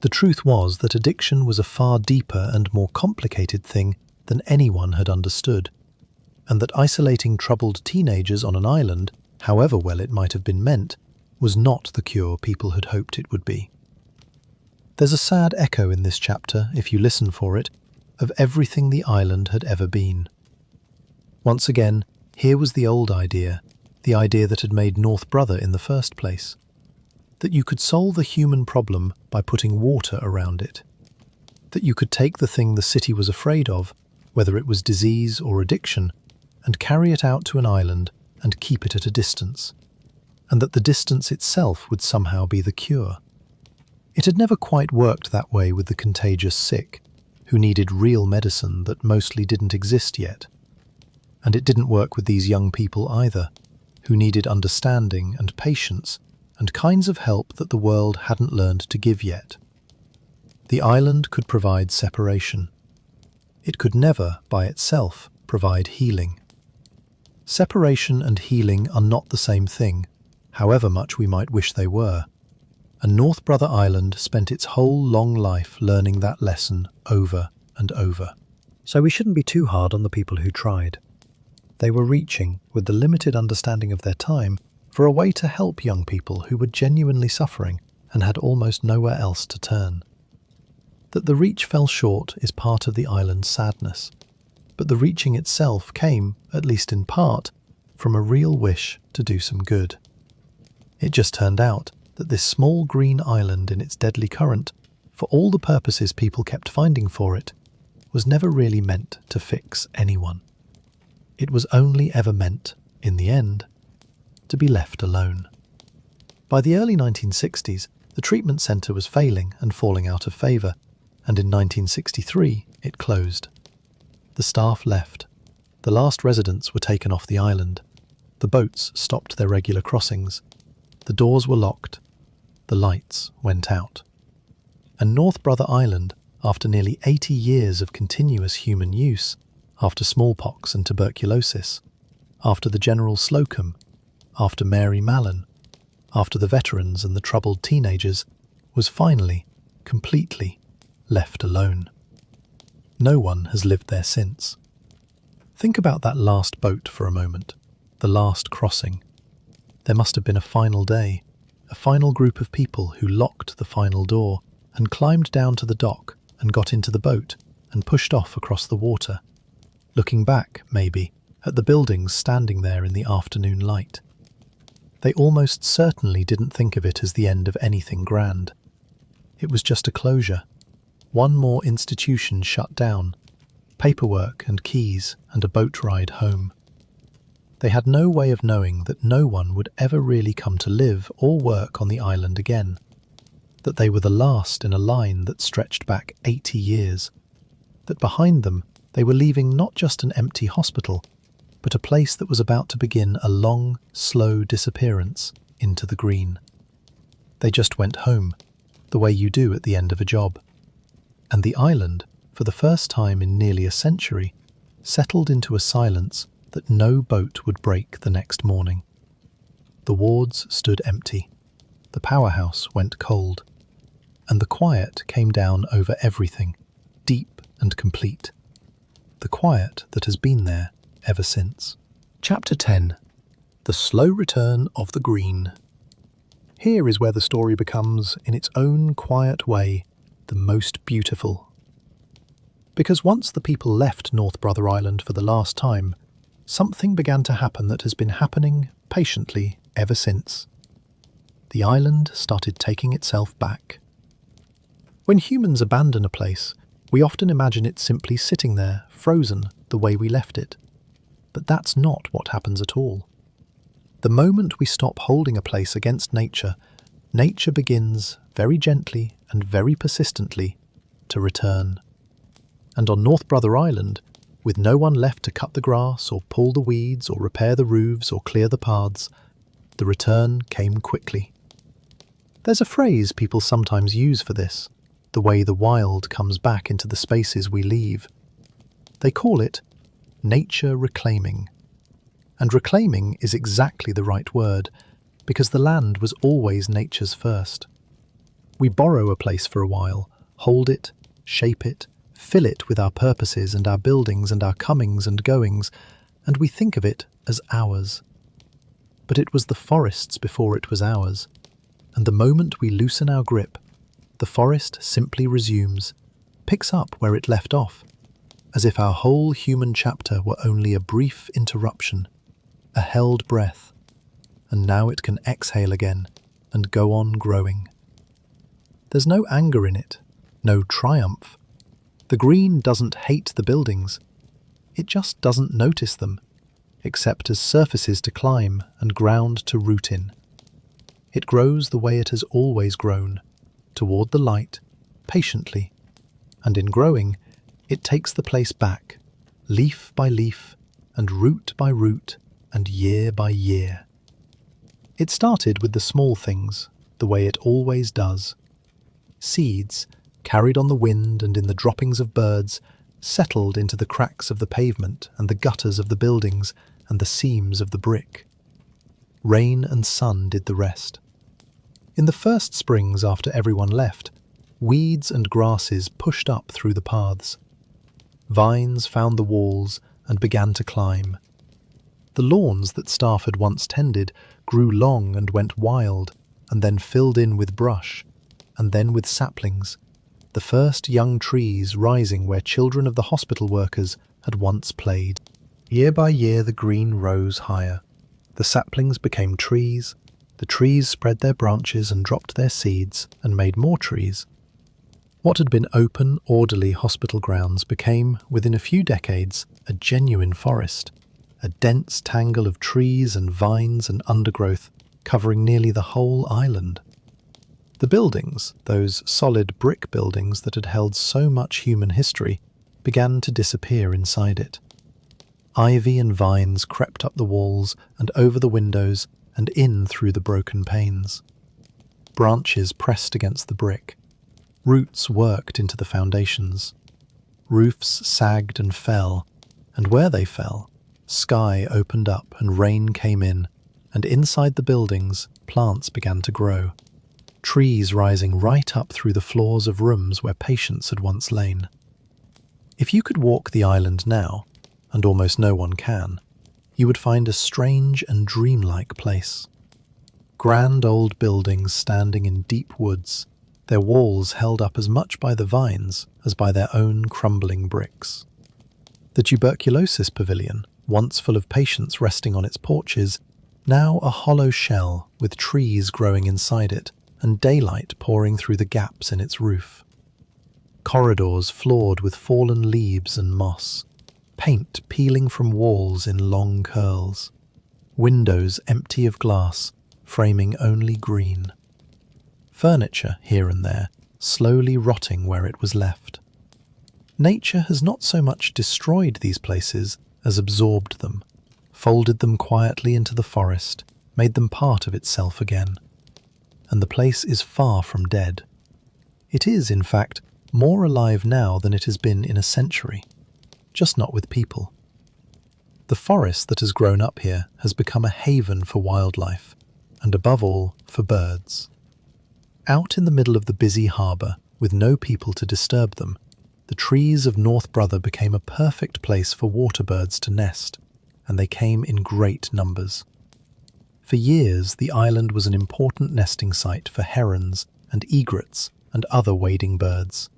The truth was that addiction was a far deeper and more complicated thing than anyone had understood, and that isolating troubled teenagers on an island, however well it might have been meant, was not the cure people had hoped it would be. There's a sad echo in this chapter, if you listen for it, of everything the island had ever been. Once again, here was the old idea, the idea that had made North Brother in the first place, that you could solve a human problem by putting water around it, that you could take the thing the city was afraid of, whether it was disease or addiction, and carry it out to an island and keep it at a distance, and that the distance itself would somehow be the cure. It had never quite worked that way with the contagious sick, who needed real medicine that mostly didn't exist yet. And it didn't work with these young people either, who needed understanding and patience and kinds of help that the world hadn't learned to give yet. The island could provide separation. It could never, by itself, provide healing. Separation and healing are not the same thing, however much we might wish they were. And North Brother Island spent its whole long life learning that lesson over and over. So we shouldn't be too hard on the people who tried. They were reaching, with the limited understanding of their time, for a way to help young people who were genuinely suffering and had almost nowhere else to turn. That the reach fell short is part of the island's sadness, but the reaching itself came, at least in part, from a real wish to do some good. It just turned out that this small green island in its deadly current, for all the purposes people kept finding for it, was never really meant to fix anyone. It was only ever meant, in the end, to be left alone. By the early 1960s, the treatment centre was failing and falling out of favour, and in 1963 it closed. The staff left. The last residents were taken off the island. The boats stopped their regular crossings. The doors were locked. The lights went out. And North Brother Island, after nearly 80 years of continuous human use, after smallpox and tuberculosis, after the General Slocum, after Mary Mallon, after the veterans and the troubled teenagers, was finally, completely, left alone. No one has lived there since. Think about that last boat for a moment, the last crossing. There must have been a final day, a final group of people who locked the final door and climbed down to the dock and got into the boat and pushed off across the water, looking back, maybe, at the buildings standing there in the afternoon light. They almost certainly didn't think of it as the end of anything grand. It was just a closure. One more institution shut down. paperwork and keys and a boat ride home. They had no way of knowing that no one would ever really come to live or work on the island again, that they were the last in a line that stretched back 80 years, that behind them they were leaving not just an empty hospital, but a place that was about to begin a long, slow disappearance into the green. They just went home, the way you do at the end of a job. And the island, for the first time in nearly a century, settled into a silence that no boat would break the next morning. The wards stood empty, the powerhouse went cold, and the quiet came down over everything, deep and complete. The quiet that has been there ever since. Chapter 10. The Slow Return of the Green. Here is where the story becomes, in its own quiet way, the most beautiful. Because once the people left North Brother Island for the last time, something began to happen that has been happening patiently ever since. The island started taking itself back. When humans abandon a place, we often imagine it simply sitting there, frozen, the way we left it. But that's not what happens at all. The moment we stop holding a place against nature, nature begins, very gently and very persistently, to return. And on North Brother Island, with no one left to cut the grass or pull the weeds or repair the roofs or clear the paths, the return came quickly. There's a phrase people sometimes use for this, the way the wild comes back into the spaces we leave. They call it nature reclaiming. And reclaiming is exactly the right word, because the land was always nature's first. We borrow a place for a while, hold it, shape it, fill it with our purposes and our buildings and our comings and goings, and we think of it as ours. But it was the forest's before it was ours, and the moment we loosen our grip, the forest simply resumes, picks up where it left off, as if our whole human chapter were only a brief interruption, a held breath, and now it can exhale again and go on growing. There's no anger in it, no triumph. The green doesn't hate the buildings. It just doesn't notice them, except as surfaces to climb and ground to root in. It grows the way it has always grown, toward the light, patiently, and in growing, it takes the place back, leaf by leaf, and root by root, and year by year. It started with the small things, the way it always does. Seeds, carried on the wind and in the droppings of birds, settled into the cracks of the pavement and the gutters of the buildings and the seams of the brick. Rain and sun did the rest. In the first springs after everyone left, weeds and grasses pushed up through the paths. Vines found the walls and began to climb. The lawns that staff had once tended grew long and went wild, and then filled in with brush, and then with saplings, the first young trees rising where children of the hospital workers had once played. Year by year the green rose higher. The saplings became trees, the trees spread their branches and dropped their seeds and made more trees. What had been open, orderly hospital grounds became, within a few decades, a genuine forest, a dense tangle of trees and vines and undergrowth covering nearly the whole island. The buildings, those solid brick buildings that had held so much human history, began to disappear inside it. Ivy and vines crept up the walls and over the windows and in through the broken panes. Branches pressed against the brick. Roots worked into the foundations. Roofs sagged and fell, and where they fell, sky opened up and rain came in, and inside the buildings, plants began to grow. Trees rising right up through the floors of rooms where patients had once lain. If you could walk the island now, and almost no one can, you would find a strange and dreamlike place. Grand old buildings standing in deep woods, their walls held up as much by the vines as by their own crumbling bricks. The tuberculosis pavilion, once full of patients resting on its porches, now a hollow shell with trees growing inside it and daylight pouring through the gaps in its roof. corridors floored with fallen leaves and moss, paint peeling from walls in long curls, windows empty of glass, framing only green. Furniture here and there, slowly rotting where it was left. Nature has not so much destroyed these places as absorbed them, folded them quietly into the forest, made them part of itself again. And the place is far from dead. It is, in fact, more alive now than it has been in a century, just not with people. The forest that has grown up here has become a haven for wildlife, and above all, for birds. Out in the middle of the busy harbour, with no people to disturb them, the trees of North Brother became a perfect place for water birds to nest, and they came in great numbers. For years, the island was an important nesting site for herons and egrets and other wading birds.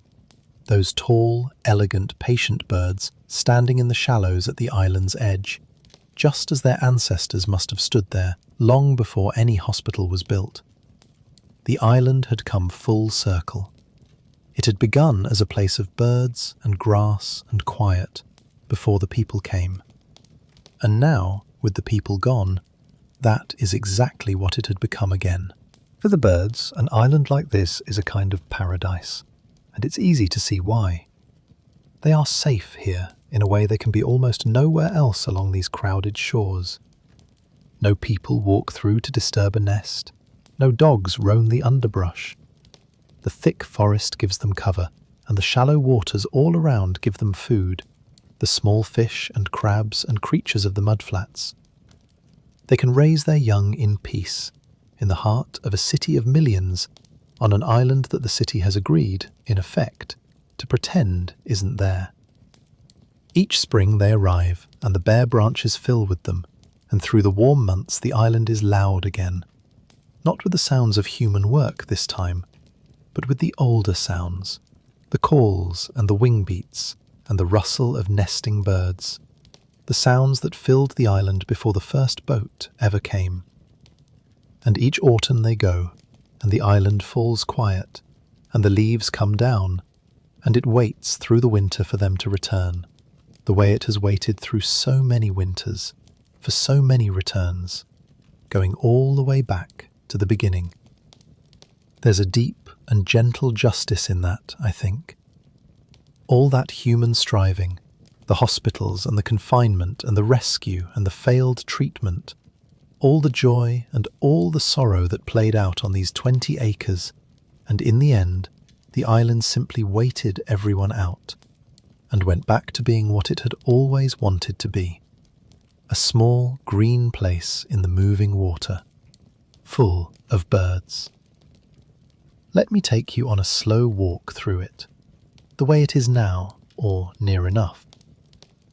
Those tall, elegant, patient birds standing in the shallows at the island's edge, just as their ancestors must have stood there long before any hospital was built. The island had come full circle. It had begun as a place of birds and grass and quiet before the people came. And now, with the people gone, that is exactly what it had become again. For the birds, an island like this is a kind of paradise, and it's easy to see why. They are safe here in a way they can be almost nowhere else along these crowded shores. No people walk through to disturb a nest. No dogs roam the underbrush. The thick forest gives them cover, and the shallow waters all around give them food, the small fish and crabs and creatures of the mudflats. They can raise their young in peace, in the heart of a city of millions, on an island that the city has agreed, in effect, to pretend isn't there. Each spring they arrive, and the bare branches fill with them, and through the warm months the island is loud again. Not with the sounds of human work this time, but with the older sounds, the calls and the wing beats and the rustle of nesting birds, the sounds that filled the island before the first boat ever came. And each autumn they go, and the island falls quiet, and the leaves come down, and it waits through the winter for them to return, the way it has waited through so many winters, for so many returns, going all the way back to the beginning. There's a deep and gentle justice in that, I think. All that human striving, the hospitals and the confinement and the rescue and the failed treatment, all the joy and all the sorrow that played out on these 20 acres, and in the end, the island simply waited everyone out and went back to being what it had always wanted to be, a small green place in the moving water, full of birds. Let me take you on a slow walk through it, the way it is now, or near enough,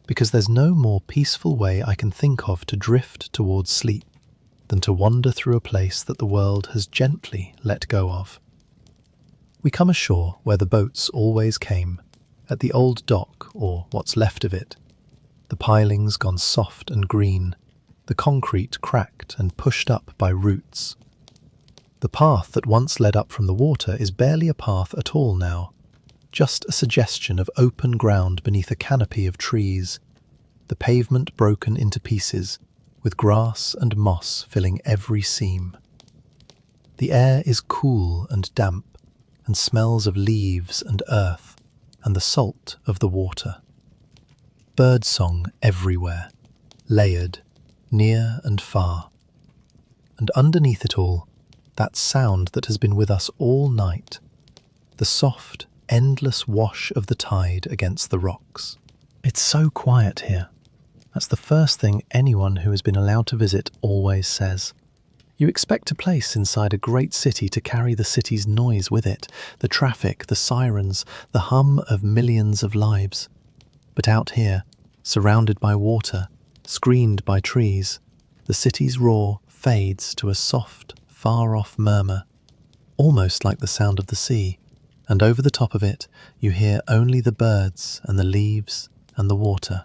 because there's no more peaceful way I can think of to drift towards sleep than to wander through a place that the world has gently let go of. We come ashore where the boats always came, at the old dock, or what's left of it, the pilings gone soft and green, the concrete cracked and pushed up by roots. The path that once led up from the water is barely a path at all now, just a suggestion of open ground beneath a canopy of trees, the pavement broken into pieces, with grass and moss filling every seam. The air is cool and damp, and smells of leaves and earth, and the salt of the water. Birdsong everywhere, layered, near and far. And underneath it all, that sound that has been with us all night, the soft, endless wash of the tide against the rocks. It's so quiet here. That's the first thing anyone who has been allowed to visit always says. You expect a place inside a great city to carry the city's noise with it, the traffic, the sirens, the hum of millions of lives. But out here, surrounded by water, screened by trees, the city's roar fades to a soft, far-off murmur, almost like the sound of the sea, and over the top of it you hear only the birds and the leaves and the water.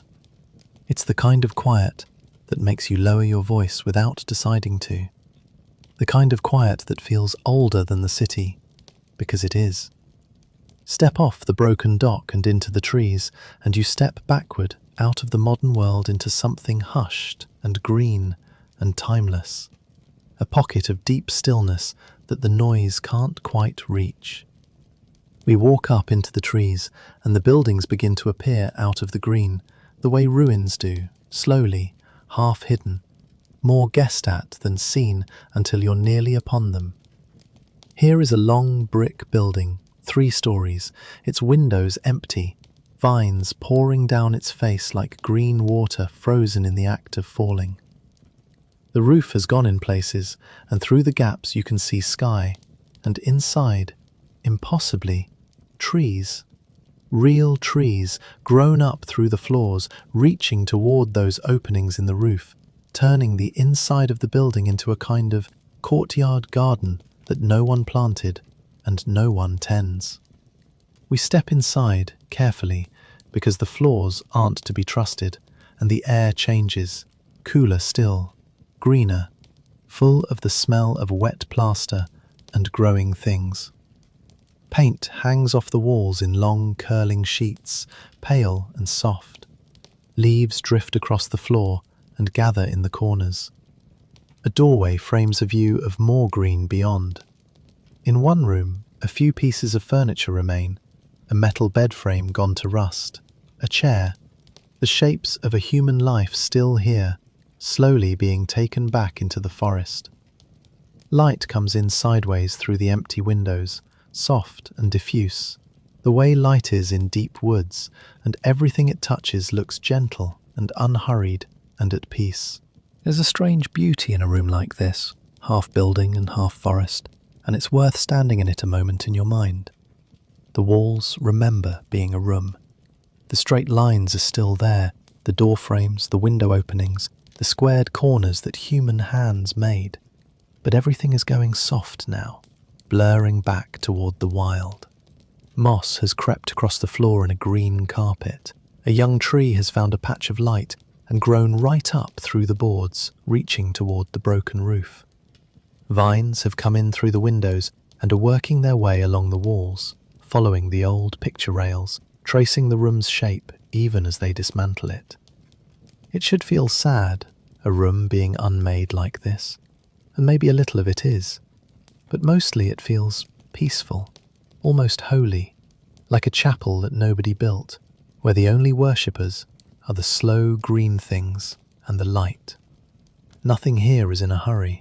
It's the kind of quiet that makes you lower your voice without deciding to. The kind of quiet that feels older than the city, because it is. Step off the broken dock and into the trees, and you step backward out of the modern world into something hushed and green and timeless. A pocket of deep stillness that the noise can't quite reach. We walk up into the trees, and the buildings begin to appear out of the green, the way ruins do, slowly, half hidden, more guessed at than seen until you're nearly upon them. Here is a long brick building, 3 stories, its windows empty, vines pouring down its face like green water frozen in the act of falling. The roof has gone in places, and through the gaps you can see sky, and inside, impossibly, trees. Real trees, grown up through the floors, reaching toward those openings in the roof, turning the inside of the building into a kind of courtyard garden that no one planted and no one tends. We step inside carefully because the floors aren't to be trusted, and the air changes, cooler still, greener, full of the smell of wet plaster and growing things. Paint hangs off the walls in long curling sheets, pale and soft. Leaves drift across the floor and gather in the corners. A doorway frames a view of more green beyond. In one room, a few pieces of furniture remain, a metal bed frame gone to rust, a chair, the shapes of a human life still here, slowly being taken back into the forest. Light comes in sideways through the empty windows, soft and diffuse, the way light is in deep woods, and everything it touches looks gentle and unhurried and at peace. There's a strange beauty in a room like this, half building and half forest, and it's worth standing in it a moment in your mind. The walls remember being a room. The straight lines are still there, the door frames, the window openings, the squared corners that human hands made. But everything is going soft now, blurring back toward the wild. Moss has crept across the floor in a green carpet. A young tree has found a patch of light and grown right up through the boards, reaching toward the broken roof. Vines have come in through the windows and are working their way along the walls, following the old picture rails, tracing the room's shape even as they dismantle it. It should feel sad, a room being unmade like this, and maybe a little of it is, but mostly it feels peaceful, almost holy, like a chapel that nobody built, where the only worshippers are the slow green things and the light. Nothing here is in a hurry.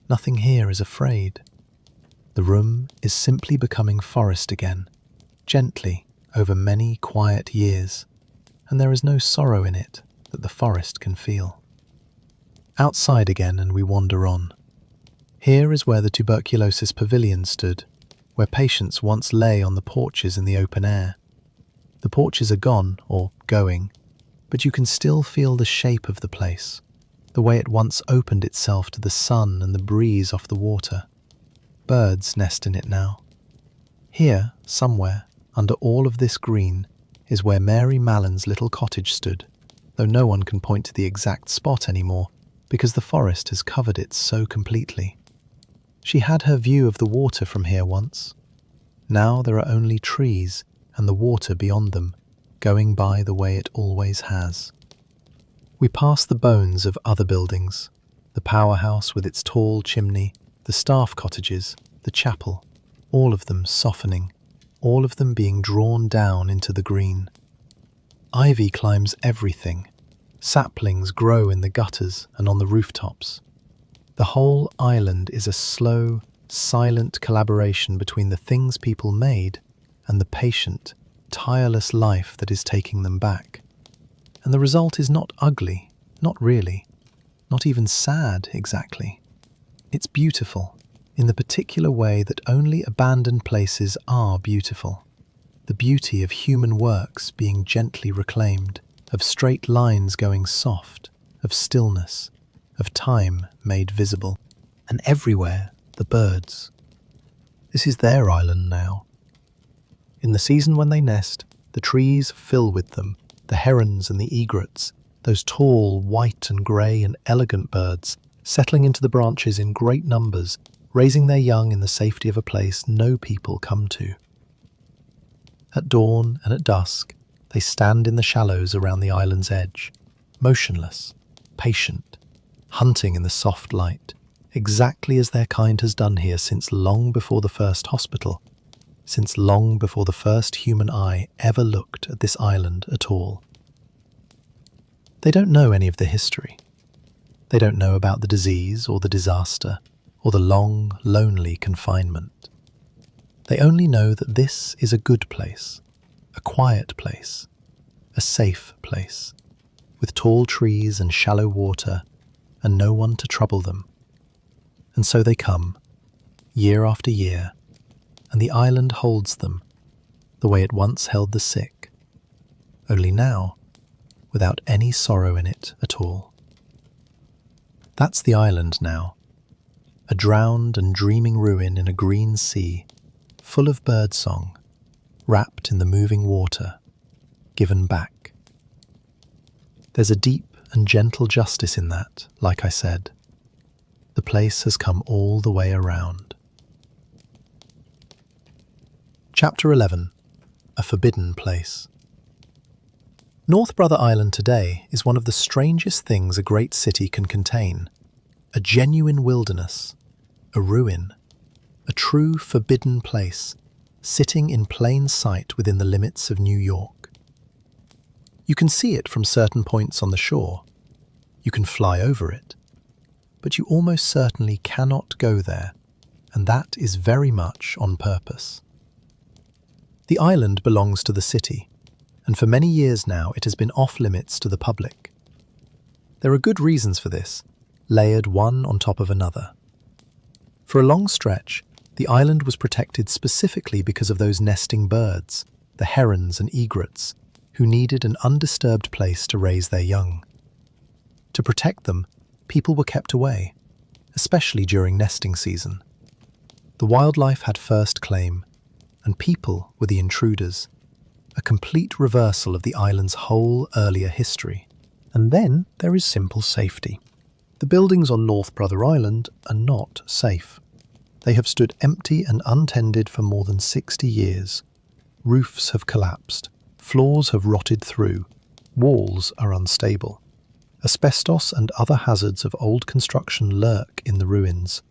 Nothing here is afraid. The room is simply becoming forest again, gently over many quiet years, and there is no sorrow in it that the forest can feel. Outside again, and we wander on. Here is where the tuberculosis pavilion stood, where patients once lay on the porches in the open air. The porches are gone, or going, but you can still feel the shape of the place, the way it once opened itself to the sun and the breeze off the water. Birds nest in it now. Here, somewhere, under all of this green, is where Mary Mallon's little cottage stood, though no one can point to the exact spot anymore, because the forest has covered it so completely. She had her view of the water from here once. Now there are only trees and the water beyond them, going by the way it always has. We pass the bones of other buildings, the powerhouse with its tall chimney, the staff cottages, the chapel, all of them softening, all of them being drawn down into the green. Ivy climbs everything. Saplings grow in the gutters and on the rooftops. The whole island is a slow, silent collaboration between the things people made and the patient, tireless life that is taking them back. And the result is not ugly, not really, not even sad exactly. It's beautiful, in the particular way that only abandoned places are beautiful. The beauty of human works being gently reclaimed, of straight lines going soft, of stillness, of time made visible. And everywhere, the birds. This is their island now. In the season when they nest, the trees fill with them, the herons and the egrets, those tall, white and grey and elegant birds, settling into the branches in great numbers, raising their young in the safety of a place no people come to. At dawn and at dusk, they stand in the shallows around the island's edge, motionless, patient, hunting in the soft light, exactly as their kind has done here since long before the first hospital, since long before the first human eye ever looked at this island at all. They don't know any of the history. They don't know about the disease or the disaster or the long, lonely confinement. They only know that this is a good place, a quiet place, a safe place, with tall trees and shallow water and no one to trouble them. And so they come, year after year, and the island holds them the way it once held the sick, only now without any sorrow in it at all. That's the island now, a drowned and dreaming ruin in a green sea, full of birdsong, wrapped in the moving water, given back. There's a deep and gentle justice in that, like I said. The place has come all the way around. Chapter 11. A Forbidden Place. North Brother Island today is one of the strangest things a great city can contain. A genuine wilderness, a ruin, a true forbidden place, sitting in plain sight within the limits of New York. You can see it from certain points on the shore. You can fly over it. But you almost certainly cannot go there, and that is very much on purpose. The island belongs to the city, and for many years now it has been off-limits to the public. There are good reasons for this, layered one on top of another. For a long stretch, the island was protected specifically because of those nesting birds, the herons and egrets, who needed an undisturbed place to raise their young. To protect them, people were kept away, especially during nesting season. The wildlife had first claim, and people were the intruders, a complete reversal of the island's whole earlier history. And then there is simple safety. The buildings on North Brother Island are not safe. They have stood empty and untended for more than 60 years. Roofs have collapsed, floors have rotted through, walls are unstable. Asbestos and other hazards of old construction lurk in the ruins.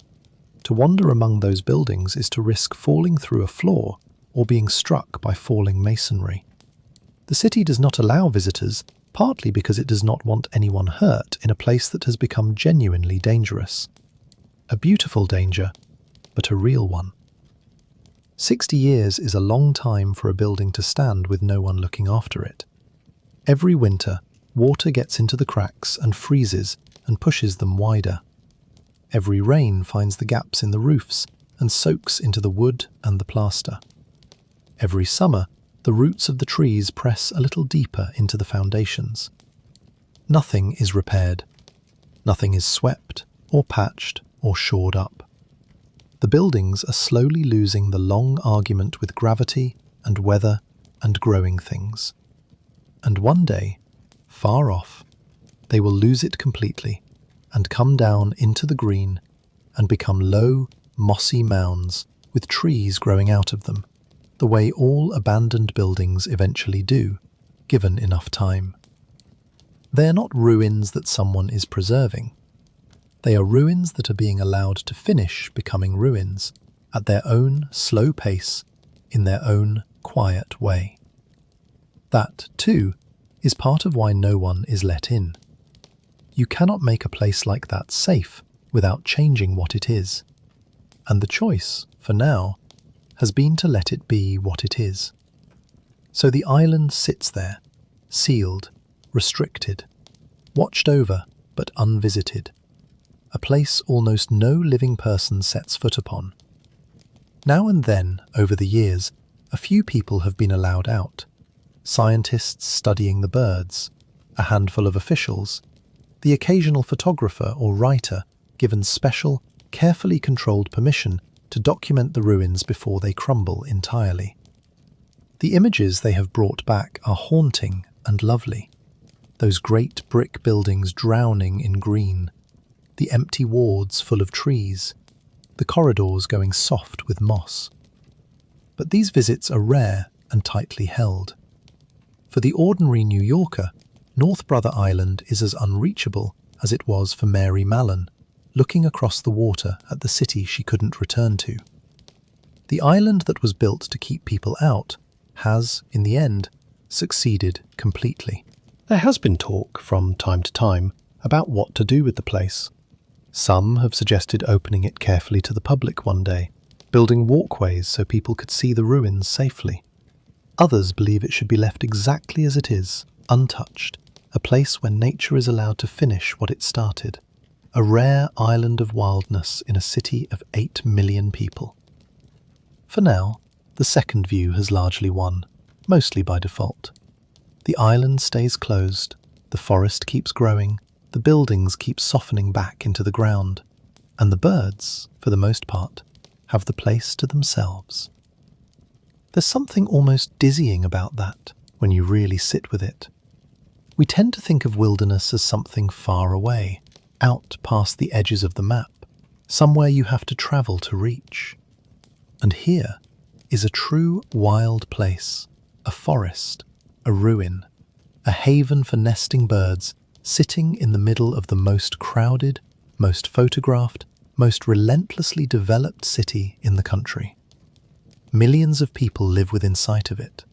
To wander among those buildings is to risk falling through a floor or being struck by falling masonry. The city does not allow visitors, partly because it does not want anyone hurt in a place that has become genuinely dangerous. A beautiful danger, but a real one. 60 years is a long time for a building to stand with no one looking after it. Every winter, water gets into the cracks and freezes and pushes them wider. Every rain finds the gaps in the roofs and soaks into the wood and the plaster. Every summer, the roots of the trees press a little deeper into the foundations. Nothing is repaired. Nothing is swept or patched or shored up. The buildings are slowly losing the long argument with gravity and weather and growing things. And one day, far off, they will lose it completely and come down into the green and become low, mossy mounds with trees growing out of them, the way all abandoned buildings eventually do, given enough time. They are not ruins that someone is preserving. They are ruins that are being allowed to finish becoming ruins at their own slow pace, in their own quiet way. That, too, is part of why no one is let in. You cannot make a place like that safe without changing what it is. And the choice, for now, has been to let it be what it is. So the island sits there, sealed, restricted, watched over but unvisited, a place almost no living person sets foot upon. Now and then, over the years, a few people have been allowed out. Scientists studying the birds, a handful of officials, the occasional photographer or writer given special, carefully controlled permission to document the ruins before they crumble entirely. The images they have brought back are haunting and lovely. Those great brick buildings drowning in green, the empty wards full of trees, the corridors going soft with moss. But these visits are rare and tightly held. For the ordinary New Yorker, North Brother Island is as unreachable as it was for Mary Mallon, looking across the water at the city she couldn't return to. The island that was built to keep people out has, in the end, succeeded completely. There has been talk from time to time about what to do with the place. Some have suggested opening it carefully to the public one day, building walkways so people could see the ruins safely. Others believe it should be left exactly as it is, untouched, a place where nature is allowed to finish what it started. A rare island of wildness in a city of 8 million people. For now, the second view has largely won, mostly by default. The island stays closed, the forest keeps growing, the buildings keep softening back into the ground, and the birds, for the most part, have the place to themselves. There's something almost dizzying about that when you really sit with it. We tend to think of wilderness as something far away, out past the edges of the map, somewhere you have to travel to reach. And here is a true wild place, a forest, a ruin, a haven for nesting birds, sitting in the middle of the most crowded, most photographed, most relentlessly developed city in the country. Millions of people live within sight of it.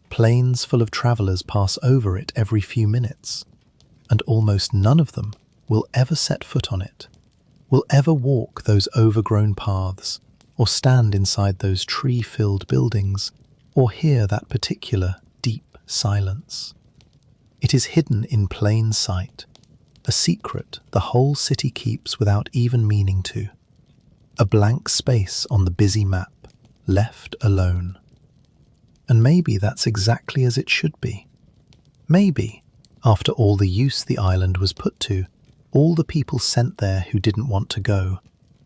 Planes full of travelers pass over it every few minutes, and almost none of them will ever set foot on it, will ever walk those overgrown paths, or stand inside those tree-filled buildings, or hear that particular deep silence. It is hidden in plain sight, a secret the whole city keeps without even meaning to. A blank space on the busy map, left alone. And maybe that's exactly as it should be. Maybe, after all the use the island was put to, all the people sent there who didn't want to go,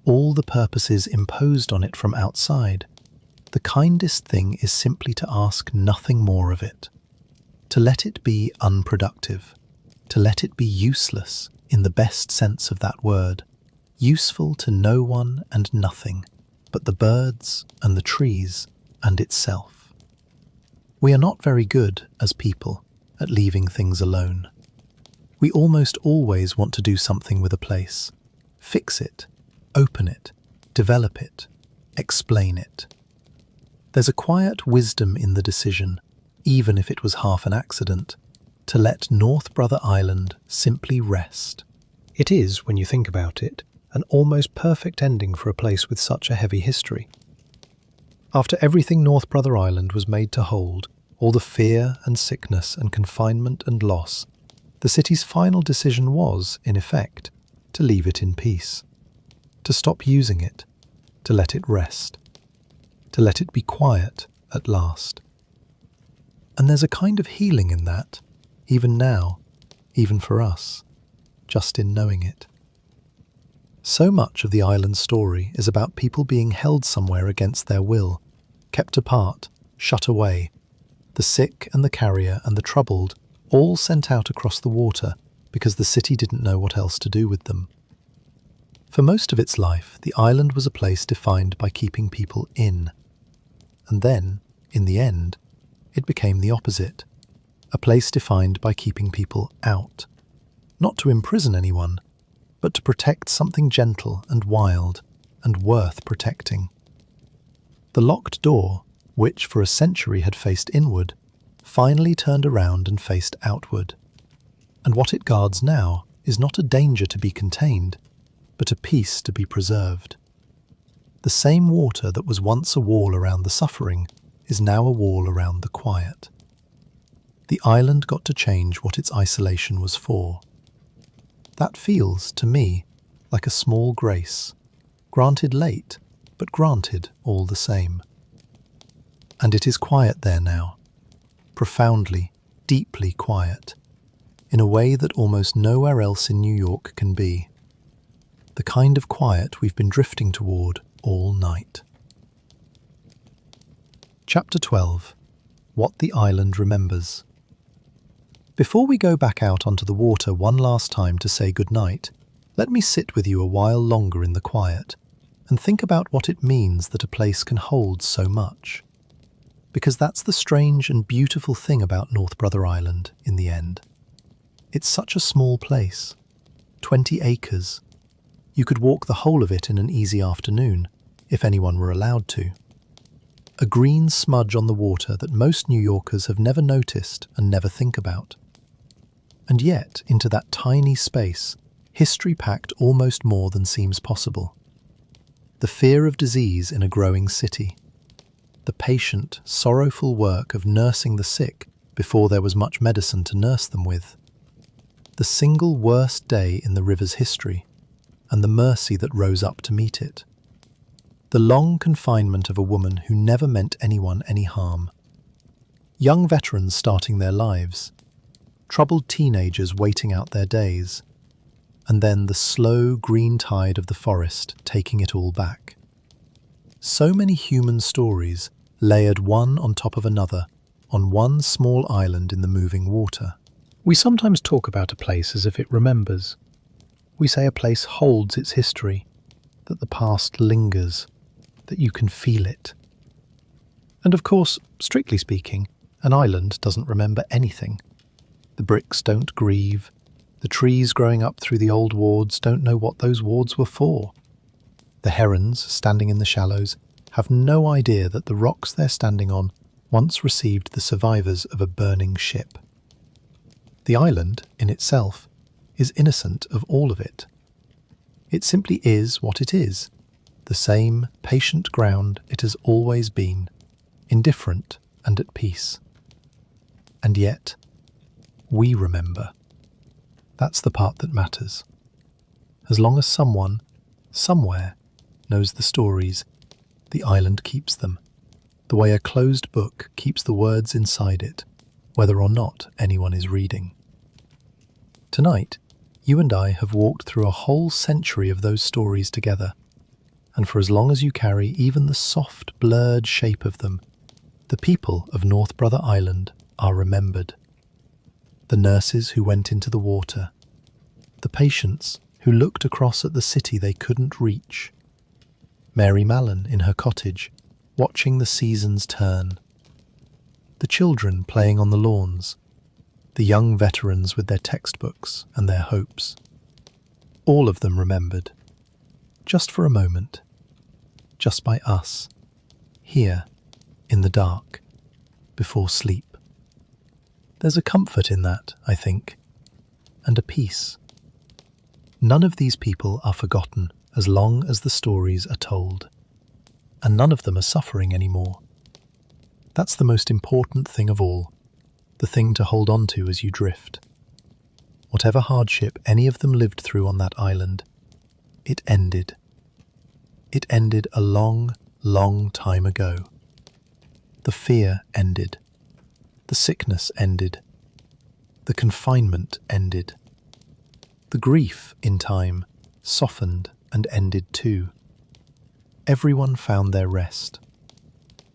all the purposes imposed on it from outside, the kindest thing is simply to ask nothing more of it. To let it be unproductive, to let it be useless in the best sense of that word, useful to no one and nothing but the birds and the trees and itself. We are not very good, as people, at leaving things alone. We almost always want to do something with a place, fix it, open it, develop it, explain it. There's a quiet wisdom in the decision, even if it was half an accident, to let North Brother Island simply rest. It is, when you think about it, an almost perfect ending for a place with such a heavy history. After everything North Brother Island was made to hold, all the fear and sickness and confinement and loss, the city's final decision was, in effect, to leave it in peace, to stop using it, to let it rest, to let it be quiet at last. And there's a kind of healing in that, even now, even for us, just in knowing it. So much of the island's story is about people being held somewhere against their will, kept apart, shut away, the sick and the carrier and the troubled, all sent out across the water because the city didn't know what else to do with them. For most of its life, the island was a place defined by keeping people in. And then, in the end, it became the opposite, a place defined by keeping people out, not to imprison anyone, but to protect something gentle and wild and worth protecting. The locked door, which for a century had faced inward, finally turned around and faced outward. And what it guards now is not a danger to be contained, but a peace to be preserved. The same water that was once a wall around the suffering is now a wall around the quiet. The island got to change what its isolation was for. That feels, to me, like a small grace, granted late, but granted all the same. And it is quiet there now, profoundly, deeply quiet, in a way that almost nowhere else in New York can be. The kind of quiet we've been drifting toward all night. Chapter 12. What the Island Remembers. Before we go back out onto the water one last time to say goodnight, let me sit with you a while longer in the quiet and think about what it means that a place can hold so much. Because that's the strange and beautiful thing about North Brother Island in the end. It's such a small place, 20 acres. You could walk the whole of it in an easy afternoon, if anyone were allowed to. A green smudge on the water that most New Yorkers have never noticed and never think about. And yet, into that tiny space, history packed almost more than seems possible. The fear of disease in a growing city. The patient, sorrowful work of nursing the sick before there was much medicine to nurse them with. The single worst day in the river's history, and the mercy that rose up to meet it. The long confinement of a woman who never meant anyone any harm. Young veterans starting their lives. Troubled teenagers waiting out their days. And then the slow green tide of the forest taking it all back. So many human stories layered one on top of another on one small island in the moving water. We sometimes talk about a place as if it remembers. We say a place holds its history, that the past lingers, that you can feel it. And of course, strictly speaking, an island doesn't remember anything. The bricks don't grieve. The trees growing up through the old wards don't know what those wards were for. The herons, standing in the shallows, have no idea that the rocks they're standing on once received the survivors of a burning ship. The island, in itself, is innocent of all of it. It simply is what it is, the same patient ground it has always been, indifferent and at peace. And yet, we remember. That's the part that matters. As long as someone, somewhere, knows the stories, the island keeps them, the way a closed book keeps the words inside it, whether or not anyone is reading. Tonight, you and I have walked through a whole century of those stories together, and for as long as you carry even the soft, blurred shape of them, the people of North Brother Island are remembered. The nurses who went into the water, the patients who looked across at the city they couldn't reach, Mary Mallon in her cottage, watching the seasons turn, the children playing on the lawns, the young veterans with their textbooks and their hopes. All of them remembered, just for a moment, just by us, here, in the dark, before sleep. There's a comfort in that, I think, and a peace. None of these people are forgotten as long as the stories are told, and none of them are suffering anymore. That's the most important thing of all, the thing to hold on to as you drift. Whatever hardship any of them lived through on that island, it ended. It ended a long, long time ago. The fear ended. The sickness ended. The confinement ended. The grief, in time, softened and ended too. Everyone found their rest.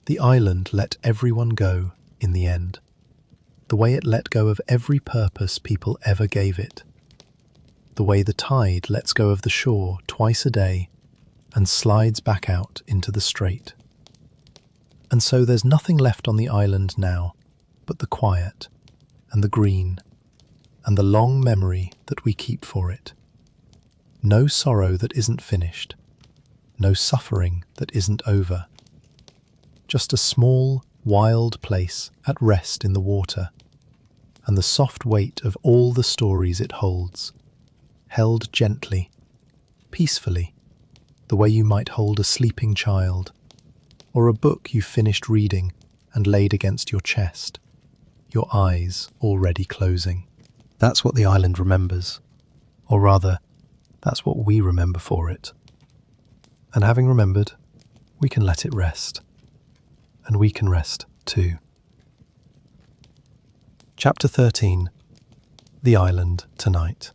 The island let everyone go in the end, the way it let go of every purpose people ever gave it, the way the tide lets go of the shore twice a day and slides back out into the strait. And so there's nothing left on the island now but the quiet and the green and the long memory that we keep for it. No sorrow that isn't finished, no suffering that isn't over. Just a small, wild place at rest in the water, and the soft weight of all the stories it holds, held gently, peacefully, the way you might hold a sleeping child, or a book you finished reading and laid against your chest, your eyes already closing. That's what the island remembers, or rather, that's what we remember for it. And having remembered, we can let it rest. And we can rest too. Chapter 13. The Island Tonight.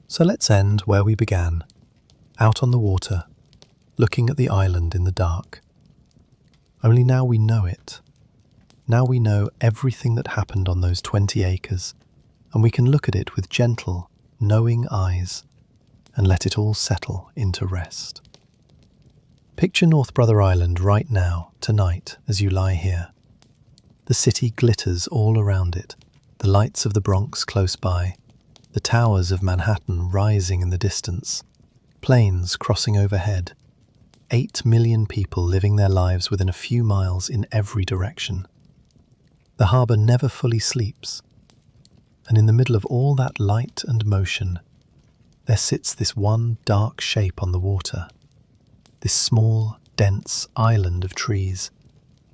So let's end where we began, out on the water, looking at the island in the dark. Only now we know it. Now we know everything that happened on those 20 acres, and we can look at it with gentle, knowing eyes and let it all settle into rest. Picture North Brother Island right now, tonight, as you lie here. The city glitters all around it, the lights of the Bronx close by, the towers of Manhattan rising in the distance, planes crossing overhead, 8 million people living their lives within a few miles in every direction. The harbour never fully sleeps, and in the middle of all that light and motion, there sits this one dark shape on the water, this small, dense island of trees,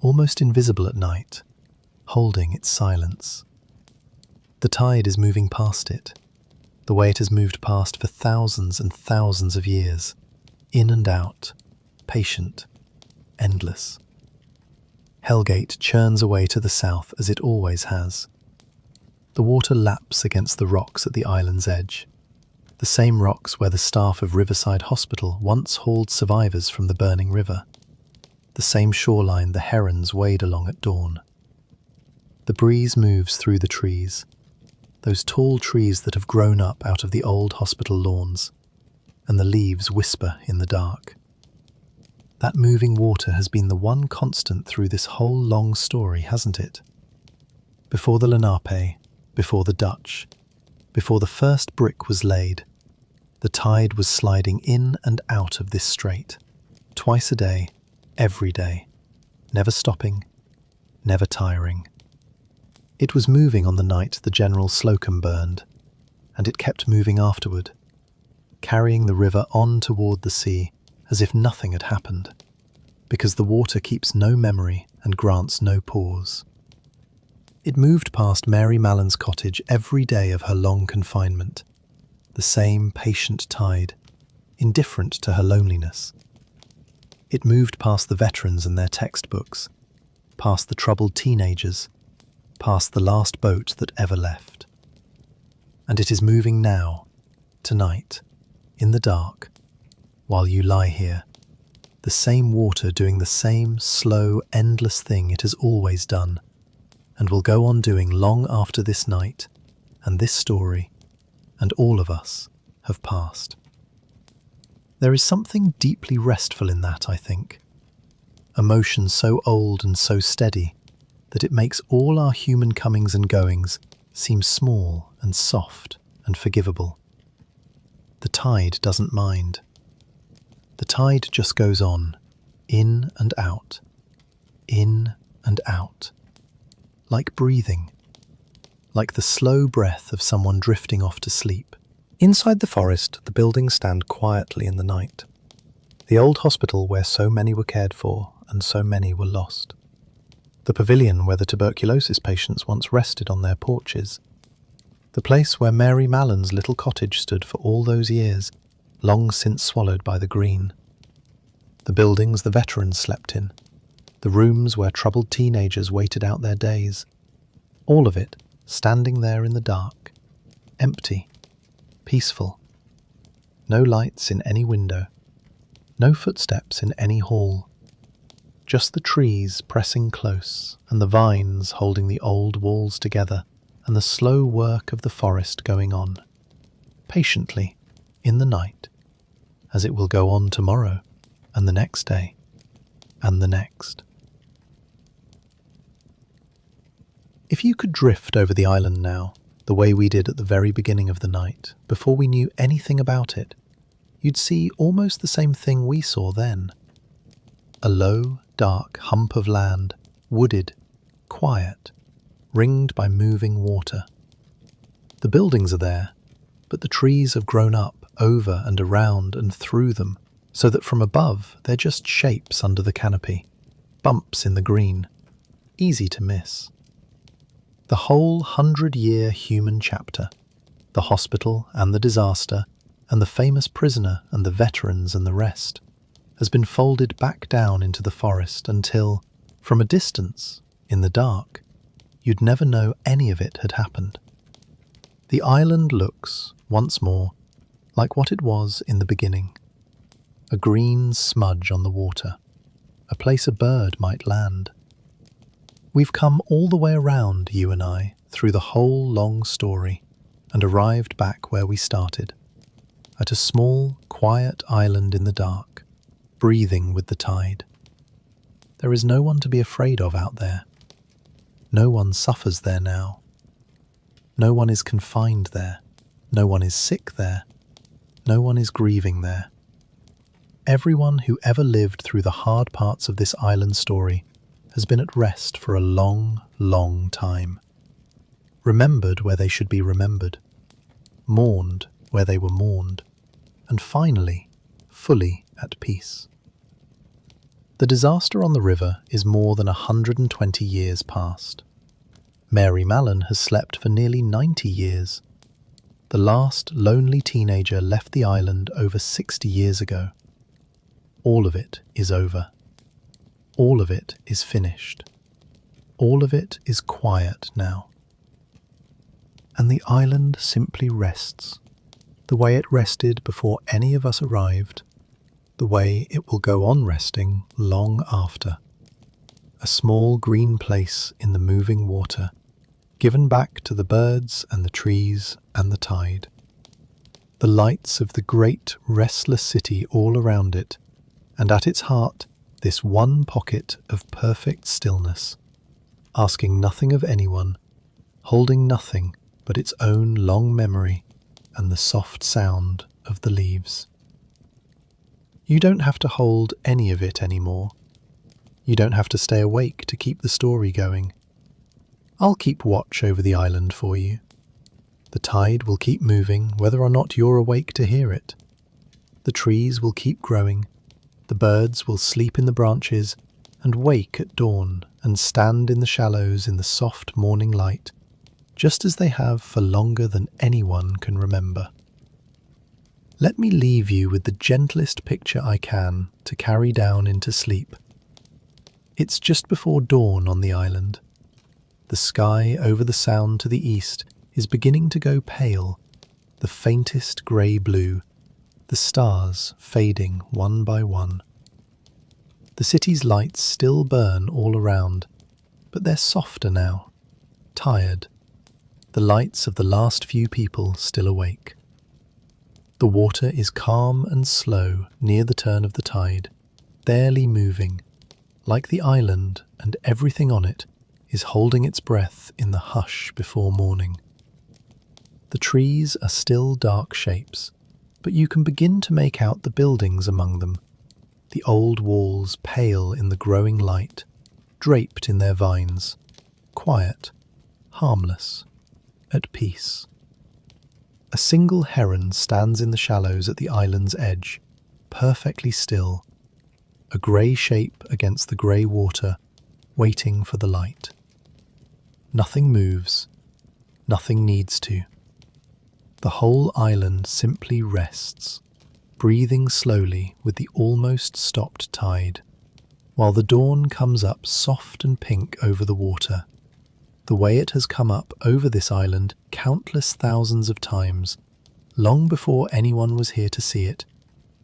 almost invisible at night, holding its silence. The tide is moving past it, the way it has moved past for thousands and thousands of years, in and out, patient, endless. Hellgate churns away to the south as it always has. The water laps against the rocks at the island's edge, the same rocks where the staff of Riverside Hospital once hauled survivors from the burning river, the same shoreline the herons wade along at dawn. The breeze moves through the trees, those tall trees that have grown up out of the old hospital lawns, and the leaves whisper in the dark. That moving water has been the one constant through this whole long story, hasn't it? Before the Lenape, before the Dutch, before the first brick was laid, the tide was sliding in and out of this strait, twice a day, every day, never stopping, never tiring. It was moving on the night the General Slocum burned, and it kept moving afterward, carrying the river on toward the sea as if nothing had happened, because the water keeps no memory and grants no pause. It moved past Mary Mallon's cottage every day of her long confinement, the same patient tide, indifferent to her loneliness. It moved past the veterans and their textbooks, past the troubled teenagers, past the last boat that ever left. And it is moving now, tonight, in the dark, while you lie here, the same water doing the same slow, endless thing it has always done, and will go on doing long after this night, and this story, and all of us, have passed. There is something deeply restful in that, I think. A motion so old and so steady that it makes all our human comings and goings seem small and soft and forgivable. The tide doesn't mind. The tide just goes on, in and out, like breathing, like the slow breath of someone drifting off to sleep. Inside the forest, the buildings stand quietly in the night. The old hospital where so many were cared for and so many were lost. The pavilion where the tuberculosis patients once rested on their porches. The place where Mary Mallon's little cottage stood for all those years, long since swallowed by the green. The buildings the veterans slept in. The rooms where troubled teenagers waited out their days. All of it standing there in the dark, empty, peaceful. No lights in any window, no footsteps in any hall. Just the trees pressing close and the vines holding the old walls together and the slow work of the forest going on, patiently, in the night, as it will go on tomorrow and the next day and the next. If you could drift over the island now, the way we did at the very beginning of the night, before we knew anything about it, you'd see almost the same thing we saw then. A low, dark hump of land, wooded, quiet, ringed by moving water. The buildings are there, but the trees have grown up over and around and through them, so that from above they're just shapes under the canopy, bumps in the green, easy to miss. The whole 100-year human chapter, the hospital and the disaster, and the famous prisoner and the veterans and the rest, has been folded back down into the forest until, from a distance, in the dark, you'd never know any of it had happened. The island looks, once more, like what it was in the beginning. A green smudge on the water, a place a bird might land. We've come all the way around, you and I, through the whole long story, and arrived back where we started, at a small, quiet island in the dark, breathing with the tide. There is no one to be afraid of out there. No one suffers there now. No one is confined there. No one is sick there. No one is grieving there. Everyone who ever lived through the hard parts of this island story has been at rest for a long, long time. Remembered where they should be remembered. Mourned where they were mourned. And finally, fully at peace. The disaster on the river is more than 120 years past. Mary Mallon has slept for nearly 90 years. The last lonely teenager left the island over 60 years ago. All of it is over. All of it is finished. All of it is quiet now. And the island simply rests, the way it rested before any of us arrived, the way it will go on resting long after. A small green place in the moving water, given back to the birds and the trees and the tide. The lights of the great, restless city all around it, and at its heart, this one pocket of perfect stillness, asking nothing of anyone, holding nothing but its own long memory and the soft sound of the leaves. You don't have to hold any of it anymore. You don't have to stay awake to keep the story going. I'll keep watch over the island for you. The tide will keep moving whether or not you're awake to hear it. The trees will keep growing. The birds will sleep in the branches and wake at dawn and stand in the shallows in the soft morning light, just as they have for longer than anyone can remember. Let me leave you with the gentlest picture I can to carry down into sleep. It's just before dawn on the island. The sky over the sound to the east is beginning to go pale, the faintest grey blue, the stars fading one by one. The city's lights still burn all around, but they're softer now, tired, the lights of the last few people still awake. The water is calm and slow near the turn of the tide, barely moving, like the island and everything on it is holding its breath in the hush before morning. The trees are still dark shapes, but you can begin to make out the buildings among them, the old walls pale in the growing light, draped in their vines, quiet, harmless, at peace. A single heron stands in the shallows at the island's edge, perfectly still, a grey shape against the grey water, waiting for the light. Nothing moves, nothing needs to. The whole island simply rests, breathing slowly with the almost stopped tide, while the dawn comes up soft and pink over the water, the way it has come up over this island countless thousands of times, long before anyone was here to see it,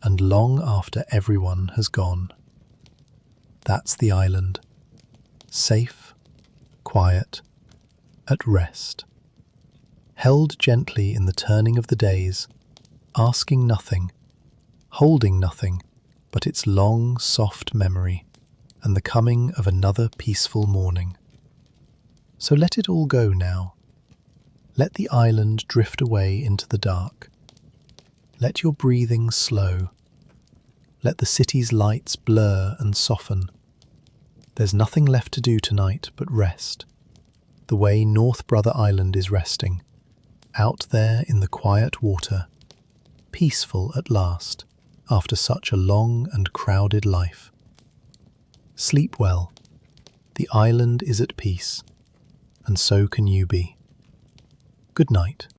and long after everyone has gone. That's the island. Safe, quiet, at rest. Held gently in the turning of the days, asking nothing, holding nothing but its long, soft memory and the coming of another peaceful morning. So let it all go now. Let the island drift away into the dark. Let your breathing slow. Let the city's lights blur and soften. There's nothing left to do tonight but rest, the way North Brother Island is resting, out there in the quiet water, peaceful at last, after such a long and crowded life. Sleep well. The island is at peace, and so can you be. Good night.